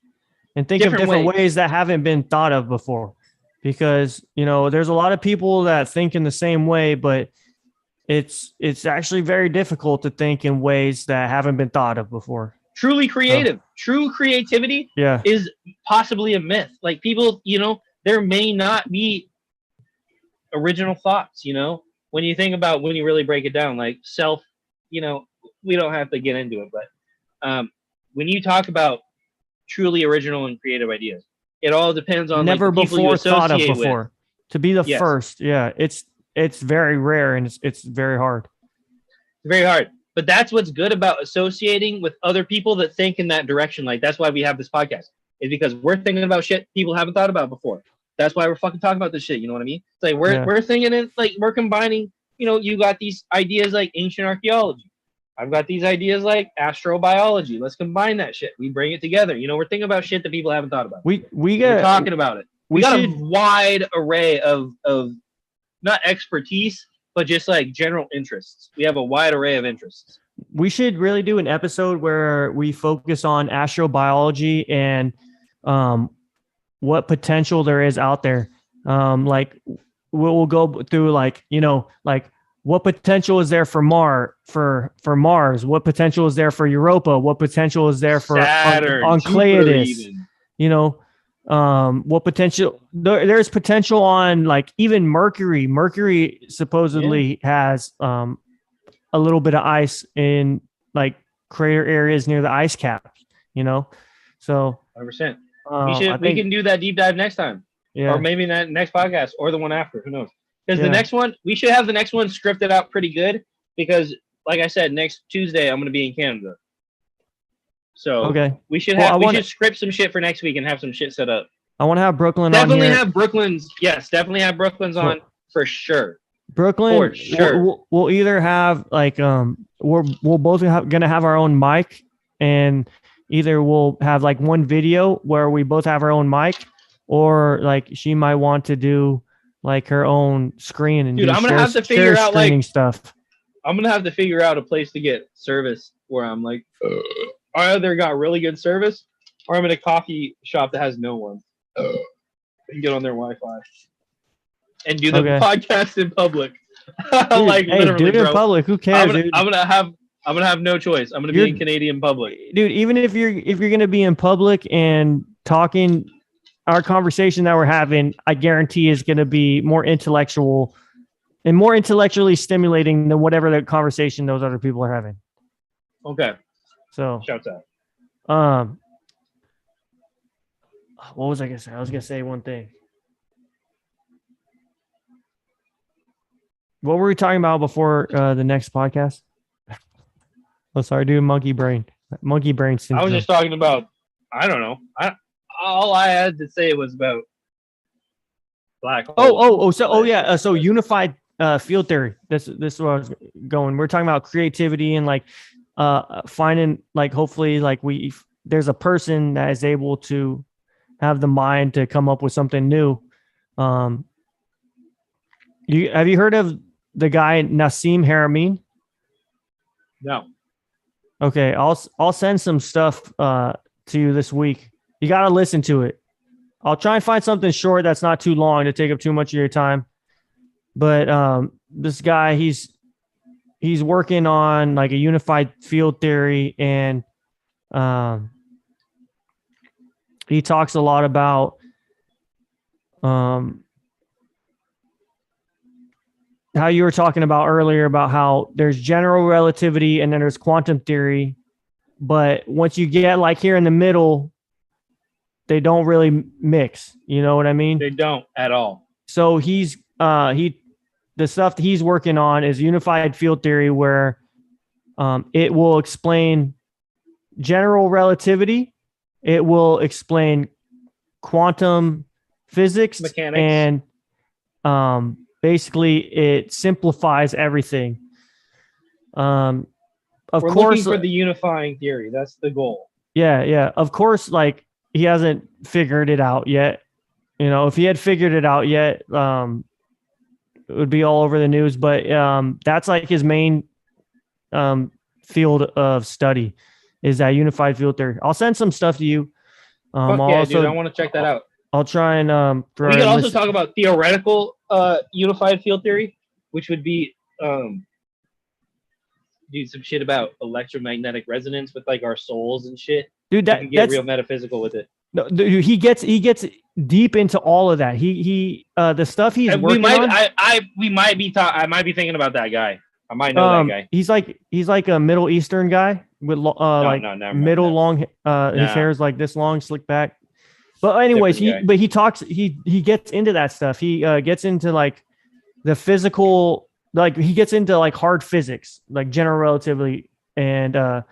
S1: and think of different ways that haven't been thought of before, because, you know, there's a lot of people that think in the same way, but it's actually very difficult to think in ways that haven't been thought of before.
S2: Truly creative, true creativity is possibly a myth. Like, people, you know, there may not be original thoughts, you know, when you think about, when you really break it down, like self, you know, we don't have to get into it, but when you talk about truly original and creative ideas, it all depends on,
S1: never
S2: like,
S1: before thought of before with. To be the first. Yeah. It's very rare, and it's very hard.
S2: Very hard. But that's what's good about associating with other people that think in that direction. Like, that's why we have this podcast, is because we're thinking about shit people haven't thought about before. That's why we're fucking talking about this shit. You know what I mean? It's like, we're thinking it, like, we're combining, you know, you got these ideas like ancient archaeology. I've got these ideas like astrobiology. Let's combine that shit. We bring it together. You know, we're thinking about shit that people haven't thought about. We're talking about it. We got a wide array of not expertise, but just like general interests. We have a wide array of interests.
S1: We should really do an episode where we focus on astrobiology and what potential there is out there. Like, we'll go through, like, you know, like, what potential is there for Mars? What potential is there for Europa? What potential is there for
S2: Saturn,
S1: Enceladus? You know, what potential there's potential on, like, even Mercury. Mercury supposedly has a little bit of ice in, like, crater areas near the ice caps. You know, so
S2: 100%. We can do that deep dive next time, or maybe that next podcast, or the one after. Who knows? Because the next one, we should have the next one scripted out pretty good. Because, like I said, next Tuesday I'm going to be in Canada. So we should script some shit for next week and have some shit set up.
S1: I want to have Brooklyn
S2: definitely
S1: on here.
S2: Have Brooklyn's. Yes, definitely have Brooklyn's on for sure.
S1: Brooklyn, for sure. We'll either have like we'll both gonna have our own mic, and either we'll have like one video where we both have our own mic, or like she might want to do like her own screen and
S2: I'm gonna have to figure out like
S1: stuff.
S2: I'm gonna have to figure out a place to get service where I'm like, I either got really good service, or I'm in a coffee shop that has no one. And get on their Wi-Fi and do the podcast in public.
S1: Dude, like literally, do it in public. Who cares?
S2: I'm gonna have no choice. I'm gonna be in Canadian public,
S1: dude. Even if you're gonna be in public and talking, our conversation that we're having, I guarantee is gonna be more intellectual and more intellectually stimulating than whatever the conversation those other people are having.
S2: Okay.
S1: So
S2: shouts out.
S1: What was I gonna say? I was gonna say one thing. What were we talking about before the next podcast? Oh, sorry, dude. Monkey brain syndrome.
S2: I was just talking about. I don't know. All I had to say was about black holes.
S1: So unified field theory. This is where I was going. We're talking about creativity and like finding like hopefully like there's a person that is able to have the mind to come up with something new. Have you heard of the guy Nassim Haramein?
S2: No.
S1: Okay, I'll send some stuff to you this week. You got to listen to it. I'll try and find something short that's not too long to take up too much of your time. But this guy, he's working on like a unified field theory, and he talks a lot about how you were talking about earlier about how there's general relativity and then there's quantum theory. But once you get like here in the middle, they don't really mix. You know what I mean?
S2: They don't at all.
S1: So the stuff that he's working on is unified field theory, where it will explain general relativity. It will explain quantum physics,
S2: mechanics,
S1: and basically it simplifies everything. We're
S2: looking for the unifying theory. That's the goal.
S1: Yeah. Of course, like he hasn't figured it out yet. You know, if he had figured it out yet, it would be all over the news. But that's like his main field of study. Is that unified field theory? I'll send some stuff to you.
S2: Dude, I want to check that out.
S1: I'll try and
S2: we can also talk about theoretical unified field theory, which would be do some shit about electromagnetic resonance with like our souls and shit.
S1: Dude,
S2: that's real metaphysical with it.
S1: No, dude, he gets deep into all of that. He the stuff he's working on.
S2: I might be thinking about that guy. I might know that guy.
S1: He's like a Middle Eastern guy with long his hair is like this long, slick back. But anyways, he talks he gets into that stuff. He gets into like the physical, like he gets into like hard physics, like general relativity and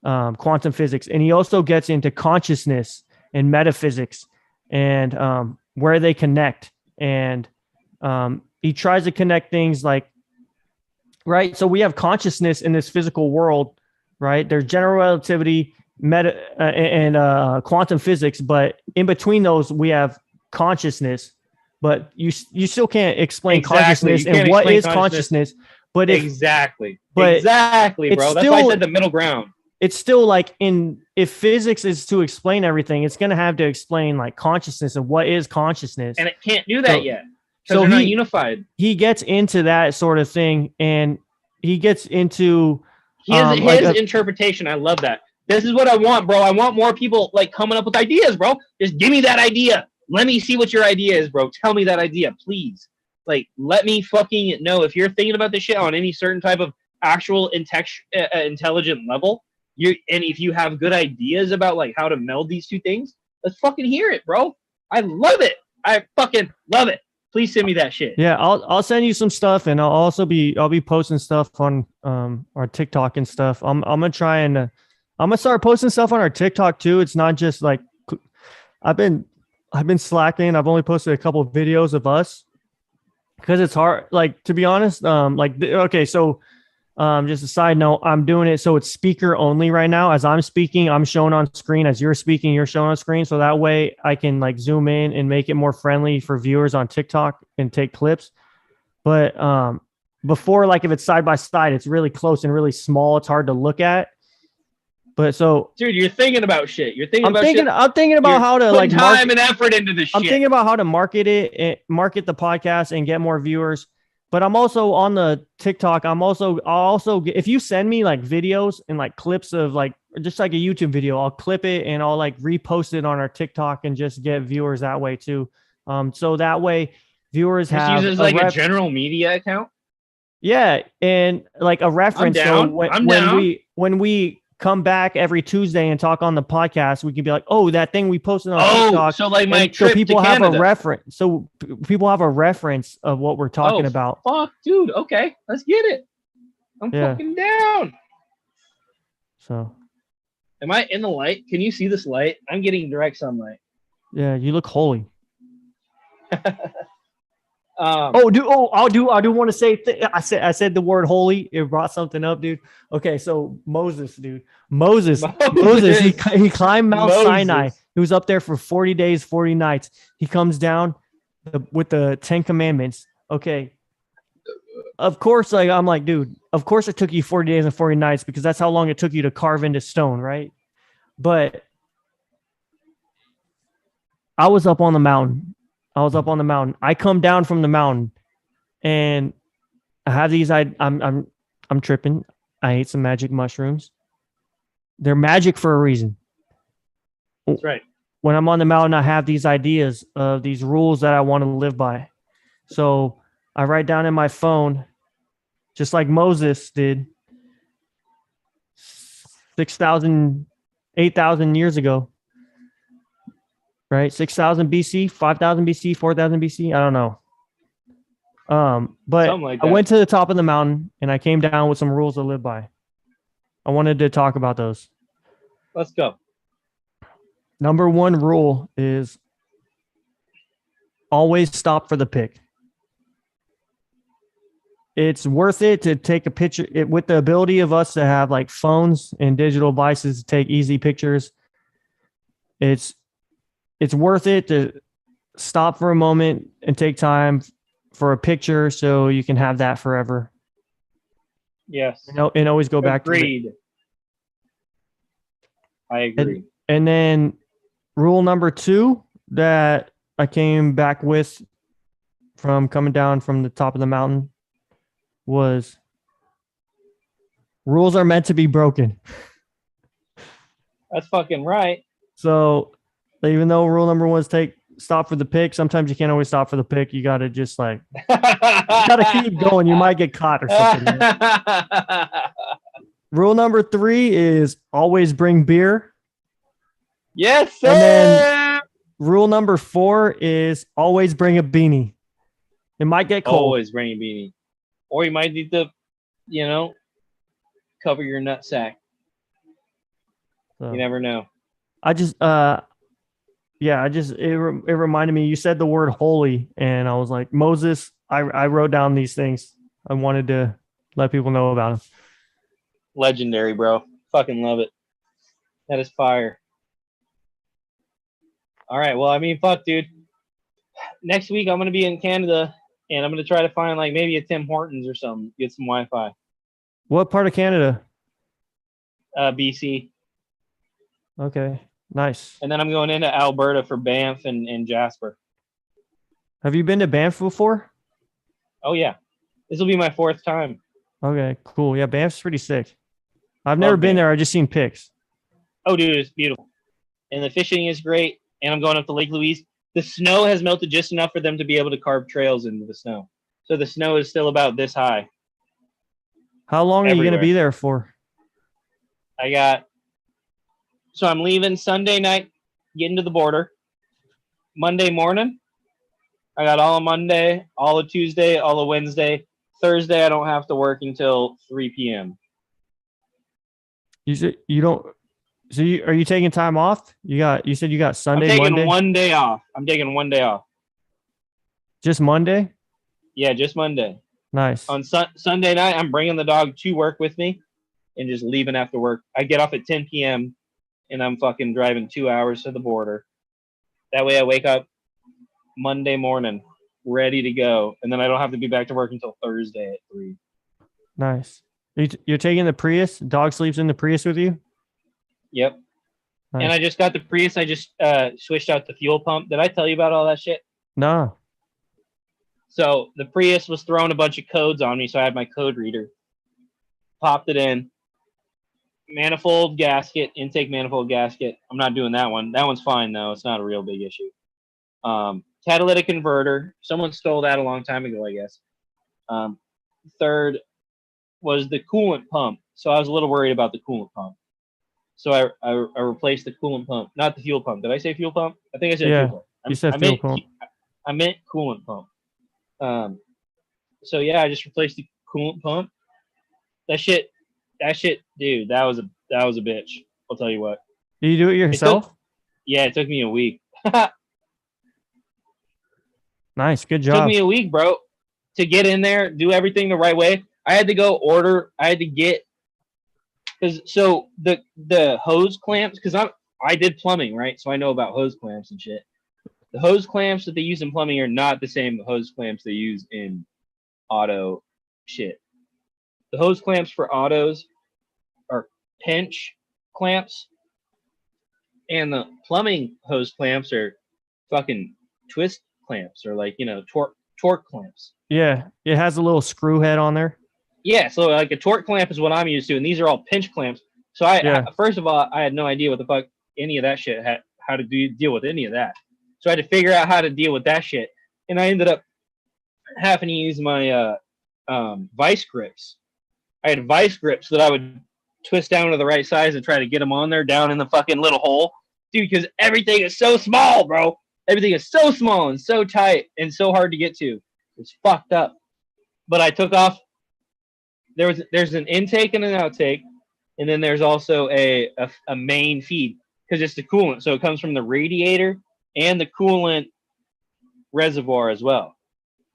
S1: quantum physics, and he also gets into consciousness and metaphysics and where they connect, and he tries to connect things like. Right. So we have consciousness in this physical world, right? There's general relativity, and quantum physics, but in between those, we have consciousness, but you still can't explain consciousness and what is consciousness. But
S2: exactly, bro. That's why I said the middle ground.
S1: It's still like if physics is to explain everything, it's going to have to explain like consciousness and what is consciousness.
S2: And it can't do that yet. So they're not unified.
S1: He gets into that sort of thing, and he gets into
S2: his interpretation. I love that. This is what I want, bro. I want more people like coming up with ideas, bro. Just give me that idea. Let me see what your idea is, bro. Tell me that idea, please. Like, let me fucking know if you're thinking about this shit on any certain type of actual intelligent level. And if you have good ideas about like how to meld these two things, let's fucking hear it, bro. I love it. I fucking love it. Please send me that shit.
S1: Yeah, I'll send you some stuff, and I'll be posting stuff on our TikTok and stuff. I'm gonna try and I'm gonna start posting stuff on our TikTok too. It's not just like I've been slacking. I've only posted a couple of videos of us because it's hard. Like, to be honest, okay, so just a side note, I'm doing it so it's speaker only right now. As I'm speaking, I'm showing on screen. As you're speaking, you're showing on screen. So that way I can like zoom in and make it more friendly for viewers on TikTok and take clips. But before, like if it's side by side, it's really close and really small. It's hard to look at. But so,
S2: dude, you're thinking about shit.
S1: I'm thinking about how to like
S2: time and effort into this shit.
S1: I'm thinking about how to market the podcast and get more viewers. But I'm also on the TikTok. I'll also if you send me like videos and like clips of like just like a YouTube video, I'll clip it and I'll like repost it on our TikTok and just get viewers that way too. So that way viewers
S2: just
S1: have
S2: use like a general media account.
S1: Yeah, and like a reference. So when we come back every Tuesday and talk on the podcast, we can be like, oh, that thing we posted on TikTok.
S2: So like my trip
S1: so people
S2: to
S1: have
S2: Canada.
S1: a reference. So people have a reference of what we're talking about.
S2: Fuck, dude. Okay, let's get it. I'm fucking down.
S1: So,
S2: am I in the light? Can you see this light? I'm getting direct sunlight.
S1: Yeah, you look holy.
S2: I
S1: do want to say I said the word holy. It brought something up, dude. Okay, so Moses, dude. Moses, he climbed Mount Sinai. He was up there for 40 days, 40 nights. He comes down with the 10 commandments. Okay. Of course, like I'm like, dude, of course it took you 40 days and 40 nights because that's how long it took you to carve into stone, right? But I was up on the mountain. I come down from the mountain and I have these, I'm tripping. I ate some magic mushrooms. They're magic for a reason.
S2: That's right.
S1: When I'm on the mountain, I have these ideas of these rules that I want to live by. So I write down in my phone, just like Moses did 8,000 years ago. Right, 6,000 BC, 5,000 BC, 4,000 BC. I don't know. But
S2: like
S1: I went to the top of the mountain and I came down with some rules to live by. I wanted to talk about those.
S2: Let's go.
S1: Number 1 rule is always stop for the pic. It's worth it to take a picture with the ability of us to have like phones and digital devices to take easy pictures. It's worth it to stop for a moment and take time for a picture so you can have that forever.
S2: Yes.
S1: And always go back to it.
S2: Agreed. I agree.
S1: And then rule number 2 that I came back with from coming down from the top of the mountain was rules are meant to be broken.
S2: That's fucking right.
S1: So even though rule number 1 is stop for the pic, sometimes you can't always stop for the pic. You got to just like, you got to keep going. You might get caught or something. Right? Rule number 3 is always bring beer.
S2: Yes, sir.
S1: And then rule number 4 is always bring a beanie. It might get cold.
S2: Always bring a beanie. Or you might need to, cover your nut sack. So, you never know.
S1: It reminded me, you said the word holy, and I was like, Moses, I wrote down these things. I wanted to let people know about them.
S2: Legendary, bro. Fucking love it. That is fire. All right. Well, I mean, fuck, dude. Next week, I'm going to be in Canada, and I'm going to try to find, like, maybe a Tim Hortons or something. Get some Wi-Fi.
S1: What part of Canada?
S2: BC.
S1: Okay. Nice.
S2: And then I'm going into Alberta for Banff and Jasper.
S1: Have you been to Banff before?
S2: Oh, yeah. This will be my 4th time.
S1: Okay, cool. Yeah, Banff's pretty sick. I've never been there. I've just seen pics.
S2: Oh, dude, it's beautiful. And the fishing is great. And I'm going up to Lake Louise. The snow has melted just enough for them to be able to carve trails into the snow. So the snow is still about this high.
S1: How long are you going to be there for?
S2: So I'm leaving Sunday night, getting to the border. Monday morning, I got all of Monday, all of Tuesday, all of Wednesday. Thursday, I don't have to work until 3 p.m.
S1: You said you don't. So are you taking time off? You said you got Sunday,
S2: I'm taking
S1: Monday,
S2: 1 day off. I'm taking 1 day off.
S1: just Monday.
S2: Yeah, just Monday.
S1: Nice.
S2: On Sunday night, I'm bringing the dog to work with me and just leaving after work. I get off at 10 p.m. and I'm fucking driving 2 hours to the border. That way I wake up Monday morning ready to go, and then I don't have to be back to work until Thursday at 3.
S1: Nice. You're taking the Prius? Dog sleeps in the Prius with you?
S2: Yep.
S1: Nice.
S2: And I just got the Prius. I just switched out the fuel pump. Did I tell you about all that shit?
S1: No.
S2: So the Prius was throwing a bunch of codes on me, so I had my code reader. Popped it in. Manifold gasket, intake manifold gasket. I'm not doing that one. That one's fine, though. It's not a real big issue. Catalytic converter. Someone stole that a long time ago, I guess. Third was the coolant pump. So I was a little worried about the coolant pump. So I replaced the coolant pump, not the fuel pump. Did I say fuel pump? I think I said fuel pump.
S1: You said fuel pump.
S2: I meant coolant pump. So yeah, I just replaced the coolant pump. That shit, dude, that was a bitch. I'll tell you what.
S1: Do you do it yourself?
S2: It took me a week.
S1: Nice, good
S2: It
S1: job.
S2: took me a week, bro, to get in there, do everything the right way. I had to get because so the hose clamps, because I did plumbing, right? So I know about hose clamps and shit. The hose clamps that they use in plumbing are not the same hose clamps they use in auto shit. The hose clamps for autos are pinch clamps, and the plumbing hose clamps are fucking twist clamps, or like, torque clamps.
S1: Yeah, it has a little screw head on there.
S2: Yeah, so like a torque clamp is what I'm used to, and these are all pinch clamps. So first of all, I had no idea what the fuck any of that shit had, how to deal with any of that. So I had to figure out how to deal with that shit, and I ended up having to use my vice grips. I had vice grips that I would twist down to the right size and try to get them on there down in the fucking little hole, dude. Because everything is so small, bro. Everything is so small and so tight and so hard to get to. It's fucked up. But I took off. There's an intake and an outtake, and then there's also a main feed, because it's the coolant. So it comes from the radiator and the coolant reservoir as well.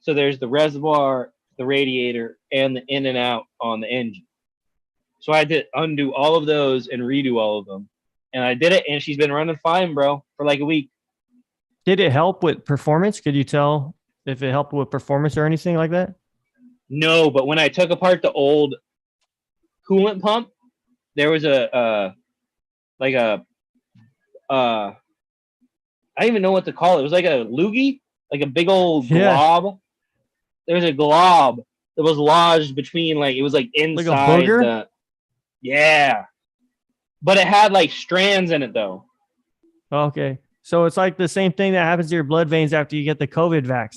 S2: So there's the reservoir, the radiator, and the in and out on the engine. So I had to undo all of those and redo all of them. And I did it, and she's been running fine, bro, for like a week.
S1: Did it help with performance? Could you tell if it helped with performance or anything like that?
S2: No, but when I took apart the old coolant pump, there was I don't even know what to call it. It was like a loogie, like a big old glob. Yeah. There was a glob that was lodged between, like, it was like inside.
S1: Like a booger?
S2: Yeah. But it had like strands in it though.
S1: Okay. So it's like the same thing that happens to your blood veins after you get the COVID vax.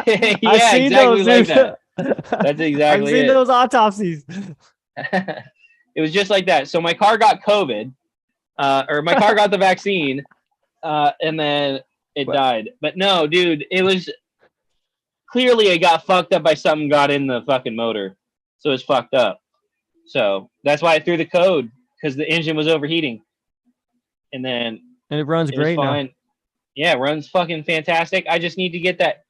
S2: Yeah, exactly those, like that. That's exactly
S1: I've seen those autopsies.
S2: It was just like that. So my car got COVID, or my car got the vaccine, and then it died. But no, dude, it was clearly it got fucked up by something got in the fucking motor. So it's fucked up. So that's why I threw the code, because the engine was overheating. And
S1: it runs great now.
S2: Yeah, it runs fucking fantastic. I just need to get that.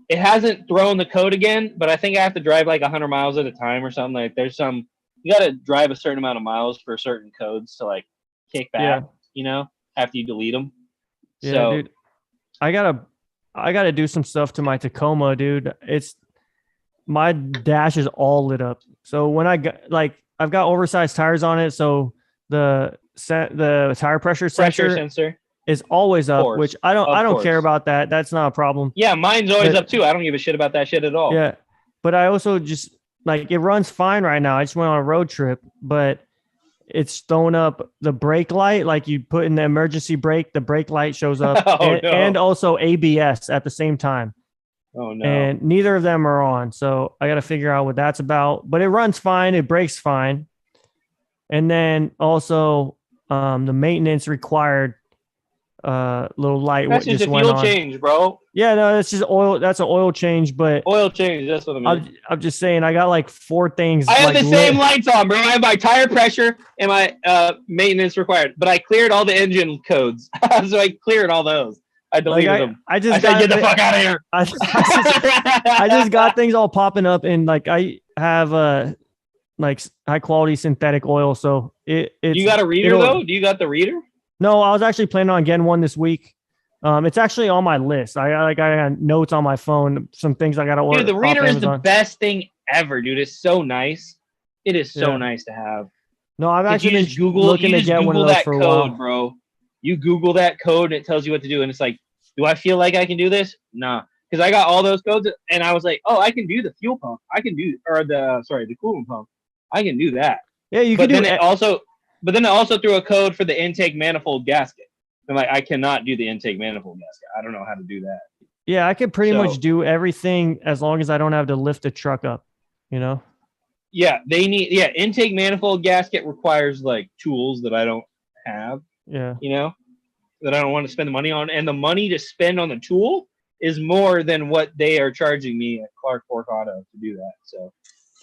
S2: It hasn't thrown the code again, but I think I have to drive like 100 miles at a time or something. Like, there's some, you got to drive a certain amount of miles for certain codes to like kick back, after you delete them.
S1: Yeah,
S2: so,
S1: dude, I gotta do some stuff to my Tacoma, dude. My dash is all lit up. So when I've got oversized tires on it, so the tire pressure sensor is always up, which I don't care about that. That's not a problem.
S2: Yeah, mine's always up too. I don't give a shit about that shit at all.
S1: Yeah, but I also just, like, it runs fine right now. I just went on a road trip, but it's throwing up the brake light. Like, you put in the emergency brake, the brake light shows up, and also ABS at the same time.
S2: Oh no!
S1: And neither of them are on, so I got to figure out what that's about. But it runs fine. It brakes fine. And then also, the maintenance required little light
S2: That's just a fuel change, bro.
S1: Yeah, no, that's just oil. That's an oil change, but
S2: oil change. That's what I mean.
S1: I'm just saying, I got like 4 things.
S2: I have
S1: like
S2: the same lights on, bro. I have my tire pressure and my maintenance required, but I cleared all the engine codes, so I cleared all those. I deleted them.
S1: I just
S2: said, get the fuck out of here.
S1: I just got things all popping up, and like I have like high quality synthetic oil, so it's.
S2: You got a reader though? Do you got the reader?
S1: No, I was actually planning on getting one this week. It's actually on my list. I got notes on my phone, some things I got to order.
S2: Dude, the reader is the best thing ever, dude. It's so nice. It is so nice to have.
S1: No, I've actually been looking to get one of those for a while.
S2: Bro. You Google that code and it tells you what to do, and it's like, do I feel like I can do this? Nah, because I got all those codes, and I was like, oh, I can do the fuel pump. I can do, the coolant pump. I can do that.
S1: Yeah, you can do it.
S2: But then it also threw a code for the intake manifold gasket. I'm like, I cannot do the intake manifold gasket. I don't know how to do that.
S1: Yeah, I can pretty much do everything as long as I don't have to lift a truck up, you know?
S2: Yeah, intake manifold gasket requires like tools that I don't have.
S1: Yeah.
S2: You know, that I don't want to spend the money on. And the money to spend on the tool is more than what they are charging me at Clark Fork Auto to do that. So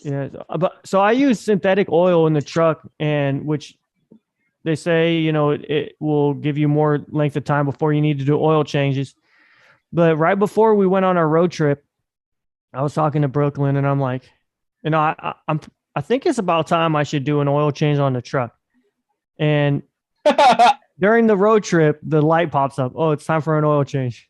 S1: yeah, so I use synthetic oil in the truck, and which they say, you know, it will give you more length of time before you need to do oil changes. But right before we went on our road trip, I was talking to Brooklyn, and I'm like, you know, I think it's about time I should do an oil change on the truck. And during the road trip, the light pops up. Oh, it's time for an oil change.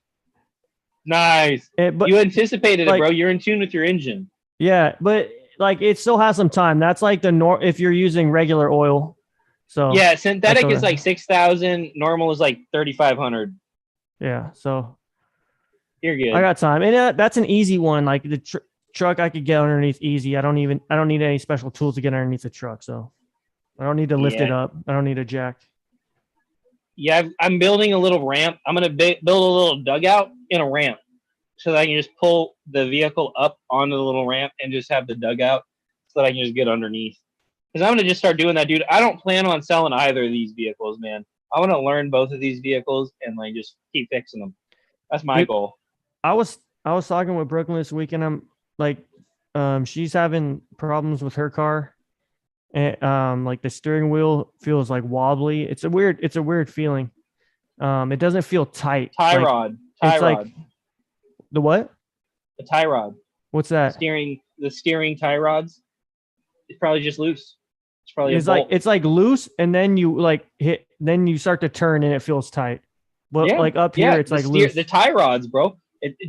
S2: Nice. But you anticipated it, bro. You're in tune with your engine.
S1: Yeah, but like it still has some time. That's like if you're using regular oil. So
S2: yeah, synthetic is like 6,000. Normal is like 3,500.
S1: Yeah, so
S2: you're good.
S1: I got time, and that's an easy one. Like the truck, I could get underneath easy. I don't need any special tools to get underneath the truck. So I don't need to lift it up. I don't need a jack.
S2: Yeah, I'm building a little ramp. I'm gonna build a little dugout in a ramp, so that I can just pull the vehicle up onto the little ramp and just have the dugout, so that I can just get underneath. Because I'm gonna just start doing that, dude. I don't plan on selling either of these vehicles, man. I want to learn both of these vehicles and like just keep fixing them. That's my goal.
S1: I was talking with Brooklyn this weekend. I'm like, she's having problems with her car, and like the steering wheel feels like wobbly. It's a weird feeling. It doesn't feel tight.
S2: Tie rod.
S1: Like the what?
S2: The tie rod.
S1: What's that?
S2: The steering tie rods. It's probably just loose.
S1: It's like loose, and then you like hit. Then you start to turn, and it feels tight. Well, like up here, it's like loose.
S2: The tie rods, bro.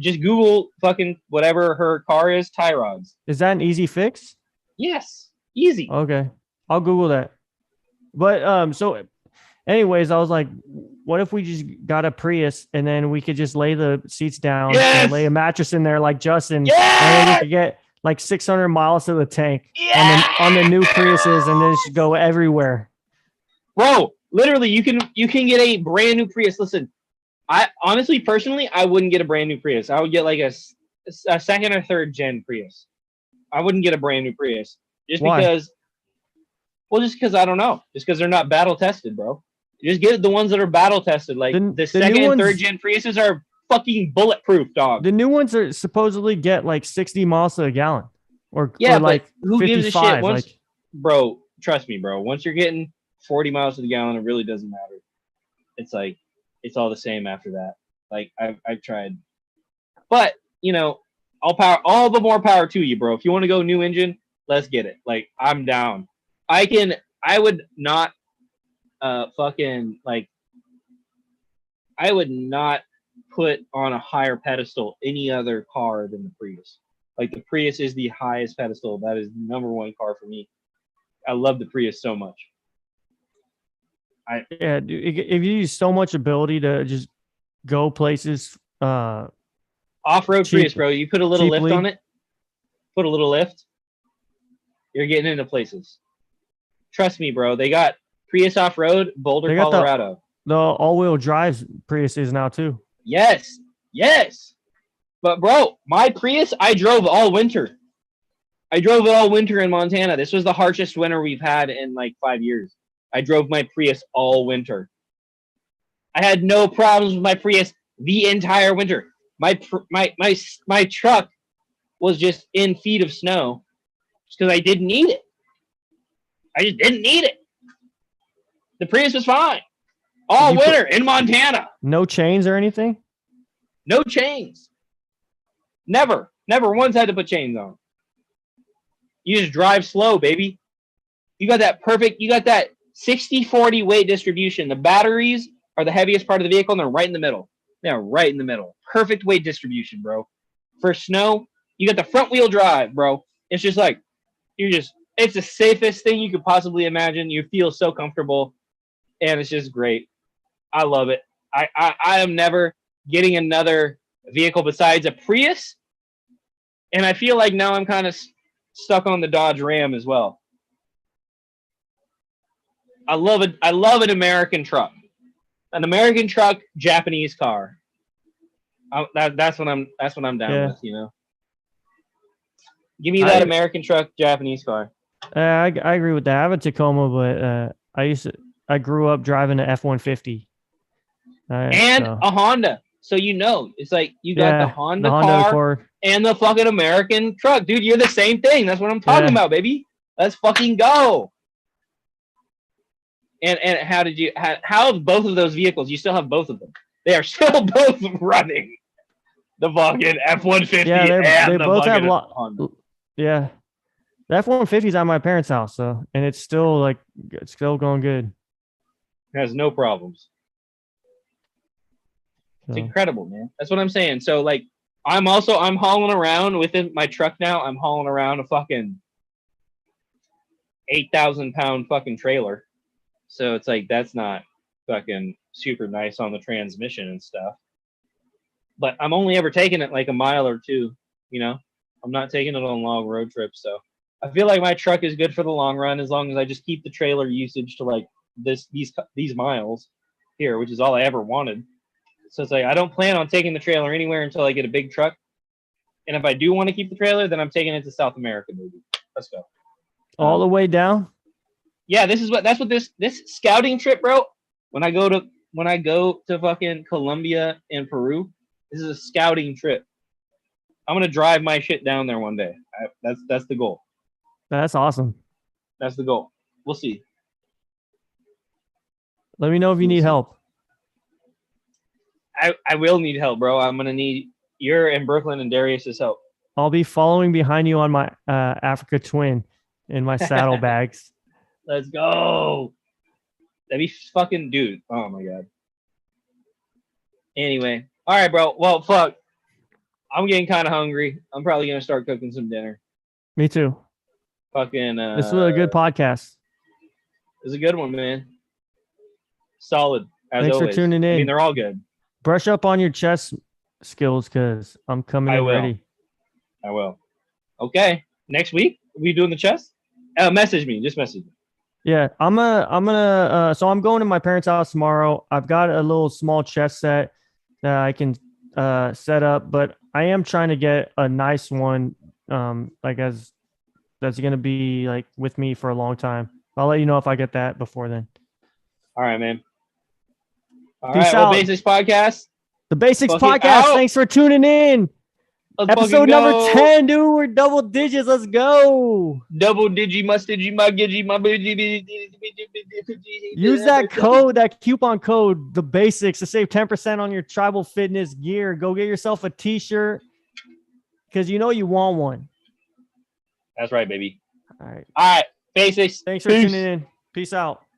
S2: Just Google fucking whatever her car is. Tie rods.
S1: Is that an easy fix?
S2: Yes, easy.
S1: Okay, I'll Google that. But so, anyways, I was like, what if we just got a Prius, and then we could just lay the seats down and lay a mattress in there, like Justin, and then we could get like 600 miles to the tank on the new Priuses, and then just go everywhere.
S2: Bro, literally, you can get a brand new Prius. Listen, I honestly, personally, I wouldn't get a brand new Prius. I would get like a second or third gen Prius. I wouldn't get a brand new Prius
S1: Why?
S2: because I don't know. Just because they're not battle tested, bro. You just get the ones that are battle tested. Like the second and third gen Priuses are fucking bulletproof, dog.
S1: The new ones are supposedly get like 60 miles to the gallon, or like
S2: who
S1: 55.
S2: Gives a shit? Bro, trust me, bro. Once you're getting 40 miles to the gallon, it really doesn't matter. It's like it's all the same after that. Like I've tried, but you know, all the more power to you, bro. If you want to go new engine, let's get it. Like I'm down. I would not put on a higher pedestal any other car than the Prius. Like the Prius is the highest pedestal. That is the number one car for me. I love the Prius so much.
S1: Dude, if you use so much ability to just go places,
S2: off-road Prius, bro. You put a little lift on it. Put a little lift. You're getting into places. Trust me, bro. They got Prius off-road, Boulder, Colorado.
S1: The all-wheel drive Prius is now too.
S2: Yes. But bro, my Prius, I drove all winter. I drove it all winter in Montana. This was the harshest winter we've had in like 5 years. I drove my Prius all winter. I had no problems with my Prius the entire winter. My truck was just in feet of snow because I didn't need it. I just didn't need it. The Prius was fine all winter in Montana.
S1: No chains or anything?
S2: No chains. Never once had to put chains on. You just drive slow, baby. You got that 60-40 weight distribution. The batteries are the heaviest part of the vehicle, and they're right in the middle. They're right in the middle. Perfect weight distribution, bro. For snow, you got the front wheel drive, bro. It's just like, it's the safest thing you could possibly imagine. You feel so comfortable, and it's just great. I love it. I am never getting another vehicle besides a Prius, and I feel like now I'm kind of stuck on the Dodge Ram as well. I love it. I love an American truck. An American truck, Japanese car. That's what I'm down with, you know. Give me that American truck, Japanese car.
S1: I agree with that. I have a Tacoma, but I grew up driving an F-150.
S2: And a Honda. So it's like you got the Honda car Accord. And the fucking American truck. Dude, you're the same thing. That's what I'm talking about, baby. Let's fucking go. And how have both of those vehicles, you still have both of them. They are still both running. The fucking F-150
S1: they both have
S2: Honda.
S1: Yeah. The F-150 is at my parents' house, and it's still going good.
S2: It has no problems. It's incredible, man. That's what I'm saying. So like I'm hauling around within my truck now. I'm hauling around a fucking 8,000-pound fucking trailer. So it's like that's not fucking super nice on the transmission and stuff. But I'm only ever taking it like a mile or two, you know? I'm not taking it on long road trips, so I feel like my truck is good for the long run as long as I just keep the trailer usage to like these miles here, which is all I ever wanted. So it's like I don't plan on taking the trailer anywhere until I get a big truck. And if I do want to keep the trailer, then I'm taking it to South America, maybe. Let's go.
S1: All the way down?
S2: Yeah, that's what this scouting trip, bro. When I go to fucking Colombia and Peru, this is a scouting trip. I'm gonna drive my shit down there one day. That's the goal.
S1: That's awesome.
S2: That's the goal. We'll see.
S1: Let me know if you need help.
S2: I will need help, bro. I'm gonna need your and Brooklyn and Darius's help.
S1: I'll be following behind you on my Africa Twin in my saddlebags.
S2: Let's go. That'd be fucking dude. Oh my god. Anyway, all right, bro. Well, fuck. I'm getting kind of hungry. I'm probably gonna start cooking some dinner.
S1: Me too.
S2: Fucking.
S1: This was a good podcast.
S2: It's a good one, man. Solid as
S1: Thanks
S2: always.
S1: for tuning in.
S2: I mean, they're all good.
S1: Brush up on your chess skills, cause I'm coming in ready.
S2: I will. Okay. Next week, we doing the chess? Message me. Just message me.
S1: Yeah, I'm gonna. So I'm going to my parents' house tomorrow. I've got a little small chess set that I can set up, but I am trying to get a nice one, that's gonna be like with me for a long time. I'll let you know if I get that before then.
S2: All right, man. All
S1: Peace
S2: right,
S1: out.
S2: Basics Podcast.
S1: The Basics Podcast. Thanks for tuning in.
S2: Let's
S1: Episode number 10, dude. We're double digits. Let's go.
S2: Double digi, my
S1: Use that code, that coupon code, the Basics, to save 10% on your tribal fitness gear. Go get yourself a t-shirt because you know you want one.
S2: That's right, baby.
S1: All right.
S2: All right. Basics.
S1: Thanks for tuning in. Peace out.